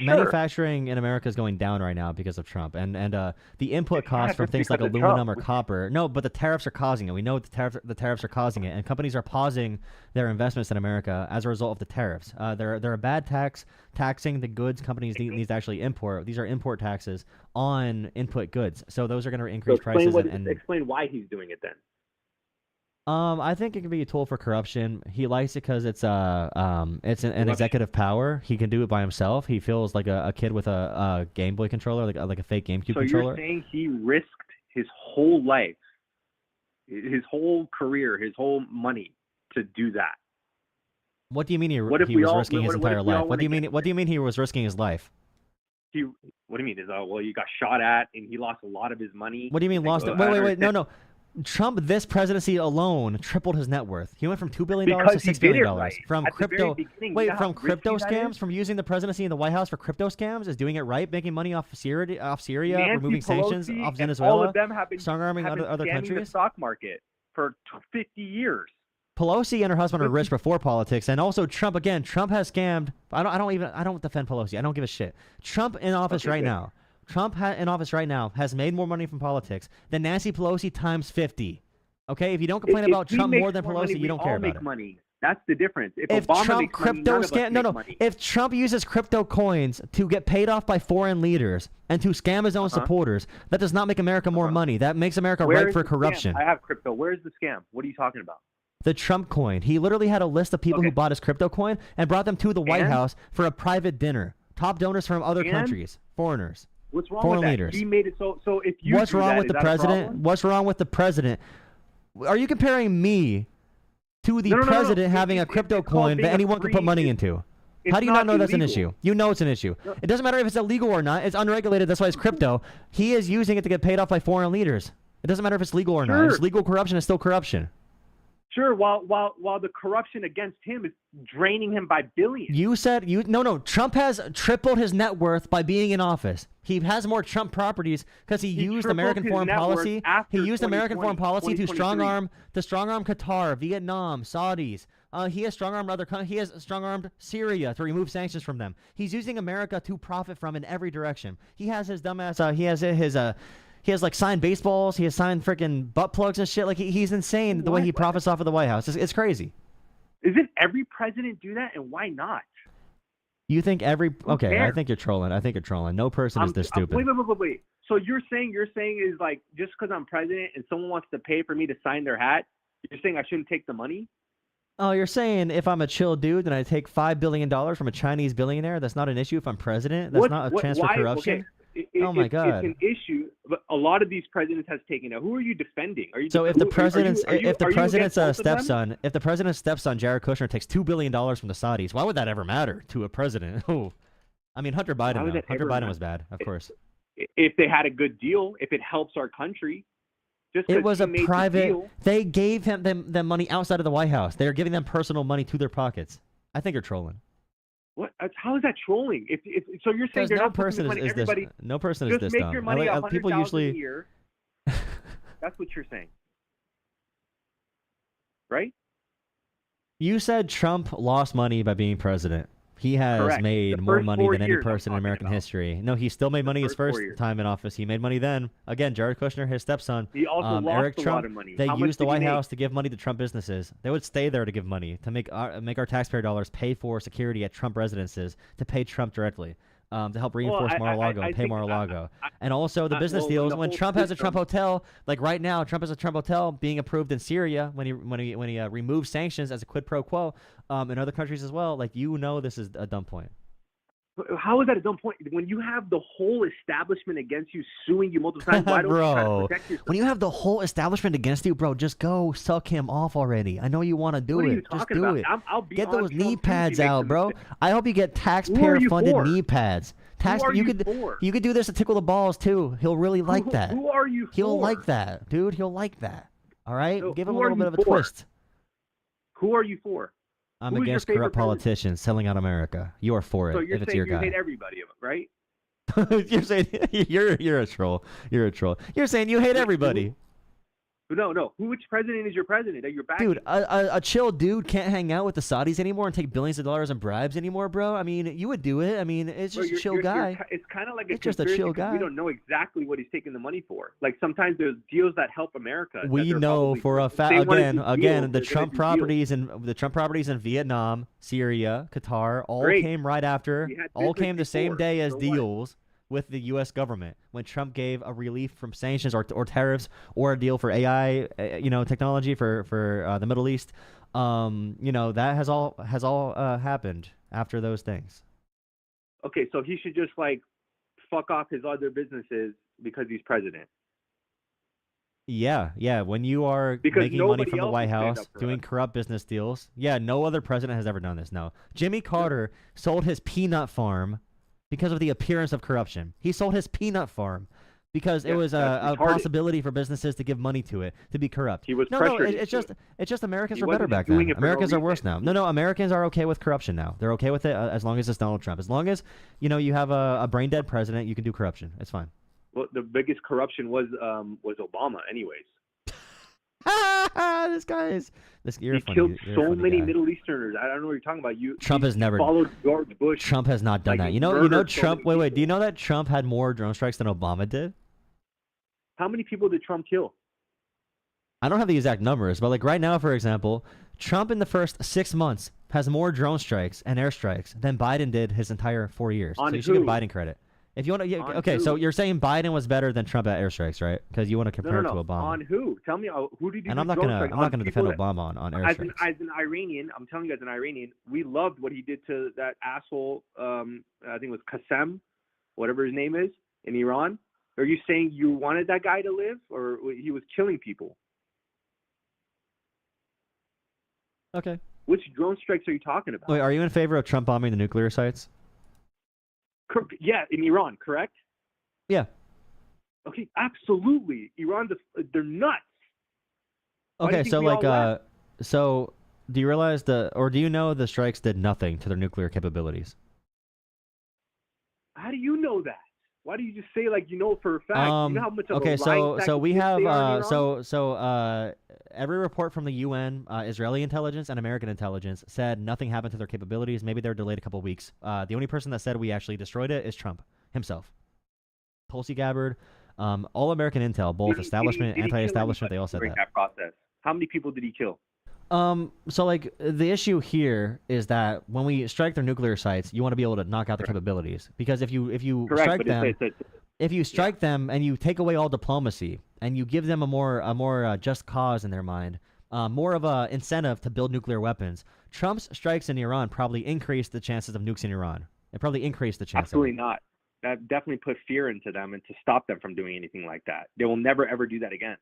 manufacturing in America is going down right now because of Trump, and the input costs from things like because of aluminum Trump. or copper. No, but the tariffs are causing it. We know the tariffs are causing it, and companies are pausing their investments in America as a result of the tariffs. They're a bad taxing the goods companies need to actually import. These are import taxes on input goods, so those are going to increase prices. Explain why he's doing it then. I think it can be a tool for corruption. He likes it because it's an executive power. He can do it by himself. He feels like a kid with a Game Boy controller, like a fake GameCube controller. So you're saying he risked his whole life, his whole career, his whole money to do that? What do you mean he was risking his entire life? What do you mean he was risking his life? What do you mean? He got shot at and he lost a lot of his money. What do you mean lost it? Wait, no. Trump, this presidency alone, tripled his net worth. He went from $2 billion to $6 billion. Right. From At crypto. From crypto scams, is? from using the presidency in the White House for crypto scams, is doing it right, making money off Syria, Nancy removing sanctions Pelosi off and Venezuela, all of them have been strong-arming other scamming countries. the stock market for 50 years. Pelosi and her husband are rich before politics, and also Trump again. Trump has scammed. I don't defend Pelosi. I don't give a shit. Trump in office right now. In office right now has made more money from politics than Nancy Pelosi times 50. Okay, if you don't complain about Trump more than Pelosi, you don't care about it. Money. That's the difference. If Obama Trump makes money, none of us make money. If Trump uses crypto coins to get paid off by foreign leaders and to scam his own supporters, that does not make America more money. That makes America ripe for corruption. I have crypto. Where's the scam? What are you talking about? The Trump coin. He literally had a list of people who bought his crypto coin and brought them to the White House for a private dinner. Top donors from other countries, foreigners. What's wrong foreign with that? leaders. He made it so if you What's do wrong that, with is the that a president? problem? What's wrong with the president? Are you comparing me to the No. president having a It's crypto called coin that being a anyone can put money free- into? It's How do you not know that's an illegal. issue? You know it's an issue. No. It doesn't matter if it's illegal or not. It's unregulated. That's why it's crypto. He is using it to get paid off by foreign leaders. It doesn't matter if it's legal or not. If it's legal corruption, it's still corruption. Sure, while the corruption against him is draining him by billions. You said no. Trump has tripled his net worth by being in office. He has more Trump properties because he used tripled American his foreign net worth policy. after He used American foreign policy to 2023. strong arm Qatar, Vietnam, Saudis. He has strong armed other countries. He has strong armed Syria to remove sanctions from them. He's using America to profit from in every direction. He has his dumbass. He has like signed baseballs. He has signed freaking butt plugs and shit. Like he's insane the way he profits off of the White House. It's crazy. Isn't every president do that, and why not? You think every okay? I cares? think you're trolling. No person is this stupid. Wait. So you're saying is like just because I'm president and someone wants to pay for me to sign their hat, you're saying I shouldn't take the money? Oh, you're saying if I'm a chill dude, then I take $5 billion from a Chinese billionaire? That's not an issue if I'm president? That's not a transfer corruption? Okay. Oh my God. It's an issue, but a lot of these presidents has taken it. Who are you defending? Are you So if the president's stepson, stepson Jared Kushner takes $2 billion from the Saudis, why would that ever matter to a president? Oh, I mean Hunter Biden. would Though. that Hunter ever Biden matter? was bad, of course. If they had a good deal, if it helps our country, just 'cause It was he a made the private. deal- They gave them money outside of the White House. They're giving them personal money to their pockets. I think you're trolling. What? How is that trolling? If so, you're saying Because they're no not putting person money, is this. everybody No person is just this make dumb. your money People $100,000 usually. a year. That's what you're saying, right? You said Trump lost money by being president. He has Correct. made The more first money 4 than any years I'm person in talking American about. history. No, he still made money his first 4 first years. time in office. He made money then. Again, Jared Kushner, his stepson. He also lost Eric a Trump, lot of money. They How much used the did he White make? House to give money to Trump businesses. They would stay there to give money to make our taxpayer dollars pay for security at Trump residences to pay Trump directly. To help reinforce Mar-a-Lago and pay Mar-a-Lago. And also the business deals. When Trump has a Trump hotel, like right now, Trump has a Trump hotel being approved in Syria when he removes sanctions as a quid pro quo in other countries as well. Like, this is a dumb point. How is that a dumb point? When you have the whole establishment against you, suing you multiple times, why don't you try to Bro, protect yourself? when you have the whole establishment against you, bro, just go suck him off already. I know you want to do What are it. you Just talking do about? it. I'll be Get on those Trump knee too if he pads makes out, a bro. mistake. I hope you get Who are you taxpayer-funded for? knee pads. Who are You you could for? you could do this to tickle the balls too. He'll really like that. Who are you He'll for? like that, dude. He'll like that. All right, So give him a who are little bit you of a for? twist. Who are you for? I'm Who is your against favorite corrupt president? politicians selling out America. You are for it So you're if it's saying your you guy. hate everybody, right? You're saying you're a troll. You're a troll. You're saying you hate everybody. No. Which president is your president that you're backing? Dude, a chill dude can't hang out with the Saudis anymore and take billions of dollars in bribes anymore, bro. I mean, you would do it. I mean, it's Bro, just a chill guy. It's kind of like It's just a chill guy. We don't know exactly what he's taking the money for. Like sometimes there's deals that help America. that We they're know probably- for a if fact. they wanna do Again, deals, the they're Trump gonna do deals. properties in Vietnam, Syria, Qatar, all Great. came right after. We had All business came the same before, day as so what? deals with the U.S. government when Trump gave a relief from sanctions or tariffs or a deal for AI, technology for the Middle East. That has all happened after those things. Okay, so he should just like fuck off his other businesses because he's president. Yeah. When you are Because making money nobody from the else White will stand House, up for doing us. corrupt business deals, no other president has ever done this. No, Jimmy Carter sold his peanut farm because of the appearance of corruption. He sold his peanut farm because it was a that's retarded. possibility for businesses to give money to it to be corrupt. He was no, pressured it's into just Americans He were better wasn't back doing then. it for no Americans are worse reason. now. No, Americans are okay with corruption now. They're okay with it as long as it's Donald Trump. As long as you have a brain dead president, you can do corruption. It's fine. Well, the biggest corruption was Obama, anyways. You're He funny. killed You're a so funny many guy. Middle Easterners. I don't know what you're talking about. Trump has never followed George Bush. Trump has not done Like, that. he You know murdered so Trump. many Wait. Do you people. know that Trump had more drone strikes than Obama did? How many people did Trump kill? I don't have the exact numbers, but like right now, for example, Trump in the first 6 months has more drone strikes and airstrikes than Biden did his entire 4 years. On so you should give who? Biden credit. If you want to, On okay. who? So you're saying Biden was better than Trump at airstrikes, right? Because you want to compare No, it to Obama. On who? Tell me, who did you? And I'm not gonna defend Obama on airstrikes. As an Iranian, I'm telling you, as an Iranian, we loved what he did to that asshole. I think it was Qasem, whatever his name is, in Iran. Are you saying you wanted that guy to live, or he was killing people? Okay. Which drone strikes are you talking about? Wait, are you in favor of Trump bombing the nuclear sites? Yeah, in Iran, correct? Yeah. Okay, absolutely. Iran, they're nuts. Why do you Okay, think so we all left? so do you realize or do you know the strikes did nothing to their nuclear capabilities? How do you know that? Why do you just say like you know for a fact? You know how much of Okay, a lying so we sack have they are in Iran? every report from the UN, Israeli intelligence and American intelligence said nothing happened to their capabilities. Maybe they were delayed a couple weeks. The only person that said we actually destroyed it is Trump himself. Tulsi Gabbard, all American intel, both establishment, Did he kill anti-establishment, they all anybody said during that. process. How many people did he kill? So like the issue here is that when we strike their nuclear sites, you want to be able to knock out the capabilities, because if you Correct, strike but them, it's if you strike them and you take away all diplomacy and you give them a more just cause in their mind, more of a incentive to build nuclear weapons, Trump's strikes in Iran probably increased the chances of nukes in Iran. It probably increased the chances. Absolutely not. That definitely put fear into them and to stop them from doing anything like that. They will never ever do that again.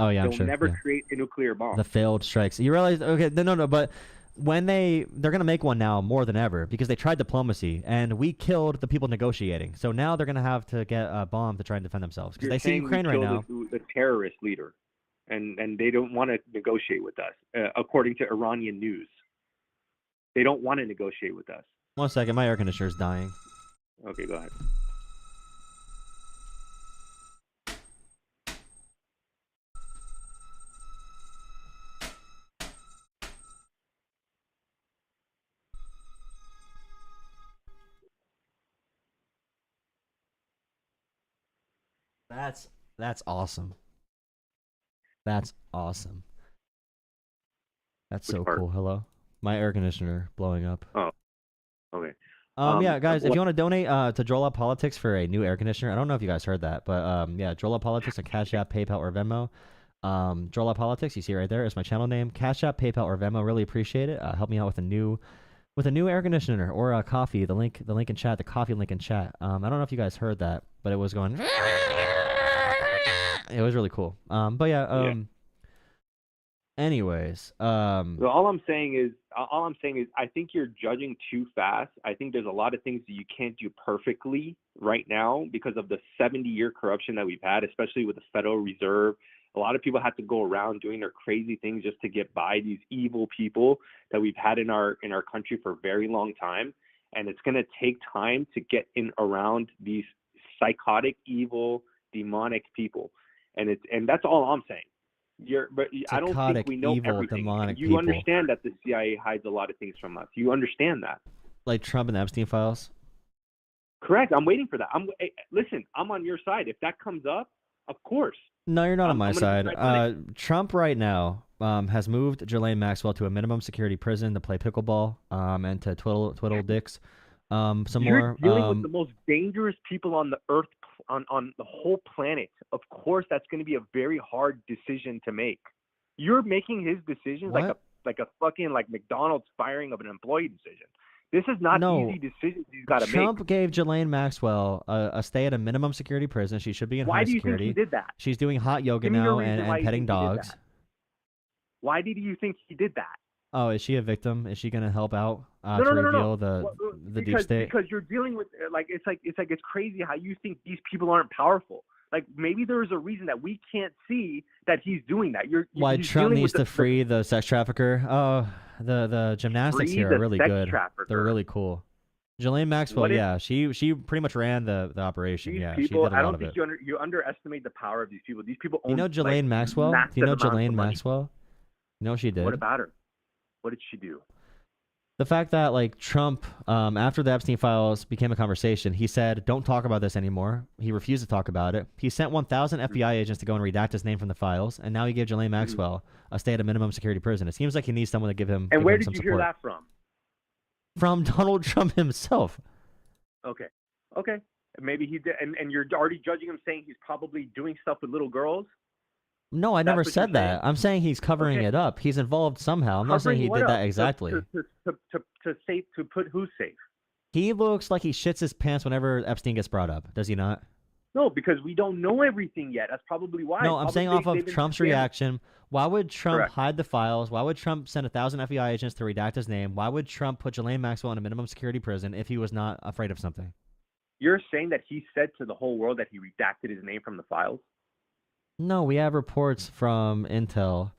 Oh yeah, I'm They'll sure. never Yeah. create a nuclear bomb. The failed strikes. You realize? Okay, no, but when they're gonna make one now more than ever because they tried diplomacy and we killed the people negotiating. So now they're gonna have to get a bomb to try and defend themselves because You're they see saying Ukraine we right killed now. the terrorist leader, and they don't want to negotiate with us, according to Iranian news. They don't want to negotiate with us. 1 second, my air conditioner's dying. Okay, go ahead. That's awesome. That's awesome. That's Which so part? cool. Hello, my air conditioner blowing up. Oh, okay. Yeah, guys, if what- you want to donate to Droll Out Politics for a new air conditioner, I don't know if you guys heard that, but yeah, Droll Out Politics on Cash App, PayPal, or Venmo. Droll Out Politics, you see right there is my channel name. Cash App, PayPal, or Venmo. Really appreciate it. Help me out with a new air conditioner or a coffee. The link in chat. The coffee link in chat. I don't know if you guys heard that, but it was going. It was really cool. But yeah. Anyways, So all I'm saying is, I think you're judging too fast. I think there's a lot of things that you can't do perfectly right now because of the 70-year corruption that we've had, especially with the Federal Reserve. A lot of people have to go around doing their crazy things just to get by. These evil people that we've had in our country for a very long time, and it's going to take time to get in around these psychotic, evil, demonic people, and that's all I'm saying. I don't think we know evil, everything. demonic You people. understand that the CIA hides a lot of things from us. You understand that. like Trump and the Epstein files. Correct. I'm waiting for that. Listen, I'm on your side. If that comes up, of course. No, you're not on my I'm gonna side. be right on it. Trump right now has moved Ghislaine Maxwell to a minimum security prison to play pickleball and to twiddle dicks. Some You're more. dealing with the most dangerous people on the earth, on the whole planet. Of course, that's going to be a very hard decision to make. You're making his decisions like a fucking McDonald's firing of an employee decision. This is not easy decisions he's got to make. Trump gave Ghislaine Maxwell a stay at a minimum security prison. She should be in Why high do you security. think he did that? She's doing hot yoga Give me now your reason why and you petting think he did dogs. that. Why did you think he did that? Oh, is she a victim? Is she going to help out No, to no, no, reveal no. the deep state? Because you're dealing with it's crazy how you think these people aren't powerful. Like maybe there is a reason that we can't see that he's doing that. Why he's Trump dealing needs with to free the sex trafficker? Oh, the gymnastics Free here the are really sex good. trafficker. They're really cool. Ghislaine Maxwell, What if- yeah, she pretty much ran the operation. These Yeah, people, she did a I lot don't of think it. you underestimate the power of these people. These people own. You know Ghislaine Maxwell? Do you know massive amounts of Ghislaine money. Maxwell? You know what she did? What about her? What did she do? The fact that Trump, after the Epstein files became a conversation, he said, "Don't talk about this anymore." He refused to talk about it. He sent 1,000 FBI agents to go and redact his name from the files, and now he gave Ghislaine Maxwell a stay at a minimum security prison. It seems like he needs someone to give him. And give where him did some you hear support. that from? From Donald Trump himself. Okay. Maybe he did, and you're already judging him, saying he's probably doing stuff with little girls. No, I never That's what you're said that. I'm saying he's covering it up. He's involved somehow. I'm not saying he Covering did what that up? exactly. To put who safe? He looks like he shits his pants whenever Epstein gets brought up. Does he not? No, because we don't know everything yet. That's probably why. No, I'm saying off of Trump's reaction. Why would Trump Correct. hide the files? Why would Trump send 1,000 FBI agents to redact his name? Why would Trump put Ghislaine Maxwell in a minimum security prison if he was not afraid of something? You're saying that he said to the whole world that he redacted his name from the files? No, we have reports from Intel,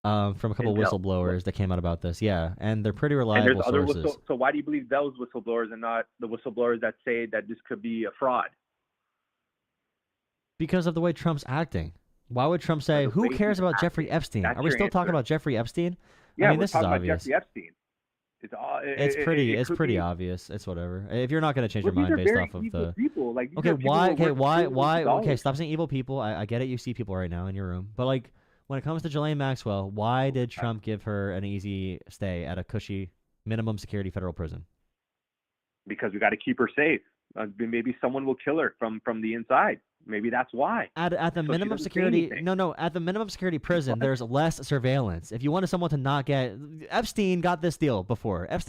from a couple whistleblowers that came out about this. Yeah, and they're pretty reliable And there's other sources. so why do you believe those whistleblowers and not the whistleblowers that say that this could be a fraud? Because of the way Trump's acting. Why would Trump say, who cares about Jeffrey Epstein? Are we still talking about Jeffrey Epstein? Yeah, I mean, we're this is talking about obvious. Jeffrey Epstein. It's pretty obvious. It's whatever. If you're not going to change your mind based off of the people. Like, okay, why? Okay, why? Okay, stop saying evil people. I get it. You see people right now in your room, but like when it comes to Ghislaine Maxwell, why did Trump give her an easy stay at a cushy minimum security federal prison? Because we got to keep her safe. Maybe someone will kill her from the inside. Maybe that's why. At the minimum security, no, at the minimum security prison, there's less surveillance. If you wanted someone to not get, Epstein got this deal before. If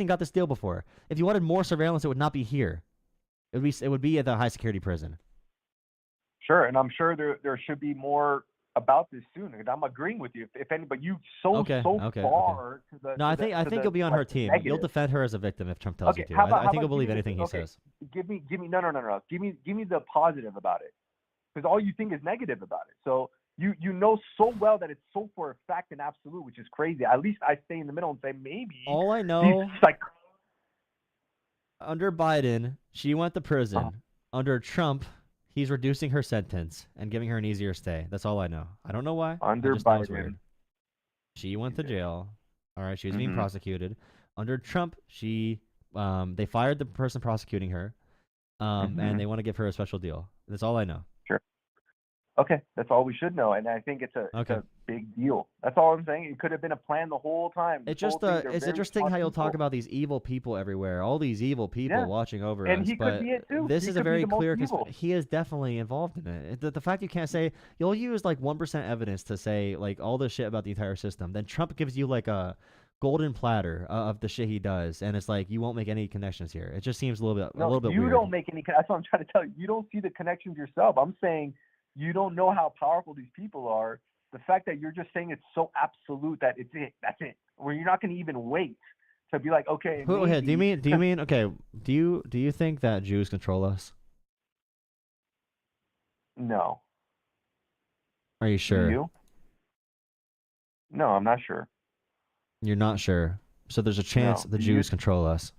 you wanted more surveillance, it would not be here. It would be at the high security prison. Sure, and I'm sure there should be more about this soon. And I'm agreeing with you. If anybody, you far to the. No, I think you'll be on her team. Negative. You'll defend her as a victim if Trump tells you to. I think you'll believe anything he says. Give me no. Give me the positive about it. Because all you think is negative about it. So you know so well that it's so for a fact and absolute, which is crazy. At least I stay in the middle and say maybe. All I know, under Biden, she went to prison. Under Trump, he's reducing her sentence and giving her an easier stay. That's all I know. I don't know why. Under Biden, she went to jail. All right, she was being prosecuted. Under Trump, they fired the person prosecuting her, and they want to give her a special deal. That's all I know. Okay, that's all we should know, and I think it's a big deal. That's all I'm saying. It could have been a plan the whole time. It's interesting how you'll talk about these evil people everywhere, all these evil people watching over us. And he could be it too. This is a very clear. He is definitely involved in it. The fact you can't say you'll use like 1% evidence to say like all this shit about the entire system, then Trump gives you like a golden platter of the shit he does, and it's like you won't make any connections here. It just seems a little bit. You weird. don't make any. That's what I'm trying to tell you. You don't see the connections yourself. I'm saying. You don't know how powerful these people are. The fact that you're just saying it's so absolute that it's it. That's it. Where you're not going to even wait to be like, okay. Do you mean? Okay. Do you think that Jews control us? No. Are you sure? Do you? No, I'm not sure. You're not sure. So there's a chance the Jews control us.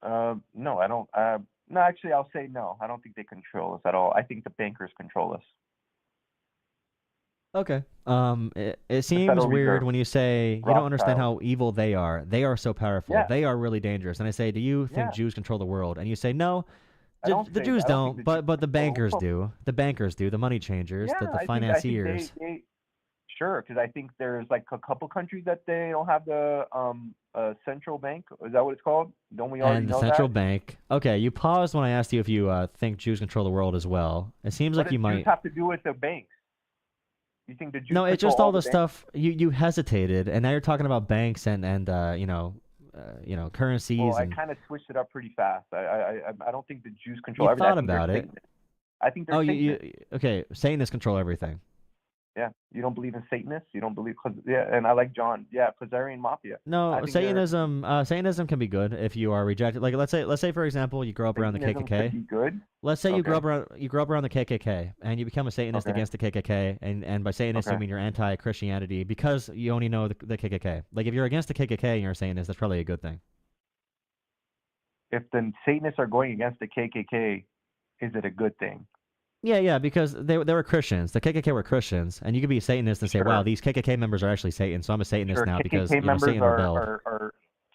No, I don't. No, actually, I'll say no. I don't think they control us at all. I think the bankers control us. Okay. It seems weird when you say you don't understand how evil they are. They are so powerful. Yeah. They are really dangerous. And I say, do you think Jews control the world? And you say, no, the Jews don't, but the bankers do. The bankers do. The money changers, the financiers. Sure, because I think there's like a couple countries that they don't have the central bank. Is that what it's called? Don't we already know that? And the central bank. Okay, you paused when I asked you if you think Jews control the world as well. It seems like you might. What does Jews have to do with the banks? You think the Jews? No, it's just all the stuff. You hesitated, and now you're talking about banks and currencies. Well, I kind of switched it up pretty fast. I don't think the Jews control everything. You thought about it. I think they're okay. Satanists control everything. Yeah, you don't believe in Satanists. You don't believe, and I like John. Yeah, Khazarian Mafia. No, Satanism. Satanism can be good if you are rejected. Like let's say for example, you grow up around the KKK. Can be good. Let's say you grow up around the KKK, and you become a Satanist against the KKK, and by Satanist you mean you're anti-Christianity because you only know the KKK. Like if you're against the KKK and you're a Satanist, that's probably a good thing. If the Satanists are going against the KKK, is it a good thing? Yeah, because they were Christians. The KKK were Christians, and you could be a Satanist and say, "Wow, these KKK members are actually Satan." So I'm a Satanist now because Satan rebelled.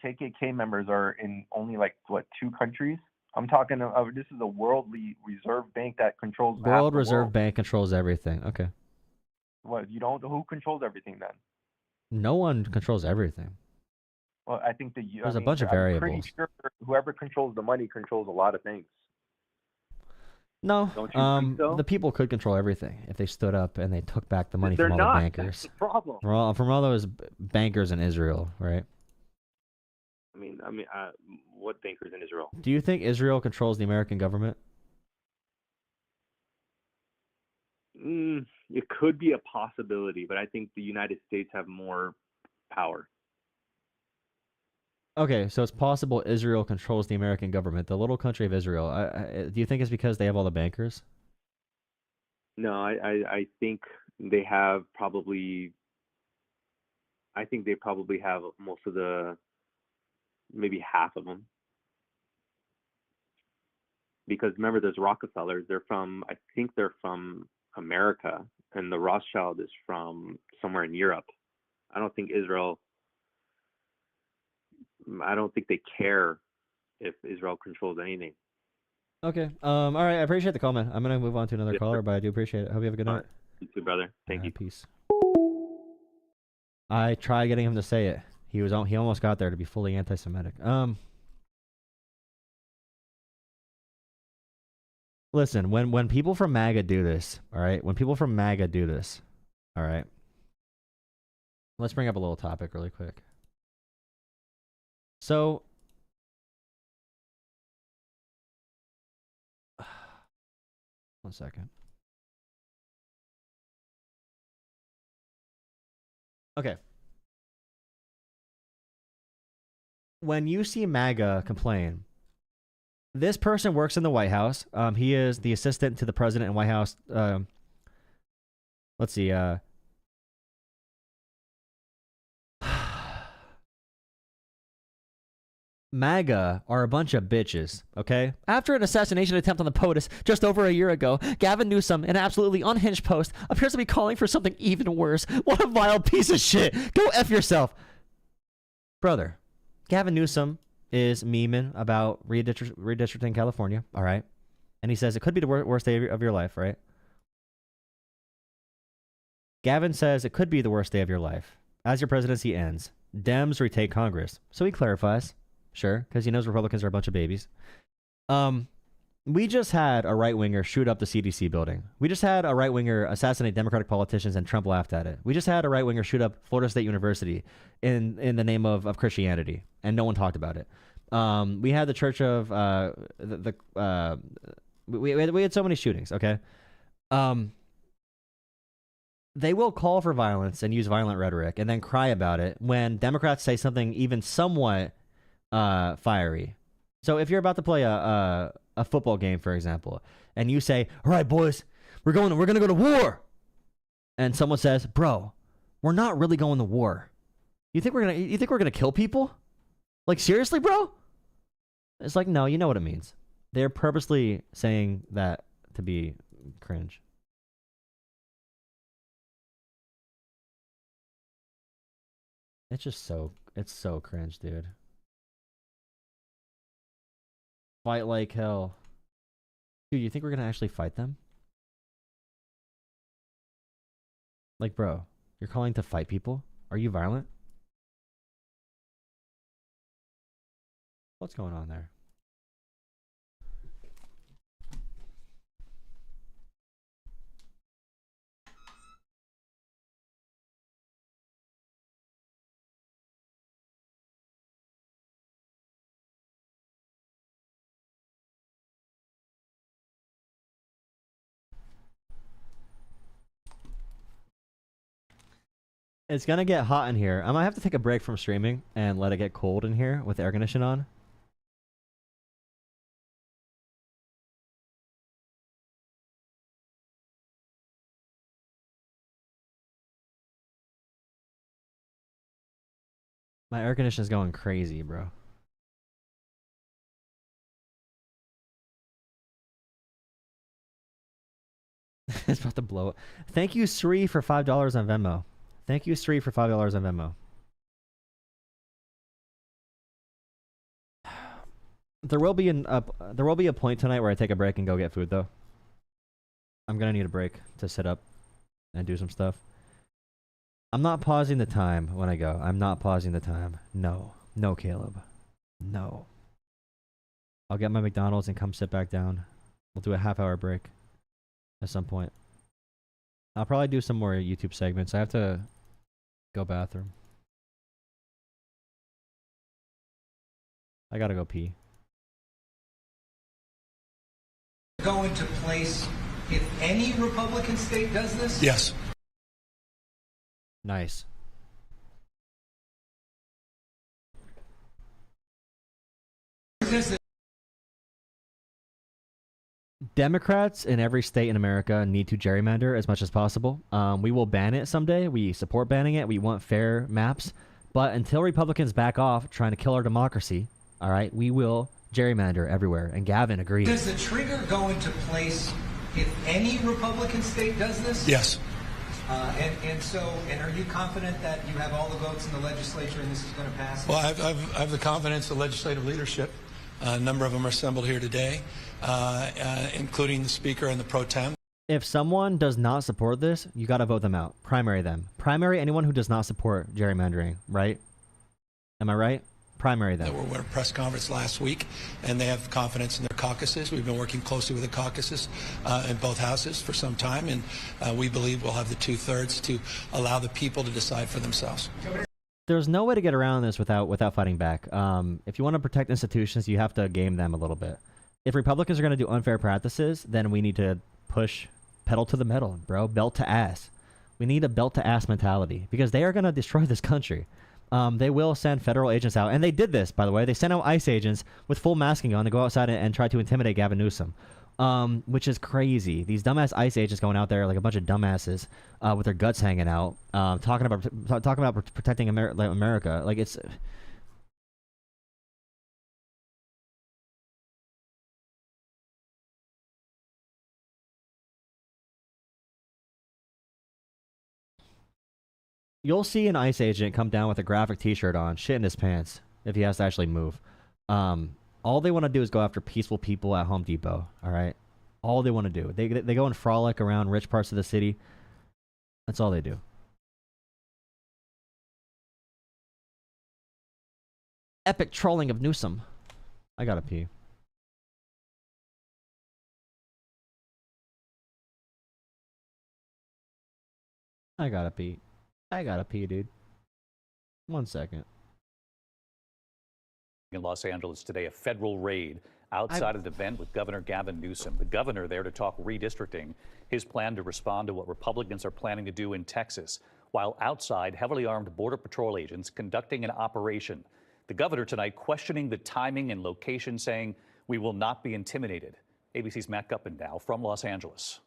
KKK members are in only like 2 countries? I'm talking. This is a worldly reserve bank that controls. World Reserve Bank controls everything. Okay. What you don't? Who controls everything then? No one controls everything. Well, I think there's a bunch of variables. I'm pretty sure whoever controls the money controls a lot of things. No. Don't you think so? The people could control everything if they stood up and they took back the money They're from all not. the bankers. That's the problem. From all those bankers in Israel, right? What bankers in Israel? Do you think Israel controls the American government? It could be a possibility, but I think the United States have more power. Okay, so it's possible Israel controls the American government, the little country of Israel. Do you think it's because they have all the bankers? No, I think they have probably. I think they probably have most of the, maybe half of them. Because remember, there's Rockefellers. I think they're from America, and the Rothschild is from somewhere in Europe. I don't think they care if Israel controls anything. Okay. All right. I appreciate the comment. I'm gonna move on to another Yes, caller, sir. but I do appreciate it. Hope you have a good night. You too, brother. Thank you. Peace. I tried getting him to say it. He almost got there to be fully anti-Semitic. Listen, when people from MAGA do this, all right? When people from MAGA do this, all right? Let's bring up a little topic really quick. So, one second. Okay. When you see MAGA complain, this person works in the White House. He is the assistant to the president in White House. Let's see. MAGA are a bunch of bitches, okay? After an assassination attempt on the POTUS just over a year ago, Gavin Newsom, in an absolutely unhinged post, appears to be calling for something even worse. What a vile piece of shit. Go F yourself. Brother, Gavin Newsom is memeing about redistricting California, all right? And he says it could be the worst day of your life, right? Gavin says it could be the worst day of your life. As your presidency ends, Dems retake Congress. So he clarifies. Sure, because he knows Republicans are a bunch of babies. We just had a right-winger shoot up the CDC building. We just had a right-winger assassinate Democratic politicians and Trump laughed at it. We just had a right-winger shoot up Florida State University in the name of Christianity, and no one talked about it. We had the Church of we had so many shootings, okay? They will call for violence and use violent rhetoric and then cry about it when Democrats say something even somewhat fiery. So if you're about to play a football game, for example, and you say, "All right, boys, we're gonna go to war," and someone says, "Bro, we're not really going to war. You think we're gonna kill people? Like seriously, bro?" It's like, no, you know what it means. They're purposely saying that to be cringe. It's so cringe, dude. Fight like hell. Dude, you think we're gonna actually fight them? Like, bro, you're calling to fight people? Are you violent? What's going on there? It's gonna get hot in here. I might have to take a break from streaming and let it get cold in here with the air conditioning on. My air conditioning's going crazy, bro. It's about to blow up. Thank you, Sri, for $5 on Venmo. Thank you, Sri, for $5 on Venmo. There will be a point tonight where I take a break and go get food, though. I'm gonna need a break to sit up and do some stuff. I'm not pausing the time when I go. I'm not pausing the time. No. No, Caleb. No. I'll get my McDonald's and come sit back down. We'll do a half-hour break at some point. I'll probably do some more YouTube segments. I have to go bathroom. I gotta go pee. Go into place if any Republican state does this? Yes. Nice. Democrats in every state in America need to gerrymander as much as possible. We will ban it someday. We support banning it. We want fair maps. But until Republicans back off trying to kill our democracy, all right, we will gerrymander everywhere. And Gavin agrees. Does the trigger go into place if any Republican state does this? Yes. And are you confident that you have all the votes in the legislature and this is going to pass? Well, I have the confidence of legislative leadership. A number of them are assembled here today, including the speaker and the pro tem. If someone does not support this, you got to vote them out. Primary them. Primary anyone who does not support gerrymandering, right? Am I right? Primary them. We were at a press conference last week, and they have confidence in their caucuses. We've been working closely with the caucuses in both houses for some time, and we believe we'll have the 2/3 to allow the people to decide for themselves. There's no way to get around this without fighting back. If you want to protect institutions, you have to game them a little bit. If Republicans are going to do unfair practices, then we need to push pedal to the metal, bro. Belt to ass. We need a belt to ass mentality because they are going to destroy this country. They will send federal agents out. And they did this, by the way. They sent out ICE agents with full masking on to go outside and try to intimidate Gavin Newsom, which is crazy. These dumbass ICE agents going out there like a bunch of dumbasses with their guts hanging out, talking about protecting America. Like, it's... You'll see an ICE agent come down with a graphic t-shirt on, shit in his pants, if he has to actually move. All they want to do is go after peaceful people at Home Depot, all right? All they want to do. They go and frolic around rich parts of the city. That's all they do. Epic trolling of Newsom. I gotta pee. I gotta pee, dude. 1 second. In Los Angeles today, a federal raid outside of the event with Governor Gavin Newsom. The governor there to talk redistricting, his plan to respond to what Republicans are planning to do in Texas, while outside heavily armed Border Patrol agents conducting an operation. The governor tonight questioning the timing and location, saying we will not be intimidated. ABC's Matt Guppin now from Los Angeles.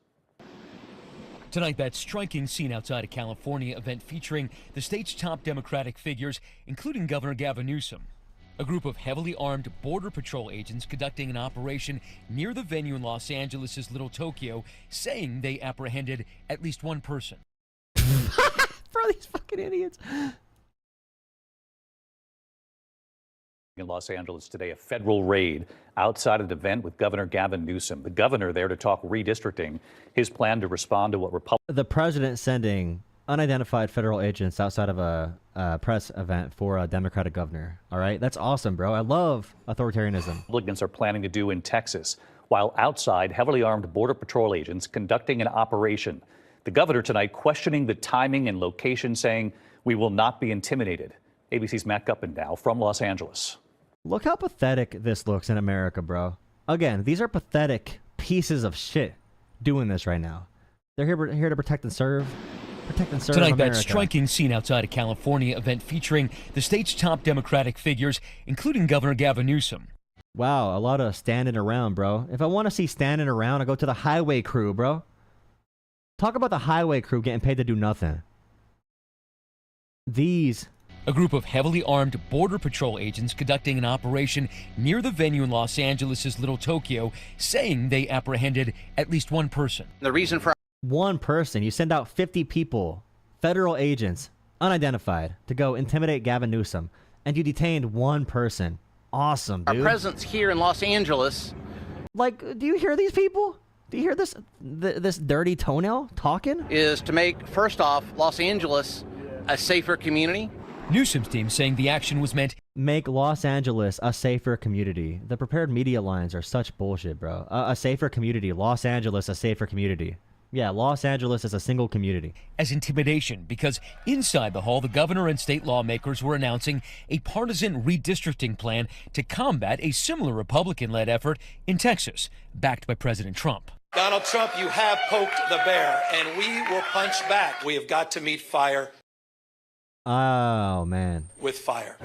Tonight, that striking scene outside a California event featuring the state's top Democratic figures, including Governor Gavin Newsom. A group of heavily armed Border Patrol agents conducting an operation near the venue in Los Angeles' Little Tokyo, saying they apprehended at least one person. Bro, these fucking idiots. In Los Angeles today, a federal raid outside of the event with Governor Gavin Newsom. The governor there to talk redistricting, his plan to respond to what the president sending unidentified federal agents outside of a press event for a Democratic governor. All right, that's awesome, bro. I love authoritarianism. Republicans are planning to do in Texas, while outside heavily armed Border Patrol agents conducting an operation. The governor tonight questioning the timing and location, saying we will not be intimidated. ABC's Matt Guppin now from Los Angeles. Look how pathetic this looks in America, bro. Again, these are pathetic pieces of shit doing this right now. They're here to protect and serve. Protect and serve Tonight, America. that striking scene outside a California event featuring the state's top Democratic figures, including Governor Gavin Newsom. Wow, a lot of standing around, bro. If I want to see standing around, I go to the highway crew, bro. Talk about the highway crew getting paid to do nothing. A group of heavily armed Border Patrol agents conducting an operation near the venue in Los Angeles' Little Tokyo, saying they apprehended at least one person. The reason for one person, you send out 50 people, federal agents, unidentified, to go intimidate Gavin Newsom, and you detained one person. Awesome, dude. Our presence here in Los Angeles. Like, do you hear these people? Do you hear this dirty toenail talking? Is to make, first off, Los Angeles a safer community. Newsom's team saying the action was meant make Los Angeles a safer community. The prepared media lines are such bullshit, bro. A safer community. Los Angeles, a safer community. Yeah, Los Angeles is a single community. as intimidation because inside the hall, the governor and state lawmakers were announcing a partisan redistricting plan to combat a similar Republican-led effort in Texas, backed by President Trump. Donald Trump, you have poked the bear, and we will punch back. We have got to meet fire Oh, man. with fire.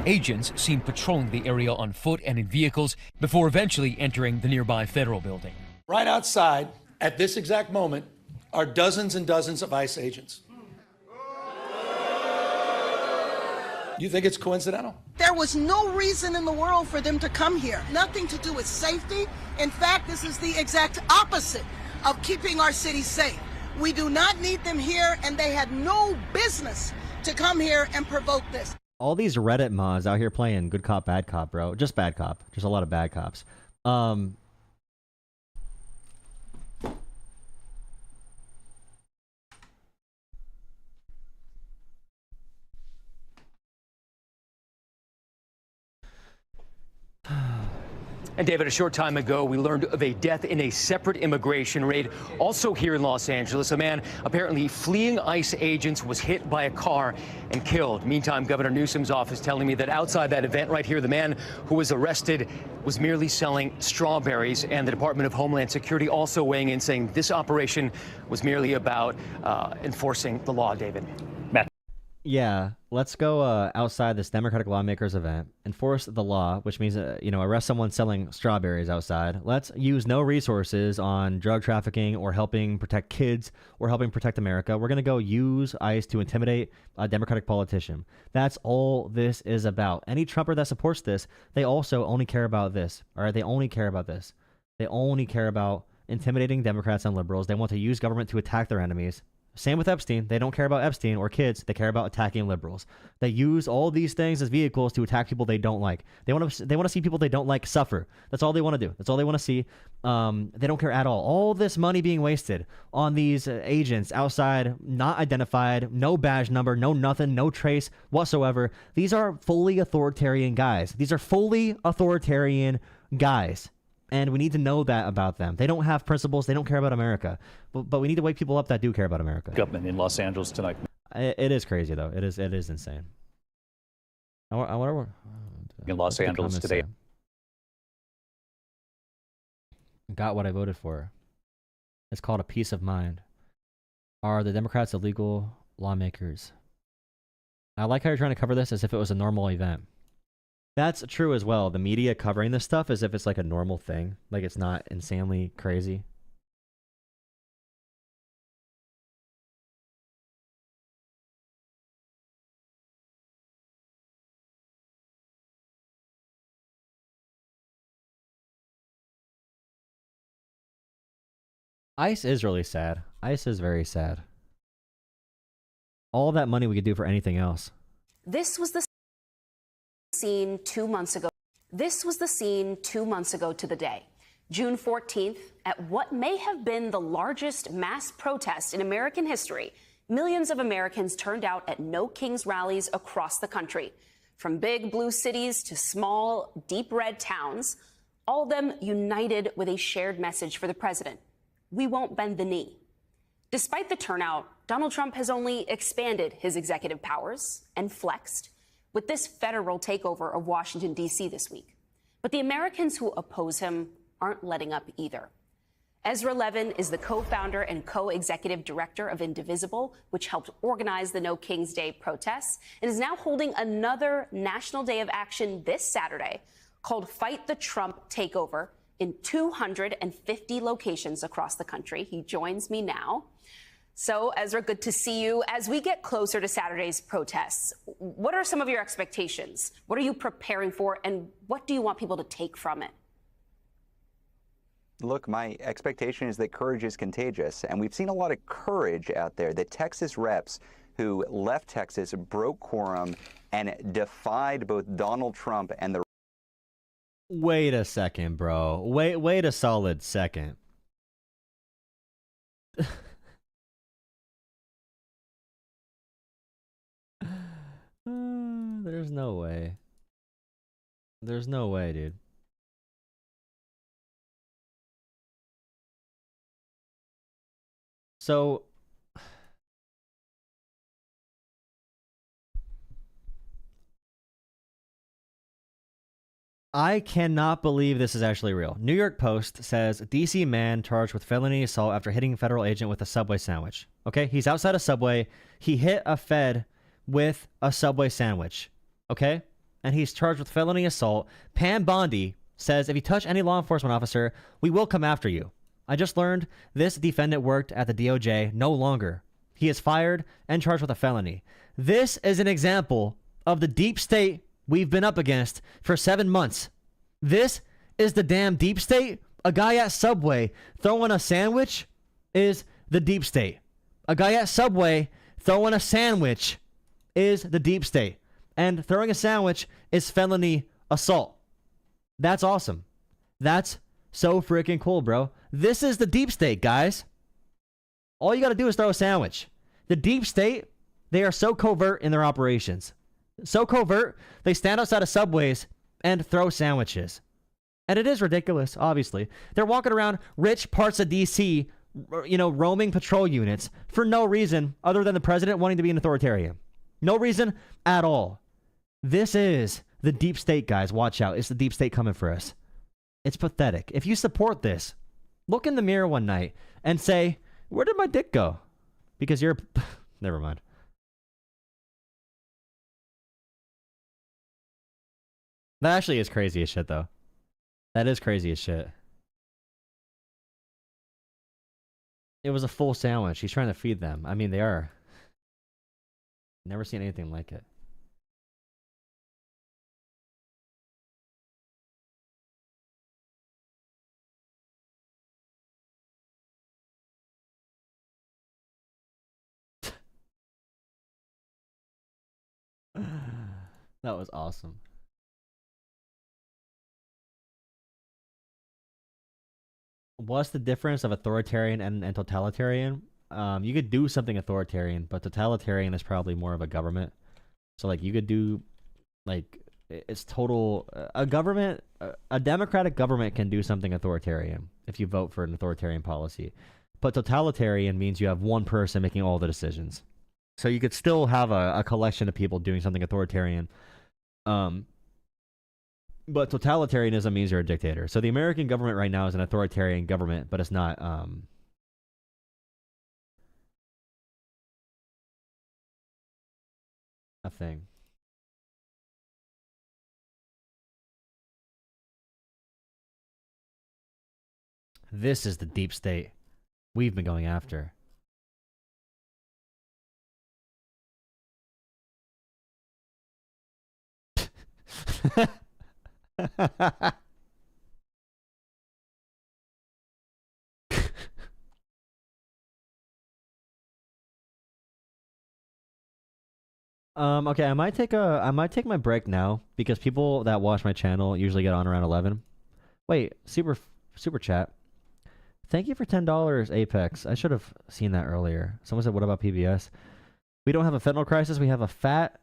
Agents seen patrolling the area on foot and in vehicles before eventually entering the nearby federal building. Right outside, at this exact moment, are dozens and dozens of ICE agents. You think it's coincidental? There was no reason in the world for them to come here. Nothing to do with safety. In fact, this is the exact opposite of keeping our city safe. We do not need them here, and they had no business to come here and provoke this. All these Reddit mods out here playing good cop, bad cop, bro. Just bad cop. Just a lot of bad cops. And David, a short time ago, we learned of a death in a separate immigration raid, also here in Los Angeles. A man apparently fleeing ICE agents was hit by a car and killed. Meantime, Governor Newsom's office telling me that outside that event right here, the man who was arrested was merely selling strawberries. And the Department of Homeland Security also weighing in, saying this operation was merely about enforcing the law, David. Yeah, let's go outside this Democratic lawmakers event, enforce the law, which means, arrest someone selling strawberries outside. Let's use no resources on drug trafficking or helping protect kids or helping protect America. We're going to go use ICE to intimidate a Democratic politician. That's all this is about. Any Trumper that supports this, they also only care about this. All right, they only care about this. They only care about intimidating Democrats and liberals. They want to use government to attack their enemies. Same with Epstein. They don't care about Epstein or kids. They care about attacking liberals. They use all these things as vehicles to attack people they don't like. They want to see people they don't like suffer. That's all they want to do. That's all they want to see. They don't care at all. All this money being wasted on these agents outside, not identified, no badge number, no nothing, no trace whatsoever. These are fully authoritarian guys. These are fully authoritarian guys. And we need to know that about them. They don't have principles. They don't care about America. But we need to wake people up that do care about America. Government in Los Angeles tonight. It is crazy, though. It is insane. I wonder in Los Angeles today. Got what I voted for. It's called a peace of mind. Are the Democrats illegal lawmakers? I like how you're trying to cover this as if it was a normal event. That's true as well. The media covering this stuff as if it's like a normal thing. Like it's not insanely crazy. ICE is really sad. ICE is very sad. All that money we could do for anything else. This was the scene 2 months ago. This was the scene 2 months ago to the day, June 14th, at what may have been the largest mass protest in American history. Millions of Americans turned out at No Kings rallies across the country, from big blue cities to small, deep red towns, all of them united with a shared message for the president. We won't bend the knee. Despite the turnout, Donald Trump has only expanded his executive powers and flexed with this federal takeover of Washington, D.C. this week. But the Americans who oppose him aren't letting up either. Ezra Levin is the co-founder and co-executive director of Indivisible, which helped organize the No Kings Day protests, and is now holding another national day of action this Saturday called Fight the Trump Takeover in 250 locations across the country. He joins me now. So, Ezra, good to see you. As we get closer to Saturday's protests, what are some of your expectations? What are you preparing for, and what do you want people to take from it? Look, my expectation is that courage is contagious, and we've seen a lot of courage out there. The Texas reps who left Texas broke quorum and defied both Donald Trump and the... Wait a second, bro. Wait a solid second. There's no way. There's no way, dude. So I cannot believe this is actually real. New York Post says DC man charged with felony assault after hitting federal agent with a Subway sandwich. Okay, he's outside a Subway. He hit a Fed with a Subway sandwich. Okay, and he's charged with felony assault. Pam Bondi says if you touch any law enforcement officer, we will come after you. I just learned this defendant worked at the DOJ. No longer. He is fired and charged with a felony. This is an example of the deep state we've been up against for 7 months. This is the damn deep state. A guy at Subway throwing a sandwich is the deep state. A guy at Subway throwing a sandwich is the deep state. And throwing a sandwich is felony assault. That's awesome. That's so freaking cool, bro. This is the deep state, guys. All you got to do is throw a sandwich. The deep state, they are so covert in their operations. So covert, they stand outside of Subways and throw sandwiches. And it is ridiculous, obviously. They're walking around rich parts of DC, roaming patrol units for no reason other than the president wanting to be an authoritarian. No reason at all. This is the deep state, guys. Watch out. It's the deep state coming for us. It's pathetic. If you support this, look in the mirror one night and say, where did my dick go? Because you're... Never mind. That actually is crazy as shit, though. That is crazy as shit. It was a full sandwich. He's trying to feed them. I mean, they are. Never seen anything like it. That was awesome. What's the difference of authoritarian and totalitarian? You could do something authoritarian, but totalitarian is probably more of a government. So like you could do, like, it's total, a government, a democratic government can do something authoritarian if you vote for an authoritarian policy. But totalitarian means you have one person making all the decisions. So you could still have a collection of people doing something authoritarian. But totalitarianism means you're a dictator. So the American government right now is an authoritarian government, but it's not a thing. This is the deep state we've been going after. Okay, I might take my break now because people that watch my channel usually get on around 11. Wait, super chat. Thank you for $10, Apex. I should have seen that earlier. Someone said, "What about PBS?" We don't have a fentanyl crisis. We have a fat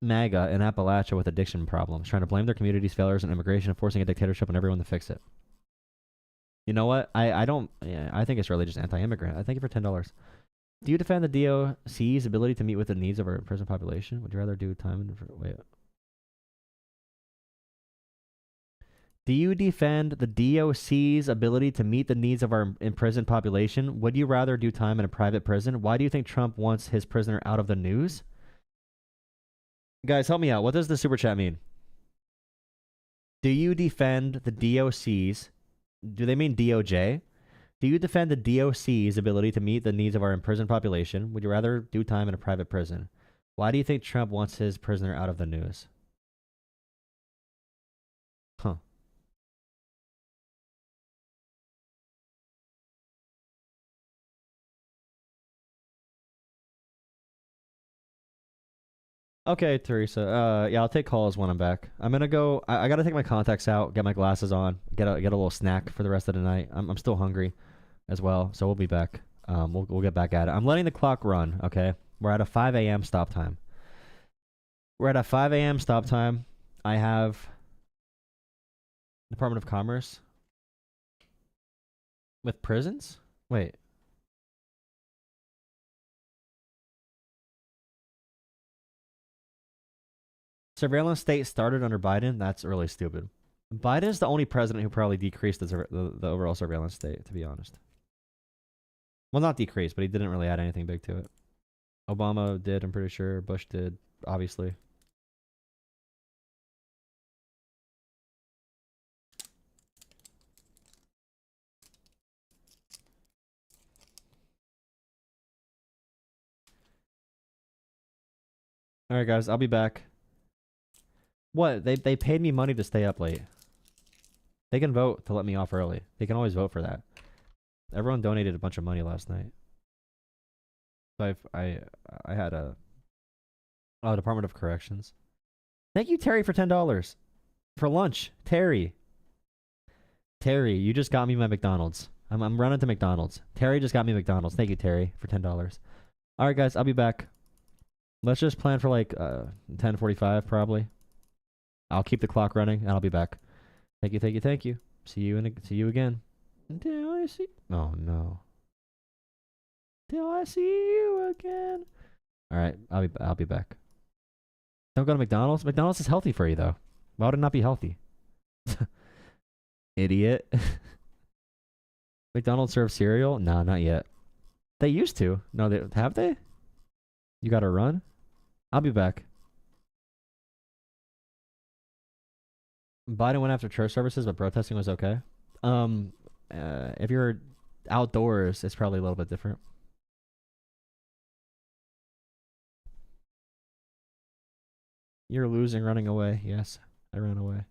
MAGA in Appalachia with addiction problems, trying to blame their community's failures and immigration and forcing a dictatorship on everyone to fix it. You know what? I don't. Yeah, I think it's really just anti-immigrant. I thank you for $10. Do you defend the DOC's ability to meet with the needs of our prison population? Would you rather do time in... Wait. Do you defend the DOC's ability to meet the needs of our imprisoned population? Would you rather do time in a private prison? Why do you think Trump wants his prisoner out of the news? Guys, help me out. What does the super chat mean? Do you defend the DOC's... Do they mean DOJ? Do you defend the DOC's ability to meet the needs of our imprisoned population? Would you rather do time in a private prison? Why do you think Trump wants his prisoner out of the news? Huh. Okay, Teresa. Yeah, I'll take calls when I'm back. I'm gonna go. I gotta take my contacts out, get my glasses on, get a little snack for the rest of the night. I'm still hungry, as well. So we'll be back. We'll get back at it. I'm letting the clock run. Okay, we're at a 5 a.m. stop time. We're at a 5 a.m. stop time. I have Department of Commerce with prisons. Wait. Surveillance state started under Biden. That's really stupid. Biden is the only president who probably decreased the overall surveillance state, to be honest. Well, not decreased, but he didn't really add anything big to it. Obama did, I'm pretty sure. Bush did, obviously. Alright, guys, I'll be back. What? They paid me money to stay up late. They can vote to let me off early. They can always vote for that. Everyone donated a bunch of money last night. So I had a Department of Corrections. Thank you, Terry, for $10 for lunch. Terry, you just got me my McDonald's. I'm running to McDonald's. Terry just got me McDonald's. Thank you, Terry, for $10. All right, guys, I'll be back. Let's just plan for like 10:45 probably. I'll keep the clock running and I'll be back. Thank you. See you again. Until I see. Oh no. Till I see you again. All right, I'll be back. Don't go to McDonald's. McDonald's is healthy for you though. Why would it not be healthy? Idiot. McDonald's serves cereal? No, not yet. They used to. No, have they? You gotta run? I'll be back. Biden went after church services, but protesting was okay. If you're outdoors, it's probably a little bit different. You're losing running away. Yes, I ran away.